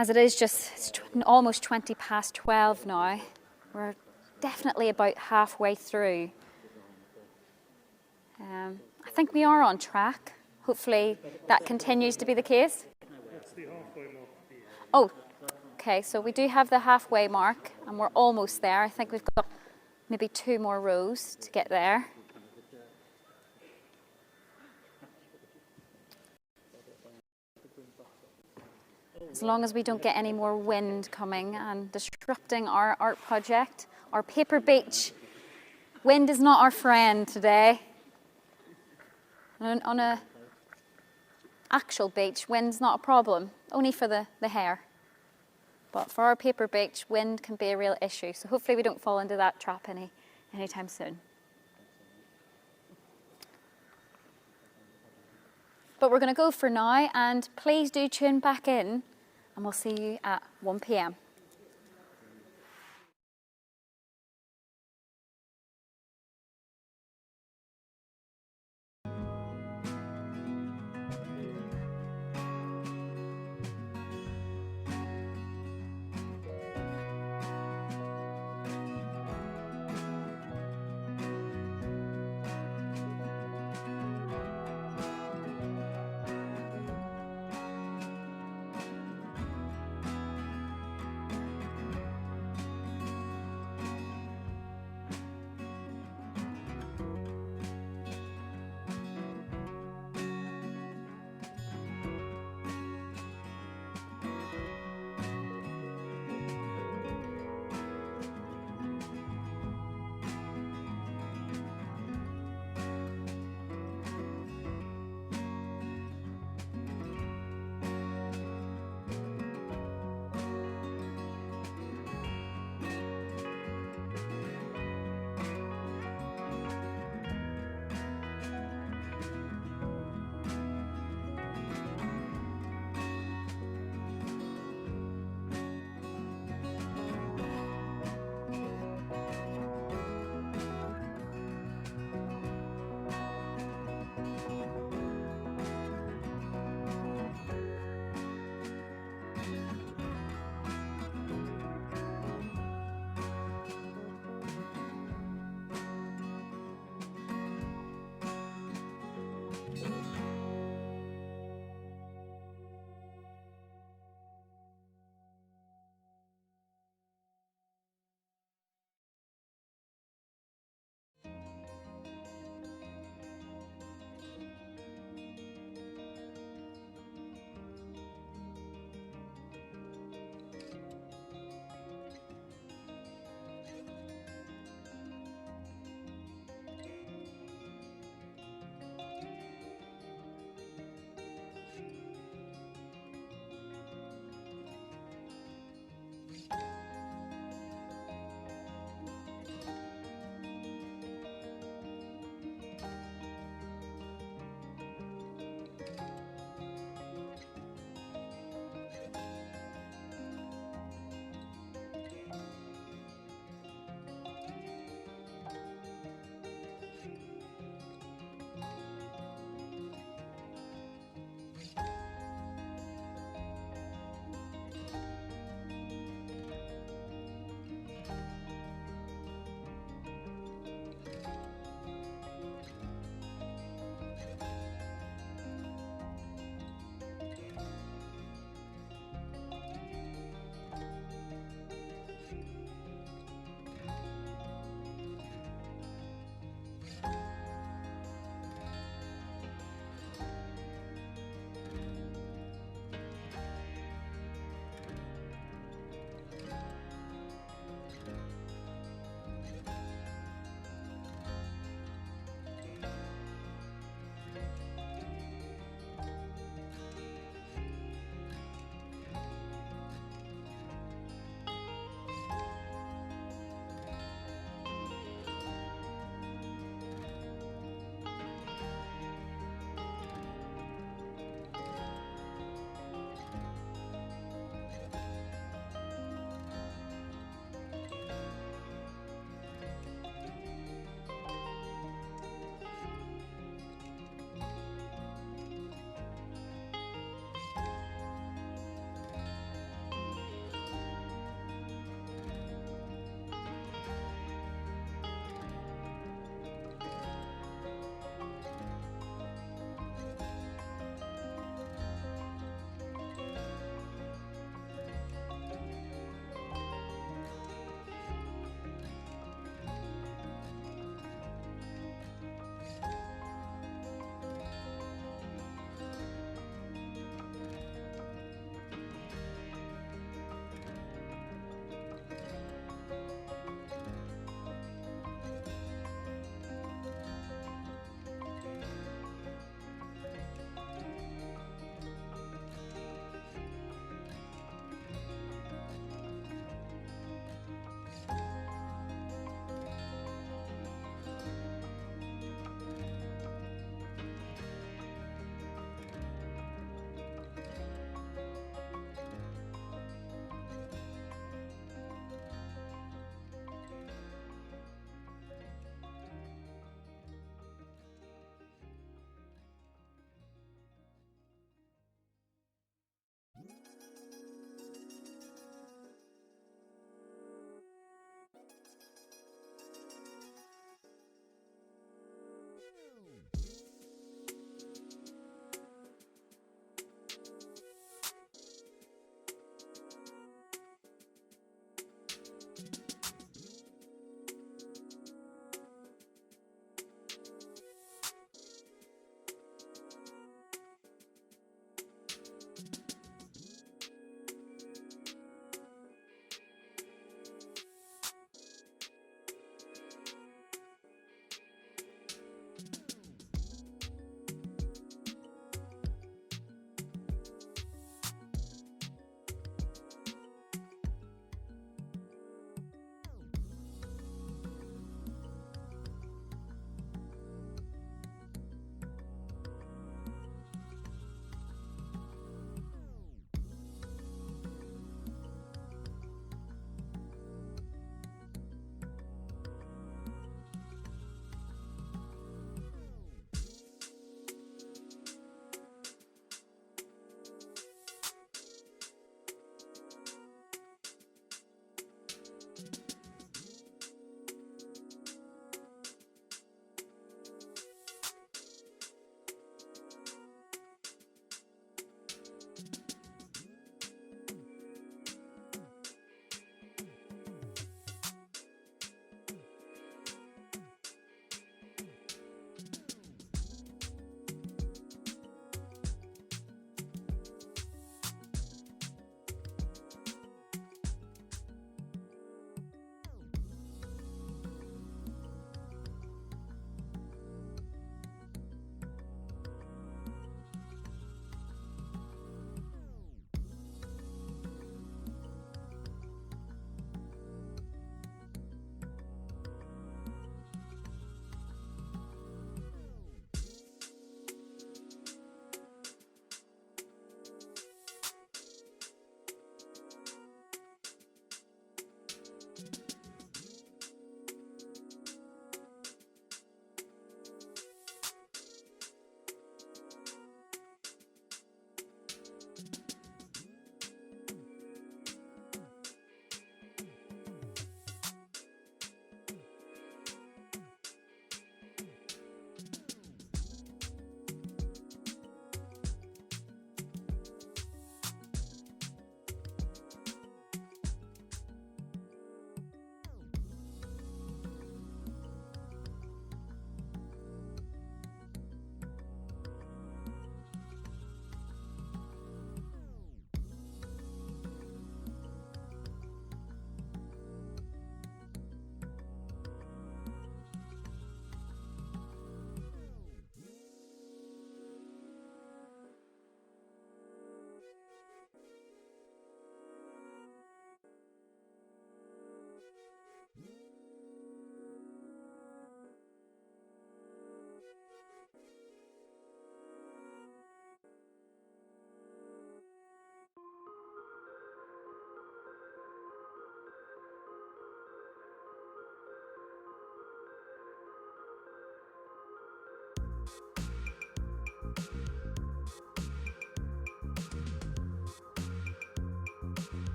As it is it's almost 20 past 12 now. We're definitely about halfway through. I think we are on track. Hopefully that continues to be the case. That's the halfway mark. Oh, okay, so we do have the halfway mark and we're almost there. I think we've got maybe 2 more rows to get there. as long as we don't get any more wind coming and disrupting our art project, our paper beach. Wind is not our friend today. On a actual beach, wind's not a problem, only for the hair. But for our paper beach, wind can be a real issue. So hopefully we don't fall into that trap anytime soon. But we're going to go for now, and please do tune back in, and we'll see you at 1 p.m.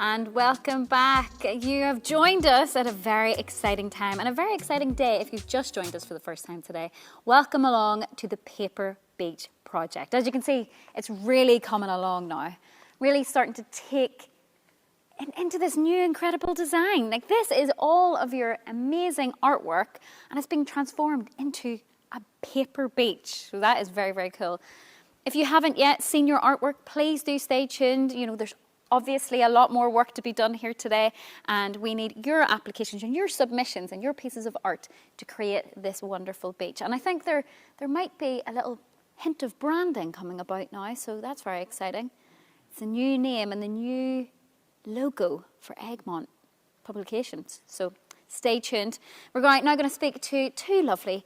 And welcome back. You have joined us at a very exciting time and a very exciting day. If you've just joined us for the first time today, welcome along to the Paper Beach project. As you can see, it's really coming along now, really starting to take into this new incredible design. Like, this is all of your amazing artwork and it's being transformed into a paper beach. So that is very, very cool. If you haven't yet seen your artwork, please do stay tuned. You know, there's obviously a lot more work to be done here today, and we need your applications and your submissions and your pieces of art to create this wonderful beach. And I think there might be a little hint of branding coming about now, so that's very exciting. It's a new name and the new logo for Egmont Publications. So stay tuned. We're now going to speak to two lovely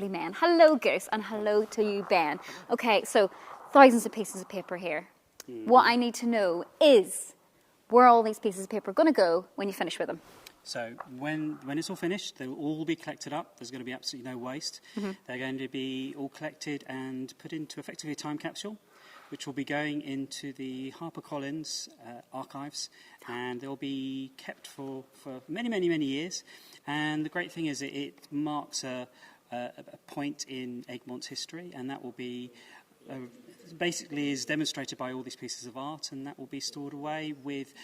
men. Hello, Goose, and hello to you, Ben. Okay, so thousands of pieces of paper here. What I need to know is where all these pieces of paper are going to go when you finish with them. So when it's all finished, they'll all be collected up. There's going to be absolutely no waste. They're going to be all collected and put into effectively a time capsule, which will be going into the HarperCollins archives, and they'll be kept for many, many, many years. And the great thing is it marks a point in Egmont's history, and that will be basically is demonstrated by all these pieces of art, and that will be stored away with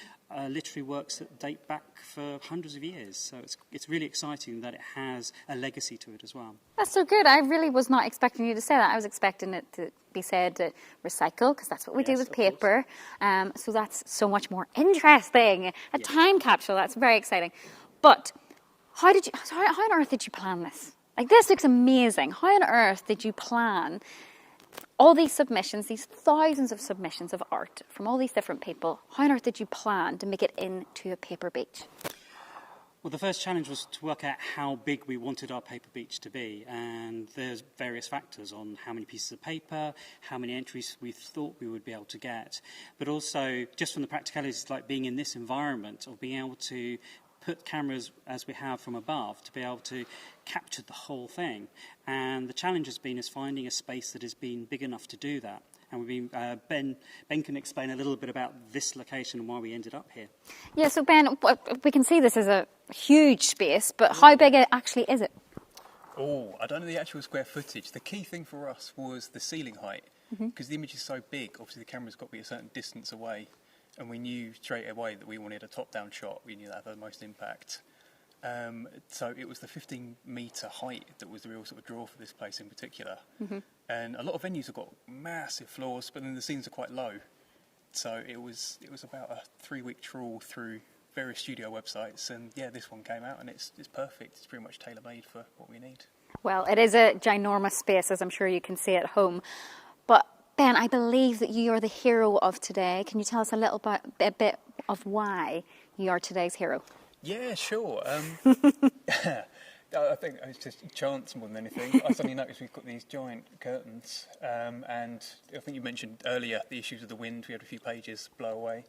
literary works that date back for hundreds of years. So it's really exciting that it has a legacy to it as well. That's so good. I really was not expecting you to say that. I was expecting it to be said to recycle, because that's what we do with paper. So that's so much more interesting. A time capsule, that's very exciting. But how on earth did you plan this? Like, this looks amazing. How on earth did you plan all these submissions, these thousands of submissions of art from all these different people? How on earth did you plan to make it into a paper beach? Well, the first challenge was to work out how big we wanted our paper beach to be, and there's various factors on how many pieces of paper, how many entries we thought we would be able to get, but also just from the practicalities, like being in this environment, of being able to put cameras as we have from above to be able to capture the whole thing. And the challenge has been finding a space that has been big enough to do that. And we've been Ben can explain a little bit about this location and why we ended up here. Yeah, so Ben, we can see this is a huge space, but how big actually is it? Oh, I don't know the actual square footage. The key thing for us was the ceiling height, because the image is so big. Obviously, the camera's got to be a certain distance away. And we knew straight away that we wanted a top-down shot. We knew that had the most impact. So it was the 15-metre height that was the real sort of draw for this place in particular. And a lot of venues have got massive floors, but then the ceilings are quite low. So it was about a 3-week trawl through various studio websites, and yeah, this one came out, and it's perfect. It's pretty much tailor-made for what we need. Well, it is a ginormous space, as I'm sure you can see at home. But Ben, I believe that you are the hero of today. Can you tell us a bit of why you are today's hero? Yeah, sure. I think it's just chance more than anything. I suddenly noticed we've got these giant curtains, and I think you mentioned earlier the issues with the wind. We had a few pages blow away.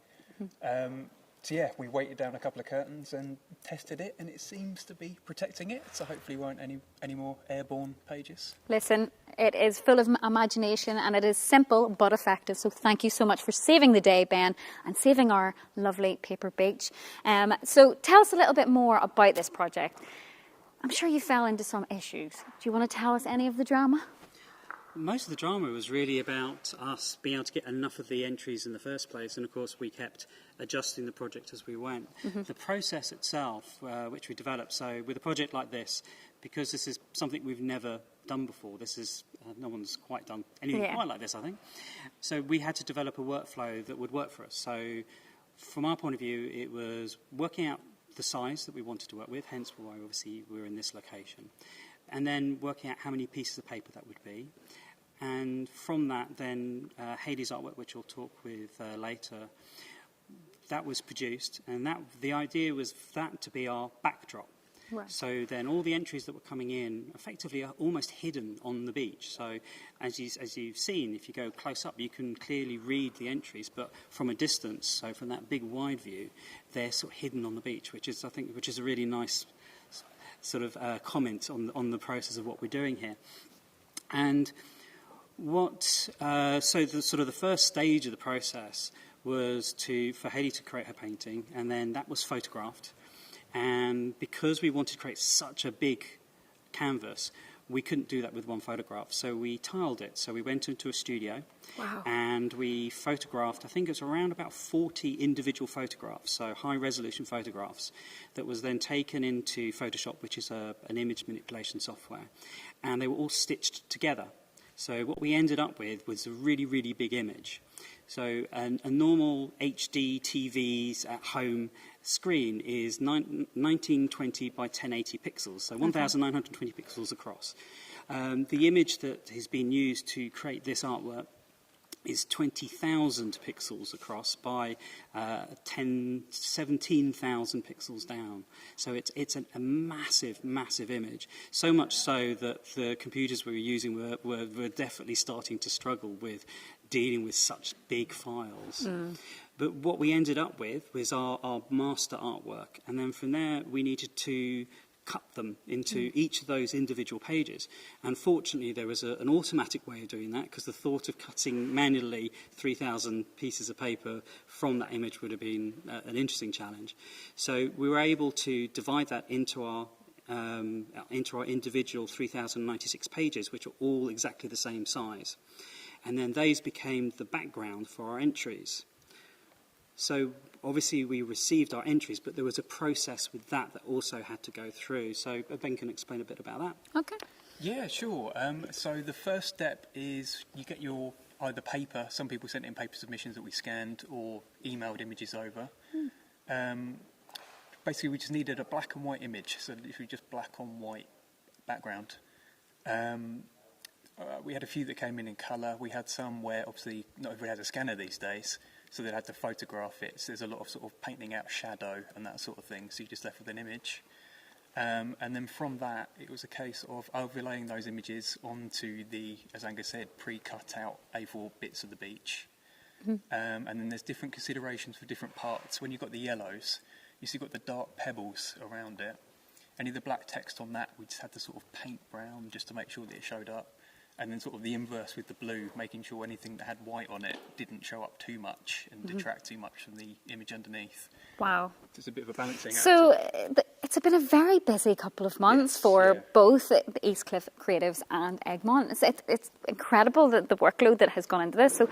So yeah, we weighted down a couple of curtains and tested it, and it seems to be protecting it. So hopefully we won't any more airborne pages. Listen, it is full of imagination and it is simple but effective. So thank you so much for saving the day, Ben, and saving our lovely paper beach. So tell us a little bit more about this project. I'm sure you fell into some issues. Do you want to tell us any of the drama? Most of the drama was really about us being able to get enough of the entries in the first place, and of course we kept adjusting the project as we went. The process itself, which we developed, so with a project like this, because this is something we've never done before, this is no one's quite done anything quite like this, I think. So we had to develop a workflow that would work for us. So from our point of view, it was working out the size that we wanted to work with, hence why obviously we were in this location, and then working out how many pieces of paper that would be. And from that, then Hayley's artwork, which we'll talk with later, that was produced, and the idea was that to be our backdrop. Right. So then all the entries that were coming in effectively are almost hidden on the beach. So as you've seen, if you go close up, you can clearly read the entries, but from a distance, so from that big wide view, they're sort of hidden on the beach, which is a really nice sort of comment on the process of what we're doing here. And so the first stage of the process was for Hayley to create her painting, and then that was photographed. And because we wanted to create such a big canvas, we couldn't do that with one photograph, so we tiled it. So we went into a studio, and we photographed, I think it was around about 40 individual photographs, so high-resolution photographs, that was then taken into Photoshop, which is an image manipulation software, and they were all stitched together. So what we ended up with was a really, really big image. So a normal HD TV's at home screen is 1920 by 1080 pixels, so 1,920 pixels across. The image that has been used to create this artwork is 20,000 pixels across by 17,000 pixels down. So it's a massive, massive image. So much so that the computers we were using were definitely starting to struggle with dealing with such big files. But what we ended up with was our master artwork. And then from there, we needed to cut them into each of those individual pages. And fortunately, there was an automatic way of doing that, because the thought of cutting manually 3,000 pieces of paper from that image would have been an interesting challenge. So we were able to divide that into our individual 3,096 pages, which are all exactly the same size. And then those became the background for our entries. So obviously we received our entries, but there was a process with that also had to go through. So Ben can explain a bit about that. Okay. Yeah, sure. So the first step is you get your either paper. Some people sent in paper submissions that we scanned or emailed images over. Basically, we just needed a black and white image, so literally just black on white background. We had a few that came in colour. We had some where obviously not everybody has a scanner these days, so they had to photograph it. So there's a lot of sort of painting out shadow and that sort of thing, so you're just left with an image. And then from that, it was a case of overlaying those images onto the, as Angus said, pre-cut out A4 bits of the beach. And then there's different considerations for different parts. When you've got the yellows, you've still got the dark pebbles around it. Any of the black text on that, we just had to sort of paint brown just to make sure that it showed up. And then sort of the inverse with the blue, making sure anything that had white on it didn't show up too much and detract too much from the image underneath. Wow. It's a bit of a balancing act. So it's been a very busy couple of months for both the Eastcliff Creatives and Egmont. It's incredible the workload that has gone into this. So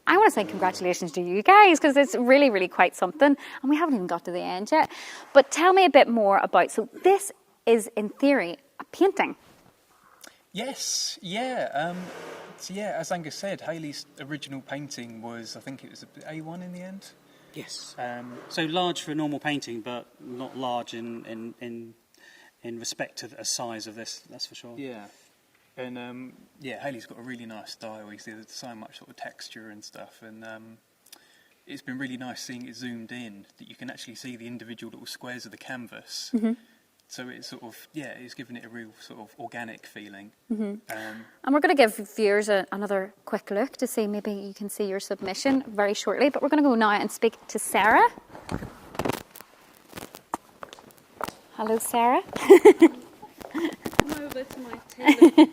I want to say congratulations to you guys, because it's really, really quite something. And we haven't even got to the end yet. But tell me a bit more about, so this is in theory a painting. Yes, yeah. So yeah, as Angus said, Hayley's original painting was, I think it was A1 in the end. Yes. So large for a normal painting, but not large in respect to the size of this, that's for sure. Yeah. And yeah, Hayley's got a really nice style. There's so much sort of texture and stuff, and it's been really nice seeing it zoomed in, that you can actually see the individual little squares of the canvas. So it's sort of, it's given it a real sort of organic feeling. And we're going to give viewers another quick look to see, maybe you can see your submission very shortly. But we're going to go now and speak to Sarah. Hello, Sarah. Come over to my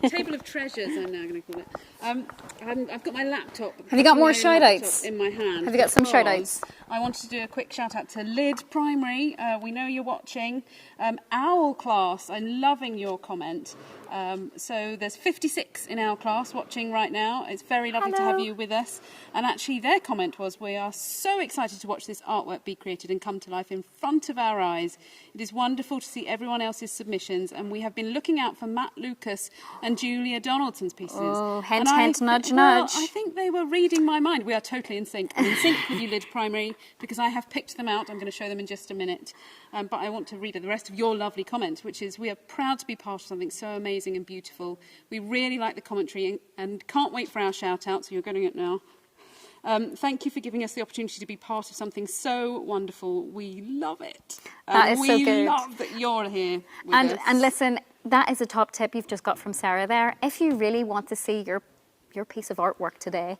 table of treasures, I'm now going to call it. I've got my laptop. Have you got more my shout-outs? laptop in my hand. Have you got some because shout-outs? I wanted to do a quick shout-out to Lyd Primary. We know you're watching. Owl Class, I'm loving your comment. So there's 56 in our class watching right now. It's very lovely to have you with us. And actually their comment was, we are so excited to watch this artwork be created and come to life in front of our eyes. It is wonderful to see everyone else's submissions, and we have been looking out for Matt Lucas and Julia Donaldson's pieces. Oh, hint, And hint, nudge, well, nudge. I think they were reading my mind. We are totally in sync. I'm in sync with you, Lyd Primary, because I have picked them out. I'm going to show them in just a minute. But I want to read the rest of your lovely comment, which is, we are proud to be part of something so amazing and beautiful. We really like the commentary and can't wait for our shout-out, so you're getting it now. Thank you for giving us the opportunity to be part of something so wonderful. We love it. That is so good. We love that you're here with us. And listen, that is a top tip you've just got from Sarah there. If you really want to see your piece of artwork today,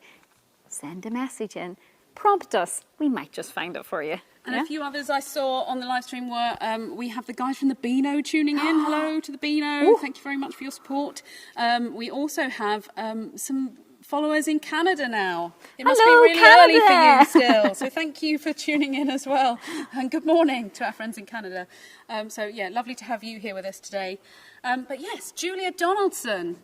send a message in. Prompt us. We might just find it for you. And a few others I saw on the live stream were, we have the guys from the Beano tuning in. Hello to the Beano. Thank you very much for your support. We also have some followers in Canada now. It must Hello, be really early for Canada. you still. So thank you for tuning in as well. And good morning to our friends in Canada. So yeah, lovely to have you here with us today. But yes, Julia Donaldson.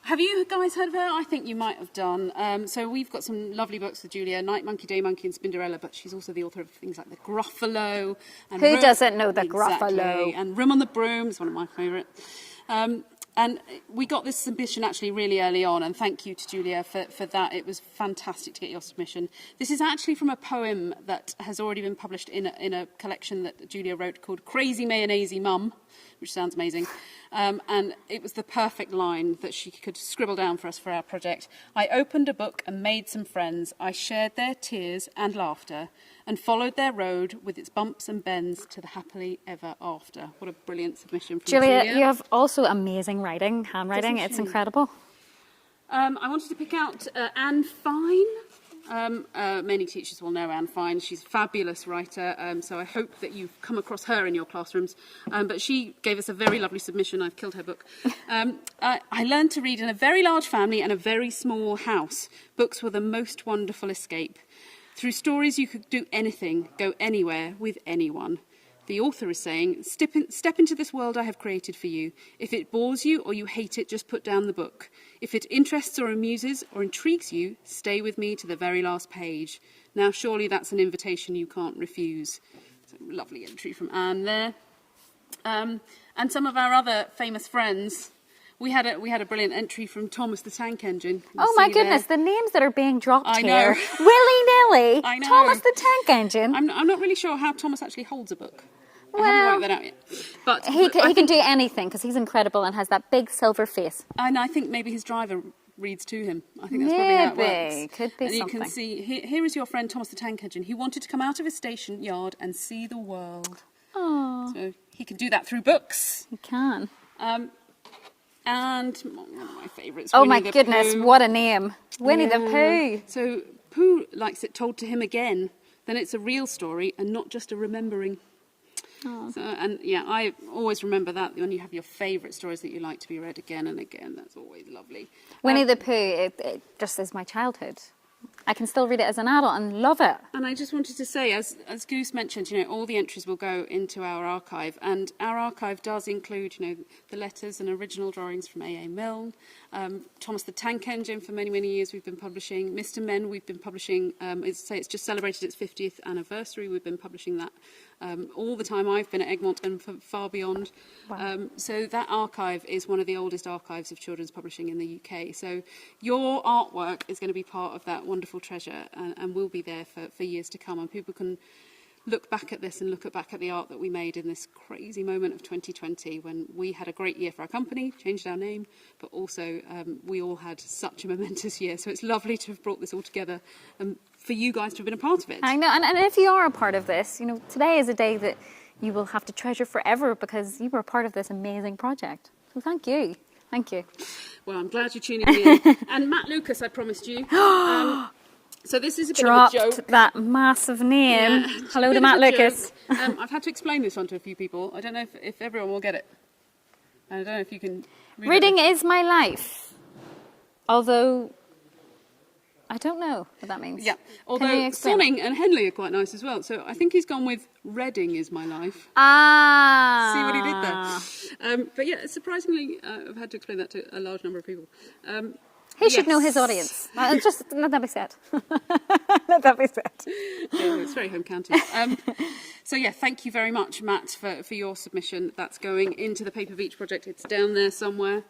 Have you guys heard of her? I think you might have done. So we've got some lovely books with Julia, Night Monkey, Day Monkey and Spinderella, but she's also the author of things like The Gruffalo. And Who doesn't know The Exactly. Gruffalo? And Room on the Broom is one of my favourite. And we got this submission actually really early on, and thank you to Julia for that. It was fantastic to get your submission. This is actually from a poem that has already been published in a collection that Julia wrote called Crazy Mayonnaise Mum, which sounds amazing. And it was the perfect line that she could scribble down for us for our project. I opened a book and made some friends. I shared their tears and laughter and followed their road with its bumps and bends to the happily ever after. What a brilliant submission from Julia, Julia. you have also amazing handwriting. Doesn't It's she? incredible. I wanted to pick out Anne Fine. Many teachers will know Anne Fine. She's a fabulous writer, so I hope that you've come across her in your classrooms. But she gave us a very lovely submission. I've killed her book. I learned to read in a very large family and a very small house. Books were the most wonderful escape. Through stories you could do anything, go anywhere, with anyone. The author is saying, step into this world I have created for you. If it bores you or you hate it, just put down the book. If it interests or amuses or intrigues you, stay with me to the very last page. Now, surely that's an invitation you can't refuse. So, lovely entry from Anne there. And some of our other famous friends. We had a brilliant entry from Thomas the Tank Engine. You'll Oh my see there. goodness, the names that are being dropped I here. know. Willy-nilly. I know. Thomas the Tank Engine. I'm not really sure how Thomas actually holds a book. I Well, haven't worked that out yet. But He I can do anything because he's incredible and has that big silver face. And I think maybe his driver reads to him. I think that's probably how it Maybe. works. Could be and something. you can see, here is your friend Thomas the Tank Engine. He wanted to come out of his station yard and see the world. Oh, So he can do that through books. he can. And one of my favourites, Oh Winnie my the goodness, Pooh. what a name. Winnie the Yeah. Pooh. So Pooh likes it told to him again. Then it's a real story and not just a remembering. Oh. So, and yeah, I always remember that when you have your favourite stories that you like to be read again and again. That's always lovely. Winnie the Pooh, it just is my childhood. I can still read it as an adult and love it. And I just wanted to say, as Goose mentioned, all the entries will go into our archive, and our archive does include, the letters and original drawings from A.A. Milne, Thomas the Tank Engine for many, many years we've been publishing, Mr. Men we've been publishing, it's just celebrated its 50th anniversary, we've been publishing that all the time I've been at Egmont and far beyond. Wow. So that archive is one of the oldest archives of children's publishing in the UK. So your artwork is going to be part of that wonderful treasure and will be there for years to come. And people can look back at this and look back at the art that we made in this crazy moment of 2020 when we had a great year for our company, changed our name, but also we all had such a momentous year. So it's lovely to have brought this all together and for you guys to have been a part of it. I know, and if you are a part of this, today is a day that you will have to treasure forever because you were a part of this amazing project. So thank you. Thank you. Well, I'm glad you're tuning in. And Matt Lucas, I promised you. So this is a bit Dropped of a joke. that massive name. Yeah, it's a Hello bit to of Matt a Lucas. joke. I've had to explain this one to a few people. I don't know if everyone will get it. I don't know if you can read Reading it. is my life. Although, I don't know what that means. Yeah, Can you although explain? Sonning and Henley are quite nice as well. So I think he's gone with Reading is my life. Ah. See what he did there. But yeah, surprisingly, I've had to explain that to a large number of people. He should know his Yes. audience. Just let that be said. Let that be said. Yeah, it's very home county. So yeah, thank you very much, Matt, for your submission. That's going into the Paper Beach project. It's down there somewhere.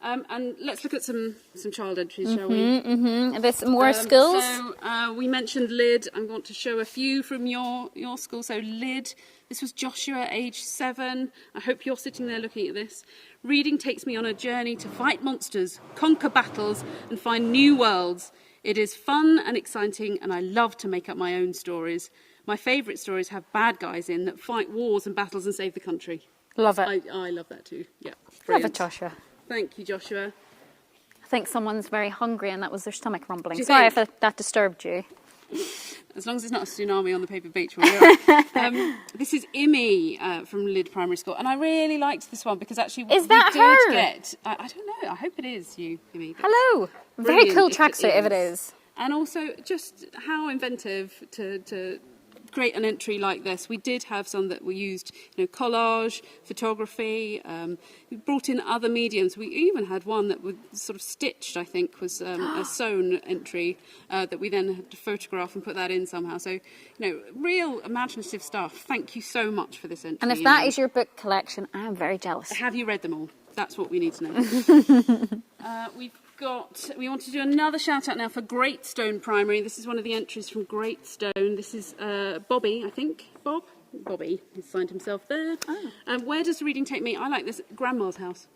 And let's look at some child entries, shall we? There's some more skills. So we mentioned Lyd. I'm going to show a few from your school. So Lyd, this was Joshua, age 7. I hope you're sitting there looking at this. Reading takes me on a journey to fight monsters, conquer battles, and find new worlds. It is fun and exciting, and I love to make up my own stories. My favourite stories have bad guys in that fight wars and battles and save the country. Love it. I love that too. Yeah, Love brilliant. it, Joshua. Thank you, Joshua. I think someone's very hungry and that was their stomach rumbling. Do you Sorry think? if that disturbed you. As long as it's not a tsunami on the paper beach, we'll be all right. This is Imi from Lyd Primary School, and I really liked this one because actually Is we that did her? get. I don't know. I hope it is you, Imi. That's Hello. Very brilliant cool if it tracksuit if it is. And also just how inventive to create an entry like this. We did have some that were used, collage, photography. We brought in other mediums. We even had one that was sort of stitched, I think, was a sewn entry that we then had to photograph and put that in somehow. So, real imaginative stuff. Thank you so much for this entry. And if that is your book collection, I am very jealous. Have you read them all? That's what we need to know. We want to do another shout out now for Great Stone Primary. This is one of the entries from Great Stone. This is Bobby, I think. Bobby, he's signed himself there. Oh. Where does reading take me? I like this. Grandma's house.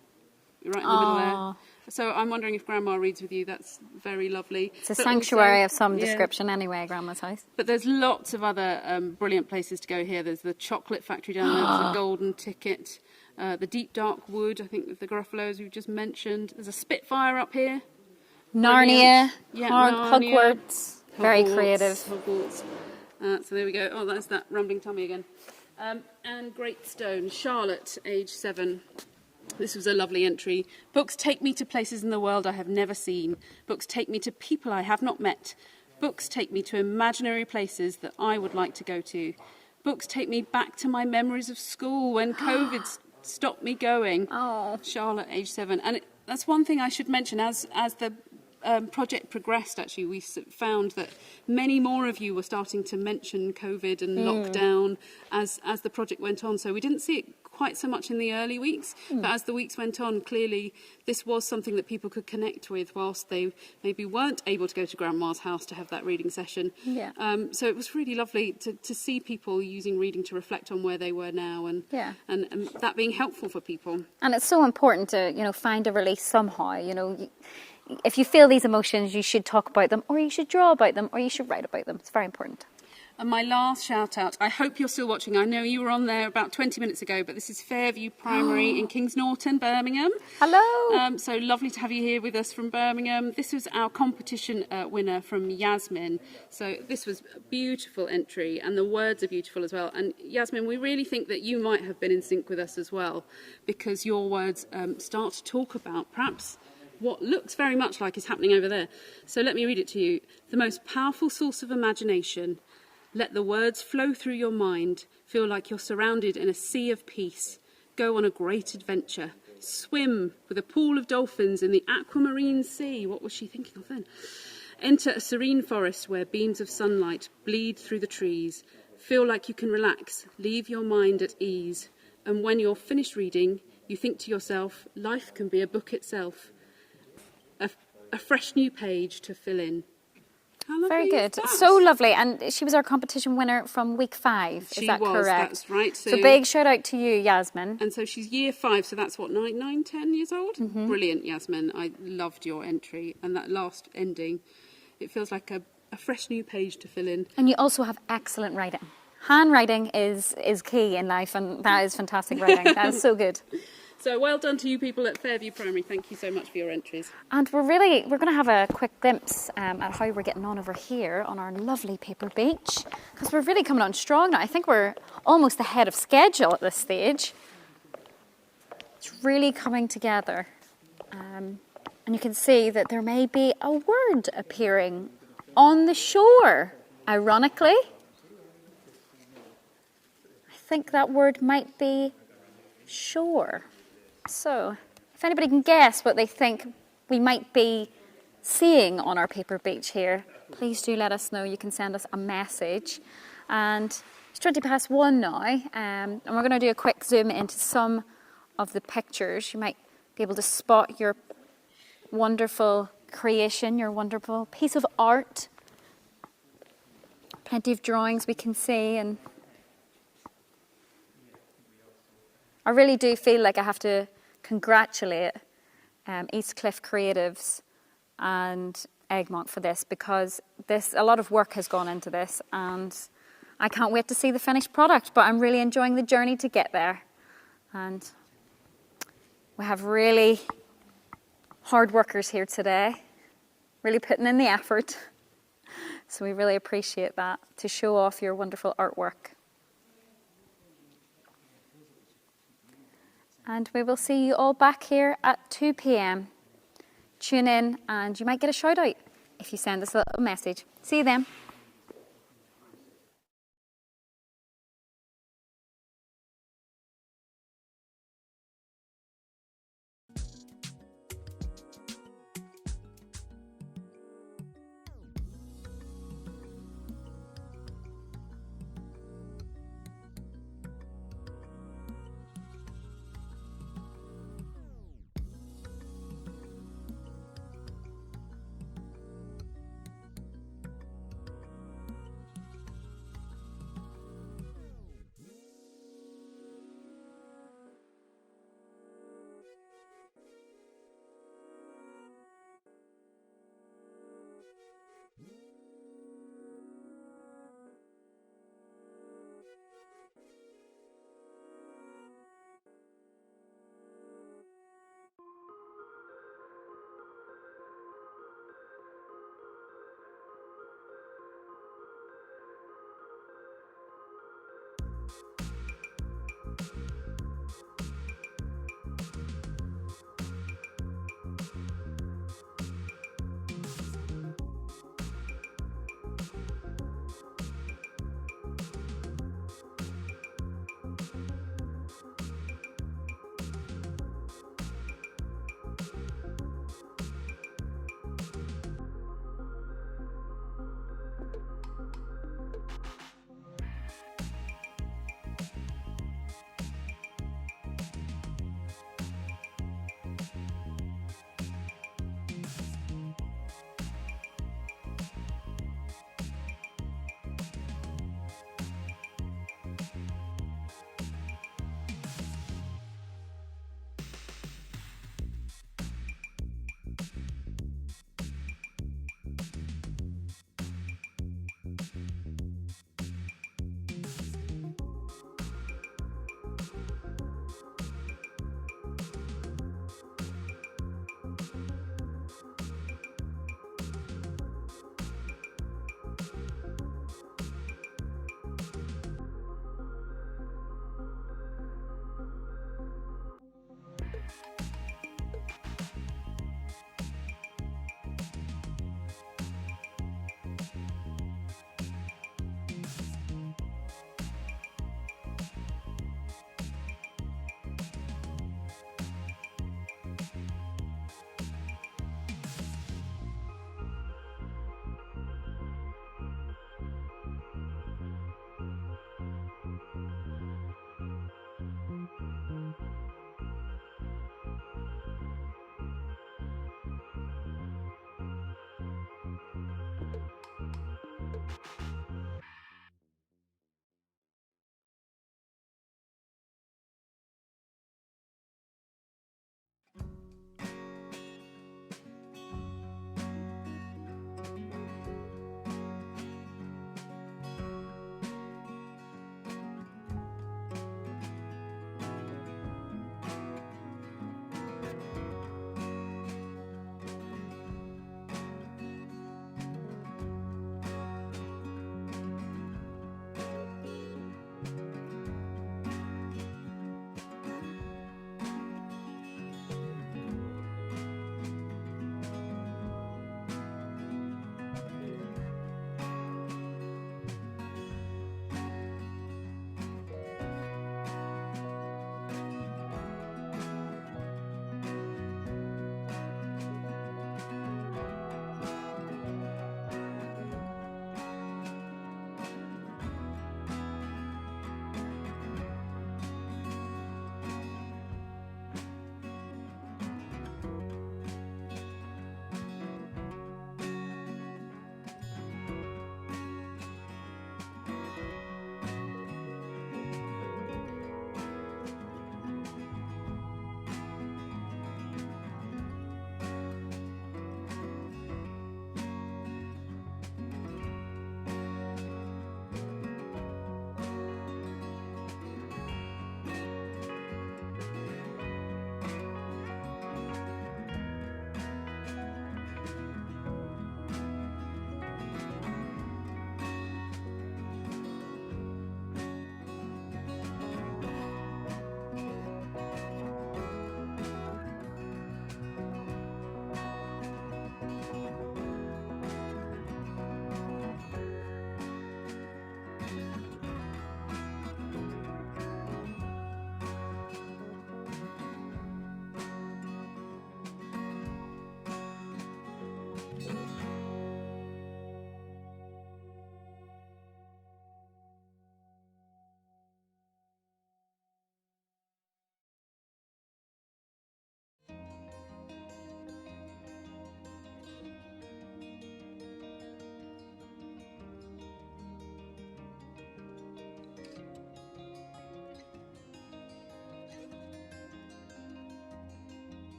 You're right in the middle there. So I'm wondering if Grandma reads with you. That's very lovely. It's a sanctuary of some description anyway, Grandma's house. But there's lots of other brilliant places to go here. There's the chocolate factory down there. There's the Golden Ticket. The Deep Dark Wood, I think, with the Garofalo's we've just mentioned. There's a Spitfire up here. Narnia, Narnia. Hogwarts. Very creative. Hogwarts. So there we go. Oh, that's that rumbling tummy again. And Great Stone, Charlotte, age 7. This was a lovely entry. Books take me to places in the world I have never seen. Books take me to people I have not met. Books take me to imaginary places that I would like to go to. Books take me back to my memories of school when COVID stopped me going. Oh. Charlotte, age 7. And that's one thing I should mention. As the project progressed, actually, we found that many more of you were starting to mention COVID and lockdown as the project went on. So we didn't see it quite so much in the early weeks, but as the weeks went on, clearly this was something that people could connect with whilst they maybe weren't able to go to Grandma's house to have that reading session. Yeah. So it was really lovely to see people using reading to reflect on where they were now and that being helpful for people. And it's so important to, find a release somehow. If you feel these emotions, you should talk about them, or you should draw about them, or you should write about them. It's very important. And my last shout out, I hope you're still watching. I know you were on there about 20 minutes ago, but this is Fairview Primary in Kings Norton, Birmingham. Hello. So lovely to have you here with us from Birmingham. This was our competition winner from Yasmin. So this was a beautiful entry, and the words are beautiful as well. And Yasmin, we really think that you might have been in sync with us as well, because your words start to talk about perhaps what looks very much like is happening over there. So let me read it to you. The most powerful source of imagination. Let the words flow through your mind. Feel like you're surrounded in a sea of peace. Go on a great adventure. Swim with a pool of dolphins in the aquamarine sea. What was she thinking of then? Enter a serene forest where beams of sunlight bleed through the trees. Feel like you can relax. Leave your mind at ease. And when you're finished reading, you think to yourself, life can be a book itself. A fresh new page to fill in. Very good. So lovely. And she was our competition winner from week 5. Is that correct? That's right. So big shout out to you, Yasmin. And so she's year 5, so that's what, 9, 10 years old? Mm-hmm. Brilliant, Yasmin. I loved your entry. And that last ending, it feels like a fresh new page to fill in. And you also have excellent writing. Handwriting is key in life, and that is fantastic writing. That is so good. So well done to you people at Fairview Primary. Thank you so much for your entries. And we're going to have a quick glimpse at how we're getting on over here on our lovely paper beach, because we're really coming on strong now. I think we're almost ahead of schedule at this stage. It's really coming together. And you can see that there may be a word appearing on the shore, ironically. I think that word might be shore. So, if anybody can guess what they think we might be seeing on our paper beach here, please do let us know. You can send us a message. And it's 1:20 now, and we're going to do a quick zoom into some of the pictures. You might be able to spot your wonderful creation, your wonderful piece of art. Plenty of drawings we can see, and I really do feel like I have to congratulate Eastcliff Creatives and Egmont for this, because a lot of work has gone into this, and I can't wait to see the finished product, but I'm really enjoying the journey to get there. And we have really hard workers here today, really putting in the effort. So we really appreciate that, to show off your wonderful artwork. And we will see you all back here at 2 p.m. Tune in and you might get a shout out if you send us a little message. See you then.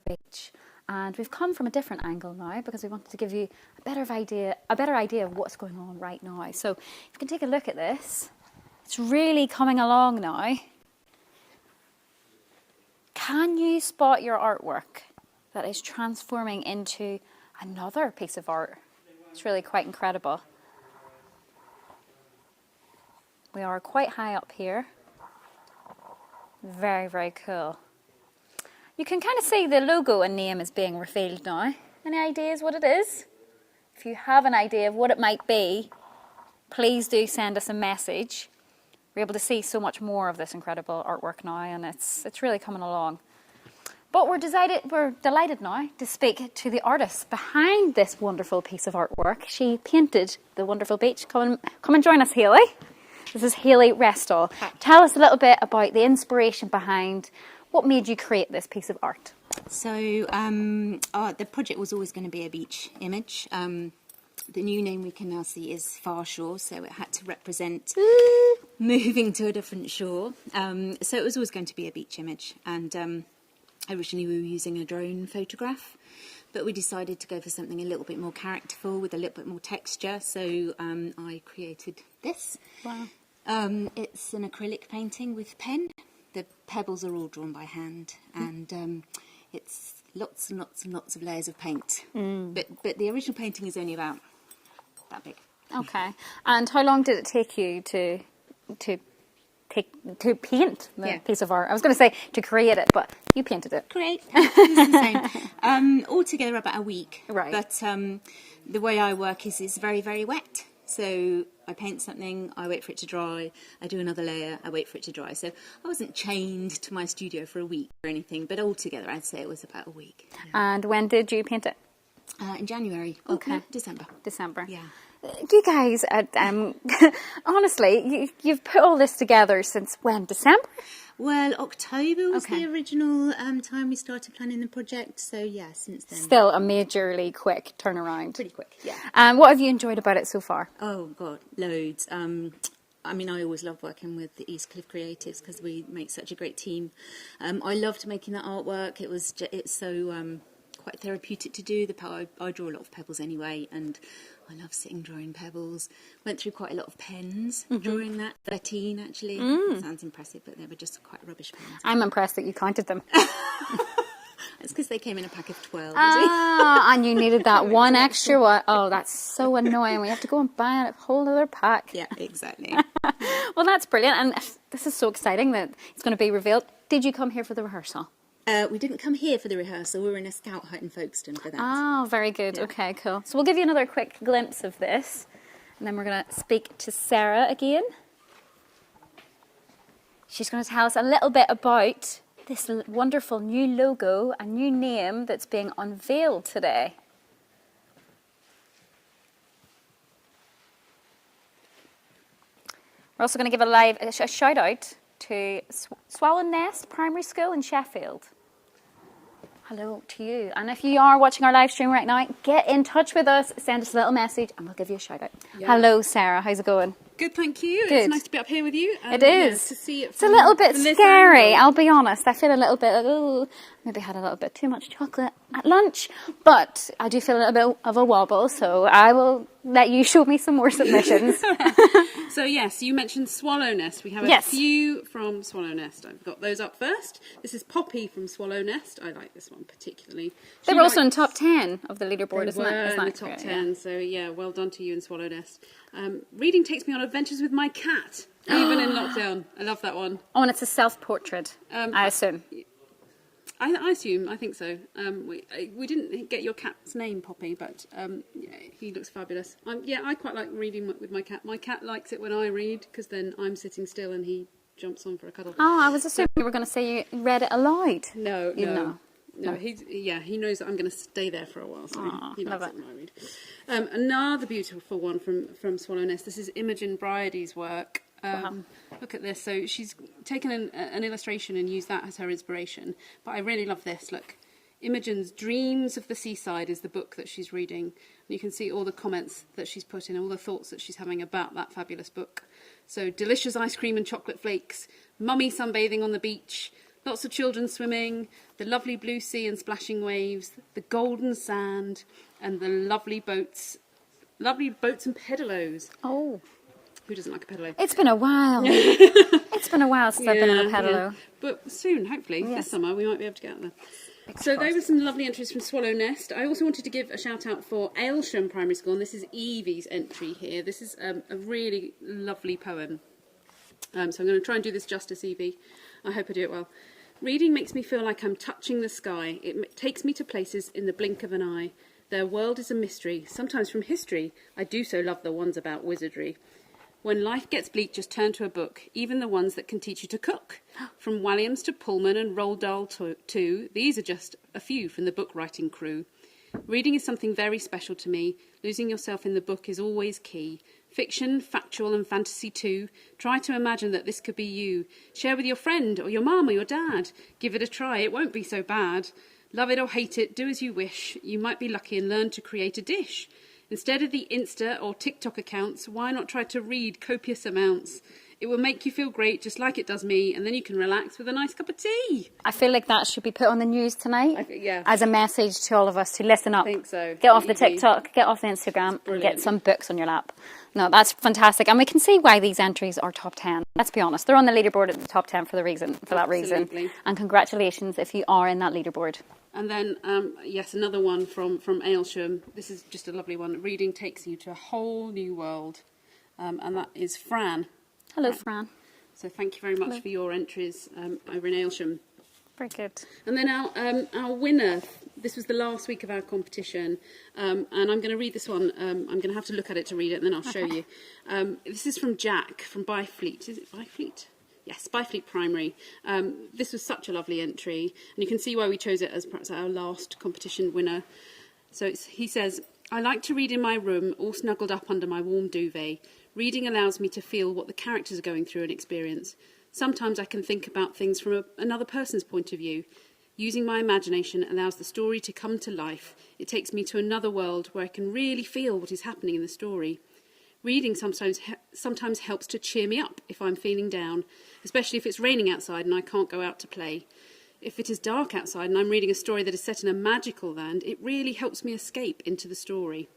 Beach. And we've come from a different angle now because we wanted to give you a better idea of what's going on right now. So you can take a look at this. It's really coming along now. Can you spot your artwork that is transforming into another piece of art? It's really quite incredible. We are quite high up here. Very, very cool. You can kind of see the logo and name is being revealed now. Any ideas what it is? If you have an idea of what it might be, please do send us a message. We're able to see so much more of this incredible artwork now, and it's really coming along. But we're delighted now to speak to the artist behind this wonderful piece of artwork. She painted the wonderful beach. Come and join us, Hayley. This is Hayley Restall. Tell us a little bit about the inspiration behind what made you create this piece of art. So the project was always going to be a beach image. The new name we can now see is Farshore, so it had to represent moving to a different shore. So it was always going to be a beach image, and originally we were using a drone photograph, but we decided to go for something a little bit more characterful with a little bit more texture, so I created this. Wow. It's an acrylic painting with pen. The pebbles are all drawn by hand, and it's lots and lots and lots of layers of paint. But the original painting is only about that big. Okay. And how long did it take you to paint the piece of art? I was going to say to create it, but you painted it. Great. It's the same. Altogether about a week. Right. But the way I work is very, very wet. So I paint something, I wait for it to dry, I do another layer, I wait for it to dry. So I wasn't chained to my studio for a week or anything, but altogether I'd say it was about a week. And when did you paint it? In January. Okay. No, December. December. Yeah. You guys, honestly, you've put all this together since when? December? Well, October was Okay. the original time we started planning the project. So yeah, since then. Still a majorly quick turnaround. Pretty quick, yeah. What have you enjoyed about it so far? Oh God, loads. I mean, I always love working with the East Cliff Creatives because we make such a great team. I loved making that artwork. It's so quite therapeutic to do. I draw a lot of pebbles anyway, and I love sitting drawing pebbles. Went through quite a lot of pens drawing that. 13 actually. Sounds impressive, but they were just quite rubbish pens. I'm impressed that you counted them. It's because they came in a pack of 12. And you needed that one extra one. Oh, that's so annoying. We have to go and buy a whole other pack. Yeah, exactly. Well, that's brilliant. And this is so exciting that it's going to be revealed. Did you come here for the rehearsal? We didn't come here for the rehearsal. We were in a scout hut in Folkestone for that. Oh, very good. Okay, cool. So we'll give you another quick glimpse of this. And then we're going to speak to Sarah again. She's going to tell us a little bit about this wonderful new logo and new name that's being unveiled today. We're also going to give a shout out to Swallow Nest Primary School in Sheffield. Hello to you. And if you are watching our live stream right now, get in touch with us, send us a little message and we'll give you a shout out. Yeah. Hello Sarah, how's it going? Good, thank you. Good. It's nice to be up here with you. It is. Yeah, to see it it's a little bit from this scary, angle. I'll be honest. I feel a little bit, maybe had a little bit too much chocolate at lunch, but I do feel a little bit of a wobble, so I will let you show me some more submissions. So yes, you mentioned Swallow Nest. We have a Yes. few from Swallow Nest. I've got those up first. This is Poppy from Swallow Nest. I like this one particularly. They She were also in likes- top 10 of the leaderboard, They isn't were it? Isn't in the that top correct? 10, so yeah, well done to you and Swallow Nest. Reading takes me on adventures with my cat, even in lockdown. I love that one. Oh, and it's a self-portrait, I assume. I assume, I think so. We didn't get your cat's name, Poppy, but yeah, he looks fabulous. Yeah, I quite like reading with my cat. My cat likes it when I read, because then I'm sitting still and he jumps on for a cuddle. Oh, I was assuming you were going to say you read it aloud. No, You no. know. No, he knows that I'm going to stay there for a while, so he love likes it it. when I read. Another beautiful one from Swallow Nest. This is Imogen Bridie's work. Look at this. So she's taken an illustration and used that as her inspiration. But I really love this. Look, Imogen's Dreams of the Seaside is the book that she's reading. And you can see all the comments that she's put in, all the thoughts that she's having about that fabulous book. So delicious ice cream and chocolate flakes, mummy sunbathing on the beach, lots of children swimming, the lovely blue sea and splashing waves, the golden sand, and the lovely boats and pedalos. Oh. Who doesn't like a pedalo? It's been a while. It's been a while since I've been on a pedalo. Yeah. But soon, hopefully, this summer, we might be able to get out there. So those were some lovely entries from Swallow Nest. I also wanted to give a shout out for Aylsham Primary School, and this is Evie's entry here. This is a really lovely poem. So I'm going to try and do this justice, Evie. I hope I do it well. Reading makes me feel like I'm touching the sky. It takes me to places in the blink of an eye. Their world is a mystery, sometimes from history. I do so love the ones about wizardry. When life gets bleak, just turn to a book, even the ones that can teach you to cook. From Walliams to Pullman and Roald Dahl too, these are just a few from the book writing crew. Reading is something very special to me. Losing yourself in the book is always key. Fiction, factual and fantasy too. Try to imagine that this could be you. Share with your friend or your mum or your dad. Give it a try, it won't be so bad. Love it or hate it, do as you wish. You might be lucky and learn to create a dish. Instead of the Insta or TikTok accounts, why not try to read copious amounts? It will make you feel great, just like it does me, and then you can relax with a nice cup of tea. I feel like that should be put on the news tonight Yeah. as a message to all of us to listen up. I think so. Get off the Easy. TikTok, get off the Instagram, and brilliant. get some books on your lap. No, that's fantastic. And we can see why these entries are top 10. Let's be honest. They're on the leaderboard at the top 10 for that reason. Absolutely. And congratulations if you are in that leaderboard. And then, yes, another one from Aylsham. This is just a lovely one. Reading takes you to a whole new world. And that is Fran. Hello, Fran. So thank you very much for your entries over in Aylsham. Very good. And then our winner, this was the last week of our competition, and I'm going to read this one. I'm going to have to look at it to read it, and then I'll show you. This is from Jack from Byfleet. Is it Byfleet? Yes, Byfleet Primary. This was such a lovely entry, and you can see why we chose it as perhaps our last competition winner. So he says, I like to read in my room, all snuggled up under my warm duvet. Reading allows me to feel what the characters are going through and experience. Sometimes I can think about things from another person's point of view. Using my imagination allows the story to come to life. It takes me to another world where I can really feel what is happening in the story. Reading sometimes helps to cheer me up if I'm feeling down, especially if it's raining outside and I can't go out to play. If it is dark outside and I'm reading a story that is set in a magical land, it really helps me escape into the story.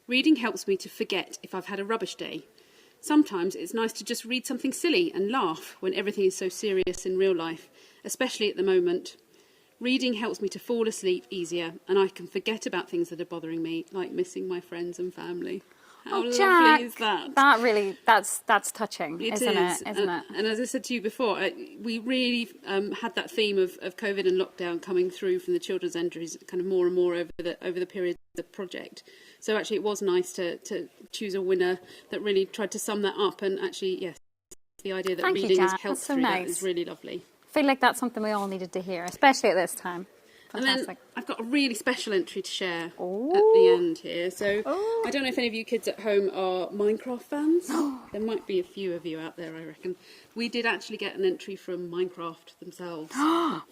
Reading helps me to forget if I've had a rubbish day. Sometimes it's nice to just read something silly and laugh when everything is so serious in real life, especially at the moment. Reading helps me to fall asleep easier, and I can forget about things that are bothering me, like missing my friends and family. How lovely Jack, is that? That really, that's touching, isn't it? And as I said to you before, we really had that theme of COVID and lockdown coming through from the children's entries kind of more and more over the period of the project. So actually it was nice to choose a winner that really tried to sum that up. And actually, yes, the idea that reading has helped through that is really lovely. I feel like that's something we all needed to hear, especially at this time. Fantastic. And then I've got a really special entry to share at the end here. So I don't know if any of you kids at home are Minecraft fans. There might be a few of you out there, I reckon. We did actually get an entry from Minecraft themselves.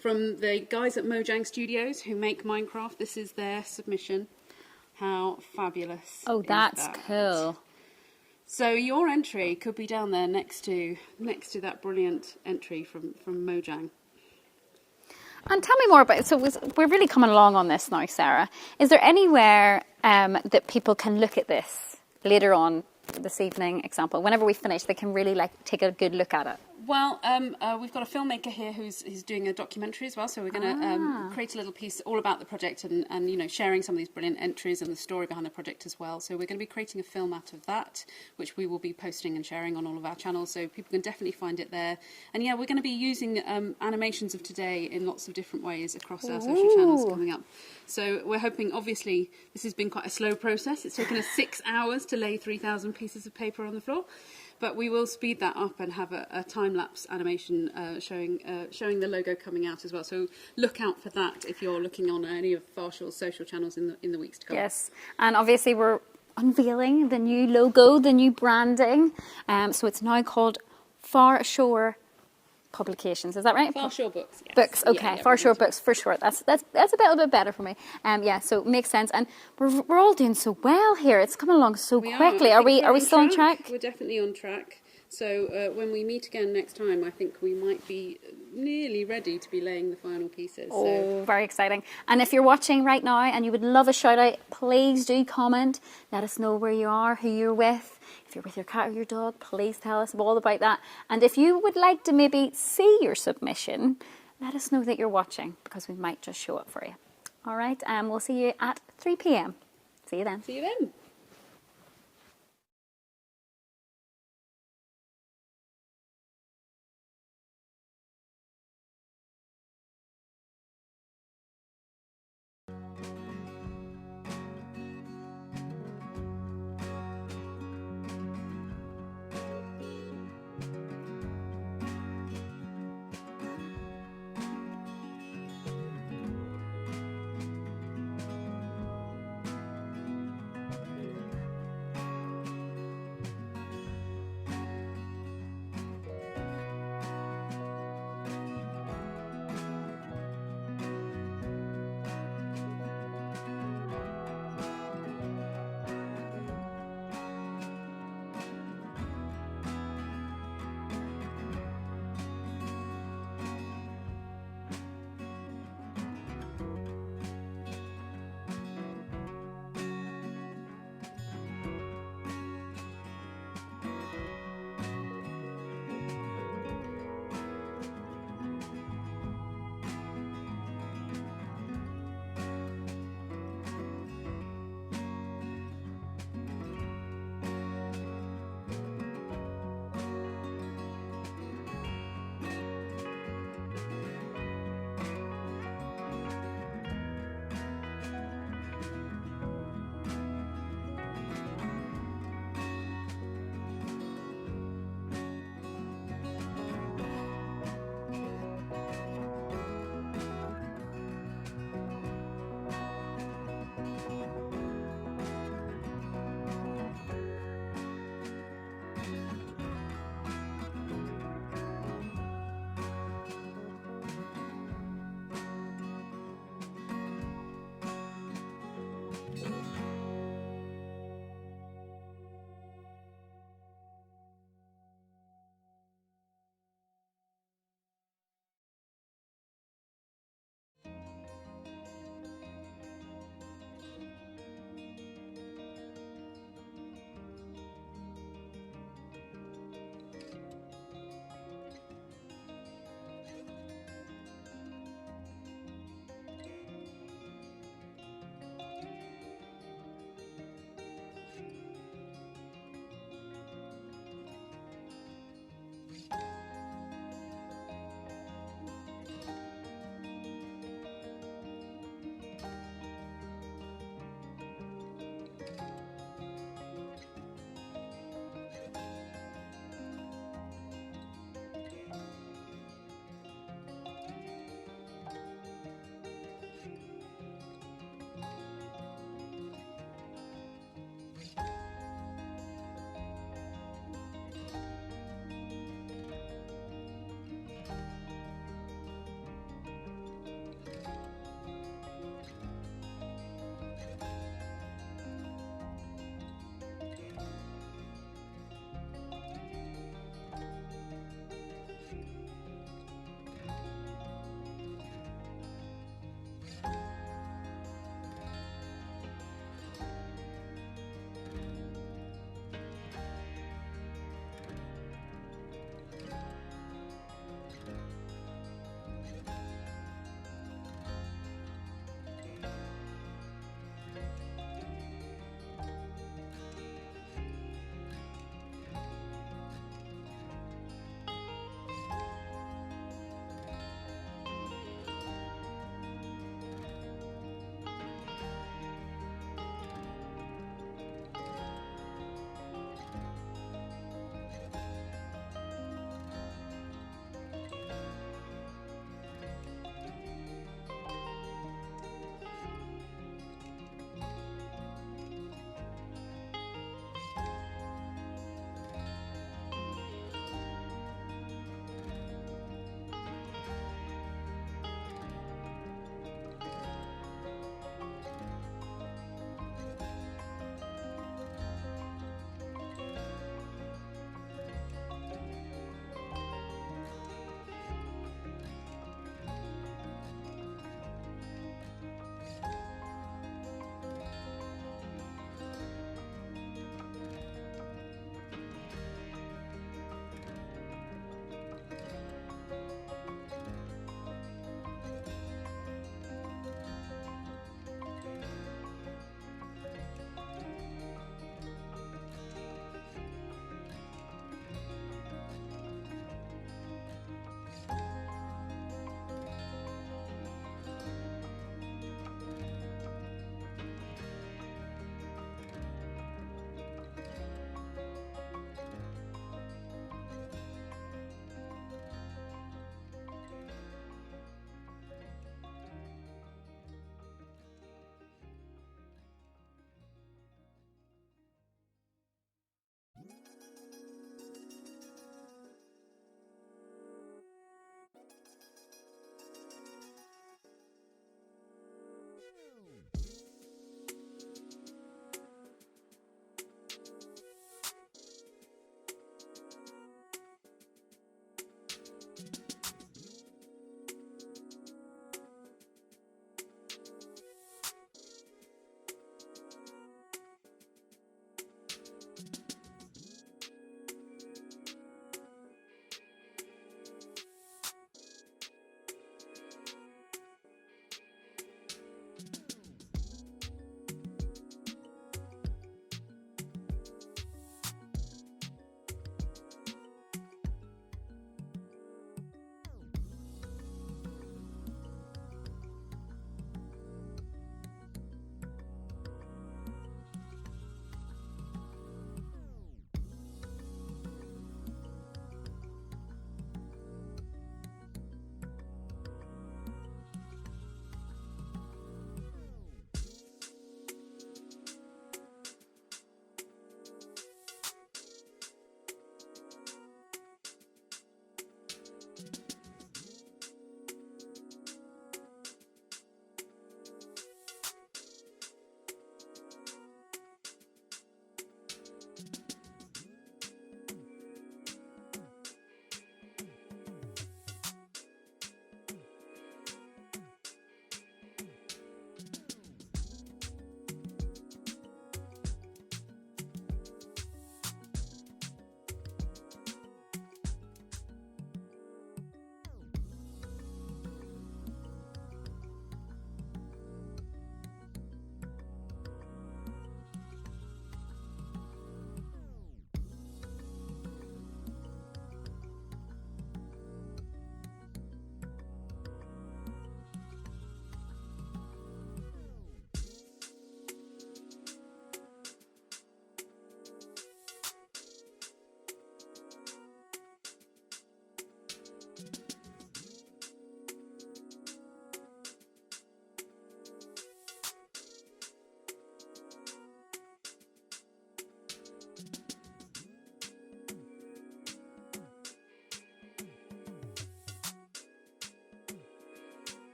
From the guys at Mojang Studios who make Minecraft. This is their submission. How fabulous. Oh, that's cool. So your entry could be down there next to that brilliant entry from Mojang. And tell me more about it. So we're really coming along on this now, Sarah. Is there anywhere that people can look at this later on this evening, example, whenever we finish, they can really take a good look at it? Well, we've got a filmmaker here who's doing a documentary as well, so we're going to create a little piece all about the project and you know, sharing some of these brilliant entries and the story behind the project as well. So we're going to be creating a film out of that, which we will be posting and sharing on all of our channels, so people can definitely find it there. And yeah, we're going to be using animations of today in lots of different ways across our social channels coming up. So we're hoping, obviously, this has been quite a slow process. It's taken us 6 hours to lay 3,000 pieces of paper on the floor. But we will speed that up and have a time-lapse animation showing the logo coming out as well. So look out for that if you're looking on any of Farshore's social channels in the weeks to come. Yes, and obviously we're unveiling the new logo, the new branding. So it's now called Farshore Publications, is that right? Farshore Books, yes. Books, okay. Yeah, Farshore Books for short. That's a little bit better for me. Yeah, so it makes sense. And we're all doing so well here. It's coming along so quickly. Are we still on track? We're definitely on track. So when we meet again next time, I think we might be nearly ready to be laying the final pieces. Oh, very exciting. And if you're watching right now and you would love a shout out, please do comment. Let us know where you are, who you're with. If you're with your cat or your dog, please tell us all about that. And if you would like to maybe see your submission, let us know that you're watching, because we might just show it for you. All right, we'll see you at 3 p.m. See you then. See you then.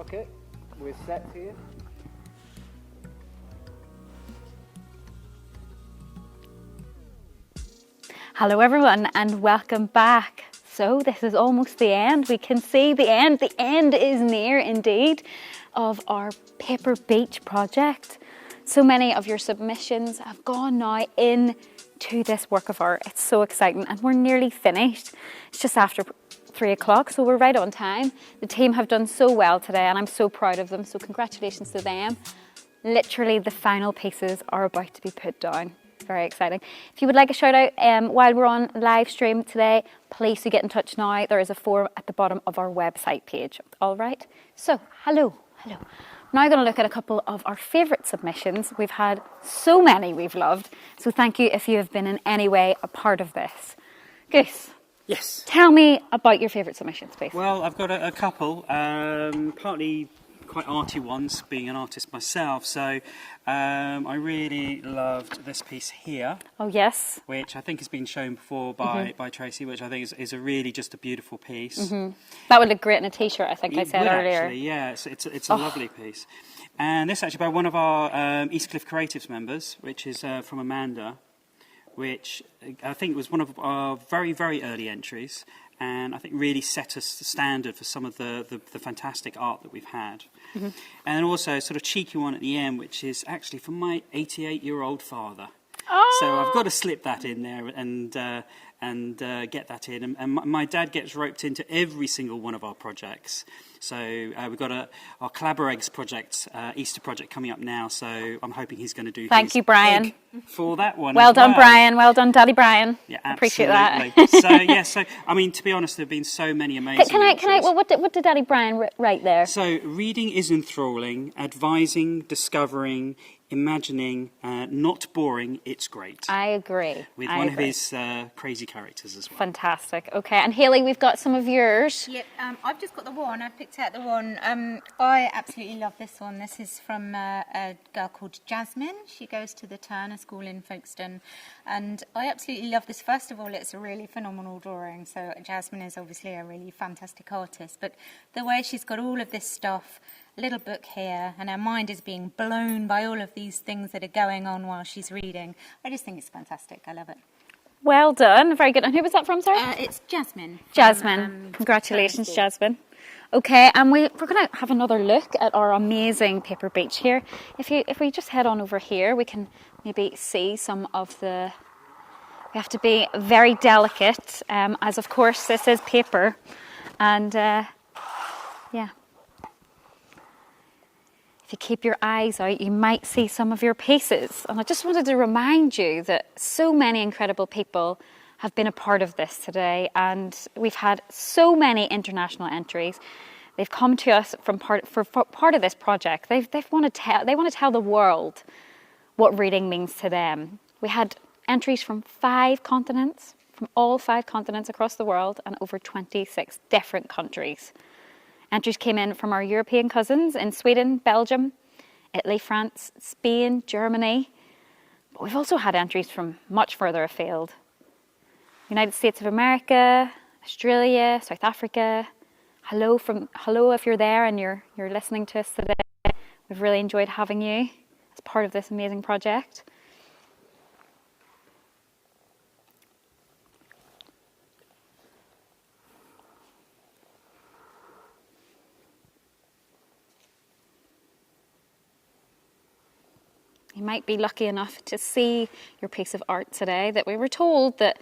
Okay, we're set here. Hello everyone and welcome back. So this is almost the end. We can see the end. The end is near indeed of our Paper Beach project. So many of your submissions have gone now into this work of art. It's so exciting and we're nearly finished. It's just after 3 o'clock, so we're right on time. The team have done so well today and I'm so proud of them. So congratulations to them. Literally the final pieces are about to be put down. Very exciting. If you would like a shout out while we're on live stream today, please do get in touch now. There is a form at the bottom of our website page. All right. So, hello. Now I'm going to look at a couple of our favourite submissions. We've had so many we've loved. So thank you if you have been in any way a part of this. Goose. Yes. Tell me about your favourite submissions, please. Well, I've got a couple, partly quite arty ones, being an artist myself. So I really loved this piece here. Oh, yes. Which I think has been shown before by Tracy, which I think is a really just a beautiful piece. That would look great in a T-shirt, I think I said earlier. Actually, yeah, it's a lovely piece. And this actually by one of our Eastcliff Creatives members, which is from Amanda, which I think was one of our very, very early entries. And I think really set us the standard for some of the fantastic art that we've had. And also a sort of cheeky one at the end, which is actually from my 88-year-old father. Oh. So I've got to slip that in there and get that in. And my dad gets roped into every single one of our projects. So we've got our Clabber Eggs project, Easter project coming up now. So I'm hoping he's going to do Thank you, Brian. egg for that one. Well as done, well. Brian. Well done, Daddy Brian. Yeah, Appreciate absolutely. that. So I mean, to be honest, there have been so many amazing. Can I? entries. Well, what did Daddy Brian write there? So reading is enthralling, advising, discovering, imagining, not boring, it's great. I agree. With one of his crazy characters as well. Fantastic. Okay, and Hayley, we've got some of yours. Yep, I've just got the one. I picked out the one. I absolutely love this one. This is from a girl called Jasmine. She goes to the Turner School in Folkestone. And I absolutely love this. First of all, it's a really phenomenal drawing. So Jasmine is obviously a really fantastic artist. But the way she's got all of this stuff, a little book here, and her mind is being blown by all of these things that are going on while she's reading. I just think it's fantastic. I love it. Well done. Very good. And who was that from, sorry? It's Jasmine. Jasmine. Congratulations, Jasmine. Okay, and we're going to have another look at our amazing Paper Beach here. If we just head on over here, we can maybe see some of the... We have to be very delicate, as of course this is paper. And yeah. If you keep your eyes out, you might see some of your pieces. And I just wanted to remind you that so many incredible people have been a part of this today, and we've had so many international entries. They've come to us for part of this project. They want to tell the world what reading means to them. We had entries from 5 continents, from all 5 continents across the world, and over 26 different countries. Entries came in from our European cousins in Sweden, Belgium, Italy, France, Spain, Germany. But we've also had entries from much further afield. United States of America, Australia, South Africa. Hello if you're there and you're listening to us today. We've really enjoyed having you as part of this amazing project. You might be lucky enough to see your piece of art today that we were told that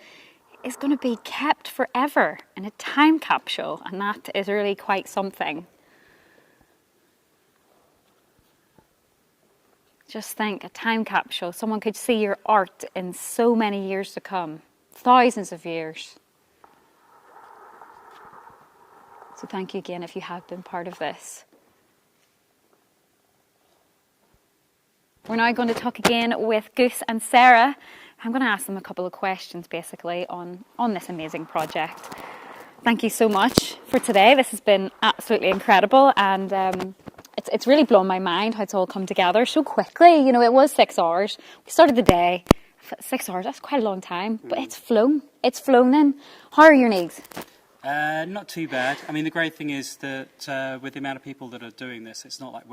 is going to be kept forever in a time capsule, and that is really quite something. Just think, a time capsule. Someone could see your art in so many years to come, thousands of years. So thank you again if you have been part of this. We're now going to talk again with Goose and Sarah. I'm going to ask them a couple of questions basically on this amazing project. Thank you so much for today. This has been absolutely incredible, and it's really blown my mind how it's all come together so quickly. You know, it was 6 hours. We started the day. 6 hours, that's quite a long time, but it's flown. It's flown in. How are your knees? Not too bad. I mean, the great thing is that with the amount of people that are doing this, it's not like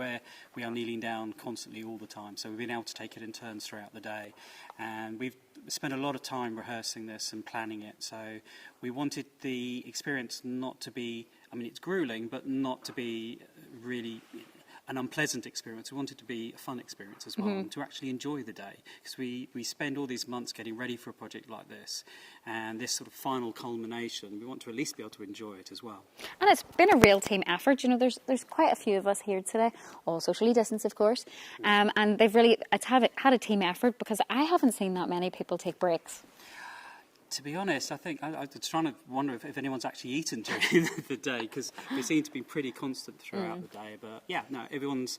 we are kneeling down constantly all the time. So we've been able to take it in turns throughout the day. And we've spent a lot of time rehearsing this and planning it. So we wanted the experience not to be, I mean, it's grueling, but not to be really an unpleasant experience. We wanted it to be a fun experience as well, and to actually enjoy the day, because we spend all these months getting ready for a project like this, and this sort of final culmination, we want to at least be able to enjoy it as well. And it's been a real team effort. You know, there's quite a few of us here today, all socially distanced, of course, and they've really had a team effort, because I haven't seen that many people take breaks. To be honest, I think I was trying to wonder if anyone's actually eaten during the day, because we seem to be pretty constant throughout the day. But yeah, no, everyone's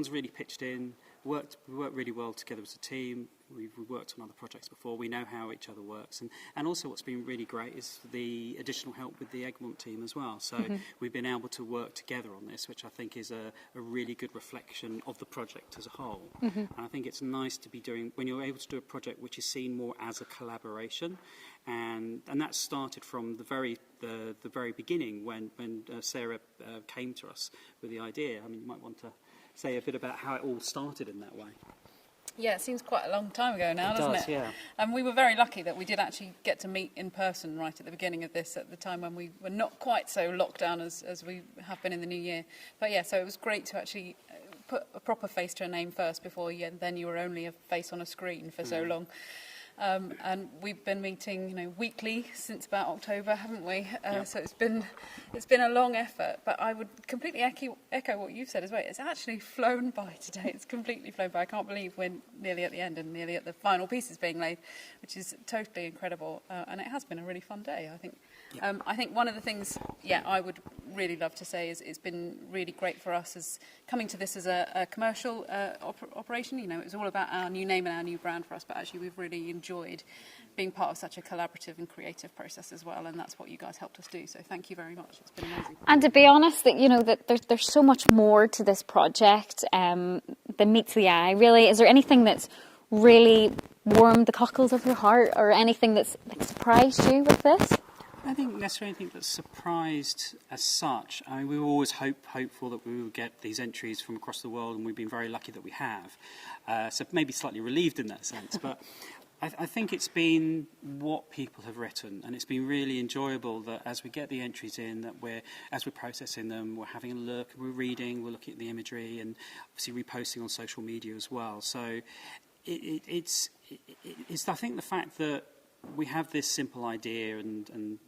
really pitched in. We worked really well together as a team. We've worked on other projects before. We know how each other works, and also what's been really great is the additional help with the Egmont team as well. So we've been able to work together on this, which I think is a really good reflection of the project as a whole. And I think it's nice to be doing, when you're able to do a project which is seen more as a collaboration, and that started from the very beginning when Sarah came to us with the idea. I mean, you might want to say a bit about how it all started in that way. Yeah, it seems quite a long time ago now, doesn't it? Yeah. And we were very lucky that we did actually get to meet in person right at the beginning of this, at the time when we were not quite so locked down as we have been in the new year. But yeah, so it was great to actually put a proper face to a name first before then you were only a face on a screen for so long. And we've been meeting, weekly since about October, haven't we? So it's been a long effort. But I would completely echo what you've said as well. It's actually flown by today. It's completely flown by. I can't believe we're nearly at the end and nearly at the final pieces being laid, which is totally incredible. And it has been a really fun day, I think. Yeah. I think one of the things, I would really love to say is it's been really great for us as coming to this as a commercial operation. It was all about our new name and our new brand for us, but actually we've really enjoyed being part of such a collaborative and creative process as well, and that's what you guys helped us do. So thank you very much. It's been amazing. And to be honest, that there's so much more to this project than meets the eye. Really, is there anything that's really warmed the cockles of your heart, or anything that's surprised you with this? I don't think necessarily anything that's surprised as such. I mean, we were always hopeful that we would get these entries from across the world, and we've been very lucky that we have. So maybe slightly relieved in that sense. But I think it's been what people have written, and it's been really enjoyable that as we get the entries in, that as we're processing them, we're having a look, we're reading, we're looking at the imagery, and obviously reposting on social media as well. So it's I think the fact that we have this simple idea, and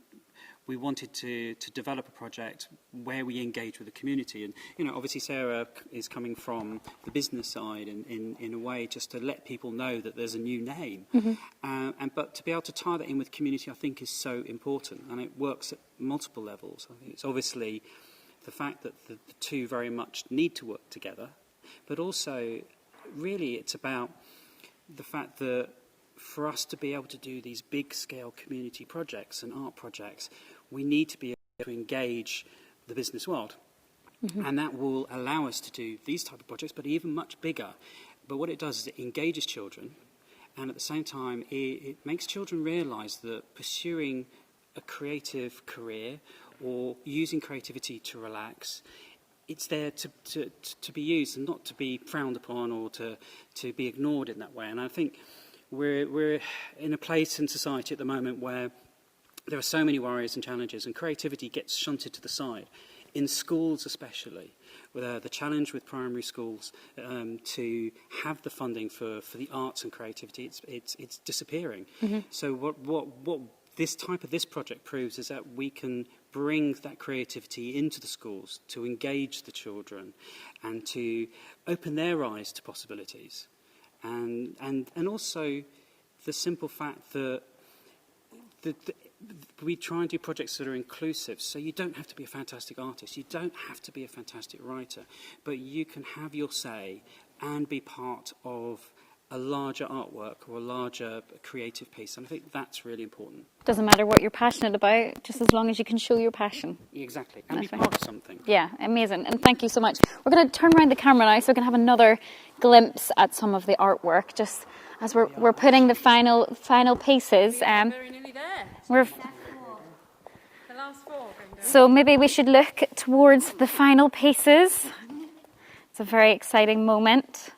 we wanted to develop a project where we engage with the community. And, obviously Sarah is coming from the business side in a way just to let people know that there's a new name. But to be able to tie that in with community, I think, is so important. And it works at multiple levels. I think it's obviously the fact that the two very much need to work together. But also, really, it's about the fact that for us to be able to do these big-scale community projects and art projects, we need to be able to engage the business world. And that will allow us to do these type of projects, but even much bigger. But what it does is it engages children, and at the same time, it makes children realise that pursuing a creative career or using creativity to relax, it's there to be used and not to be frowned upon or to be ignored in that way. And I think we're in a place in society at the moment where there are so many worries and challenges, and creativity gets shunted to the side. In schools especially, with the challenge with primary schools to have the funding for the arts and creativity, it's disappearing. So what this project proves is that we can bring that creativity into the schools to engage the children and to open their eyes to possibilities. And also the simple fact that we try and do projects that are inclusive, so you don't have to be a fantastic artist, you don't have to be a fantastic writer, but you can have your say and be part of a larger artwork or a larger creative piece. And I think that's really important. Doesn't matter what you're passionate about, just as long as you can show your passion. Exactly, and That's be right. part of something. Yeah, amazing. And thank you so much. We're going to turn around the camera now so we can have another glimpse at some of the artwork, just as we're putting the final pieces. Very nearly there. So maybe we should look towards the final pieces. It's a very exciting moment.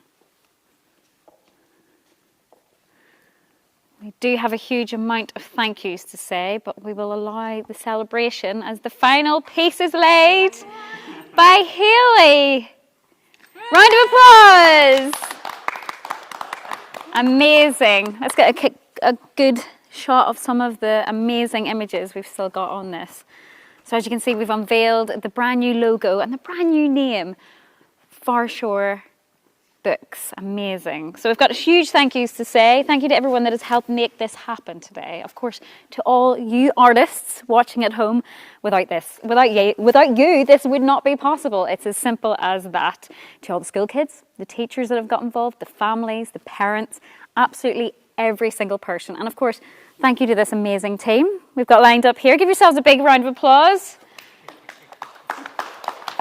We do have a huge amount of thank yous to say, but we will allow the celebration as the final piece is laid by Hayley. Round of applause. Amazing. Let's get a good shot of some of the amazing images we've still got on this. So as you can see, we've unveiled the brand new logo and the brand new name, Farshore Books. Amazing. So we've got huge thank yous to say. Thank you to everyone that has helped make this happen today. Of course, to all you artists watching at home, without you, this would not be possible. It's as simple as that. To all the school kids, the teachers that have got involved, the families, the parents, absolutely every single person. And of course, thank you to this amazing team we've got lined up here. Give yourselves a big round of applause.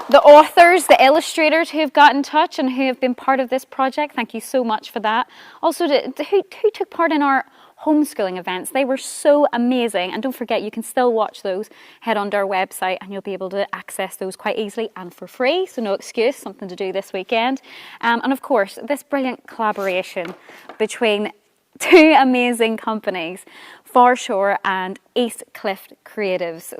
The authors, the illustrators who have got in touch and who have been part of this project, thank you so much for that. Also, who took part in our homeschooling events. They were so amazing. And don't forget, you can still watch those. Head onto our website and you'll be able to access those quite easily and for free. So no excuse, something to do this weekend. And of course, this brilliant collaboration between two amazing companies, Farshore and East Cliff Creatives.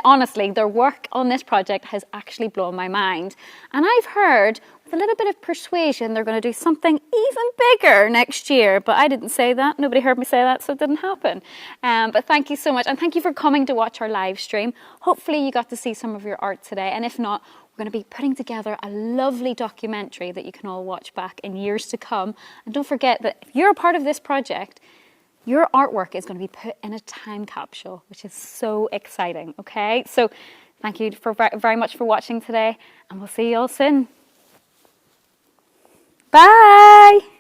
Honestly, their work on this project has actually blown my mind. And I've heard, with a little bit of persuasion, they're going to do something even bigger next year. But I didn't say that. Nobody heard me say that, so it didn't happen. But thank you so much. And thank you for coming to watch our live stream. Hopefully you got to see some of your art today. And if not, we're going to be putting together a lovely documentary that you can all watch back in years to come. And don't forget that if you're a part of this project, your artwork is going to be put in a time capsule, which is so exciting, okay? So thank you very much for watching today, and we'll see you all soon. Bye!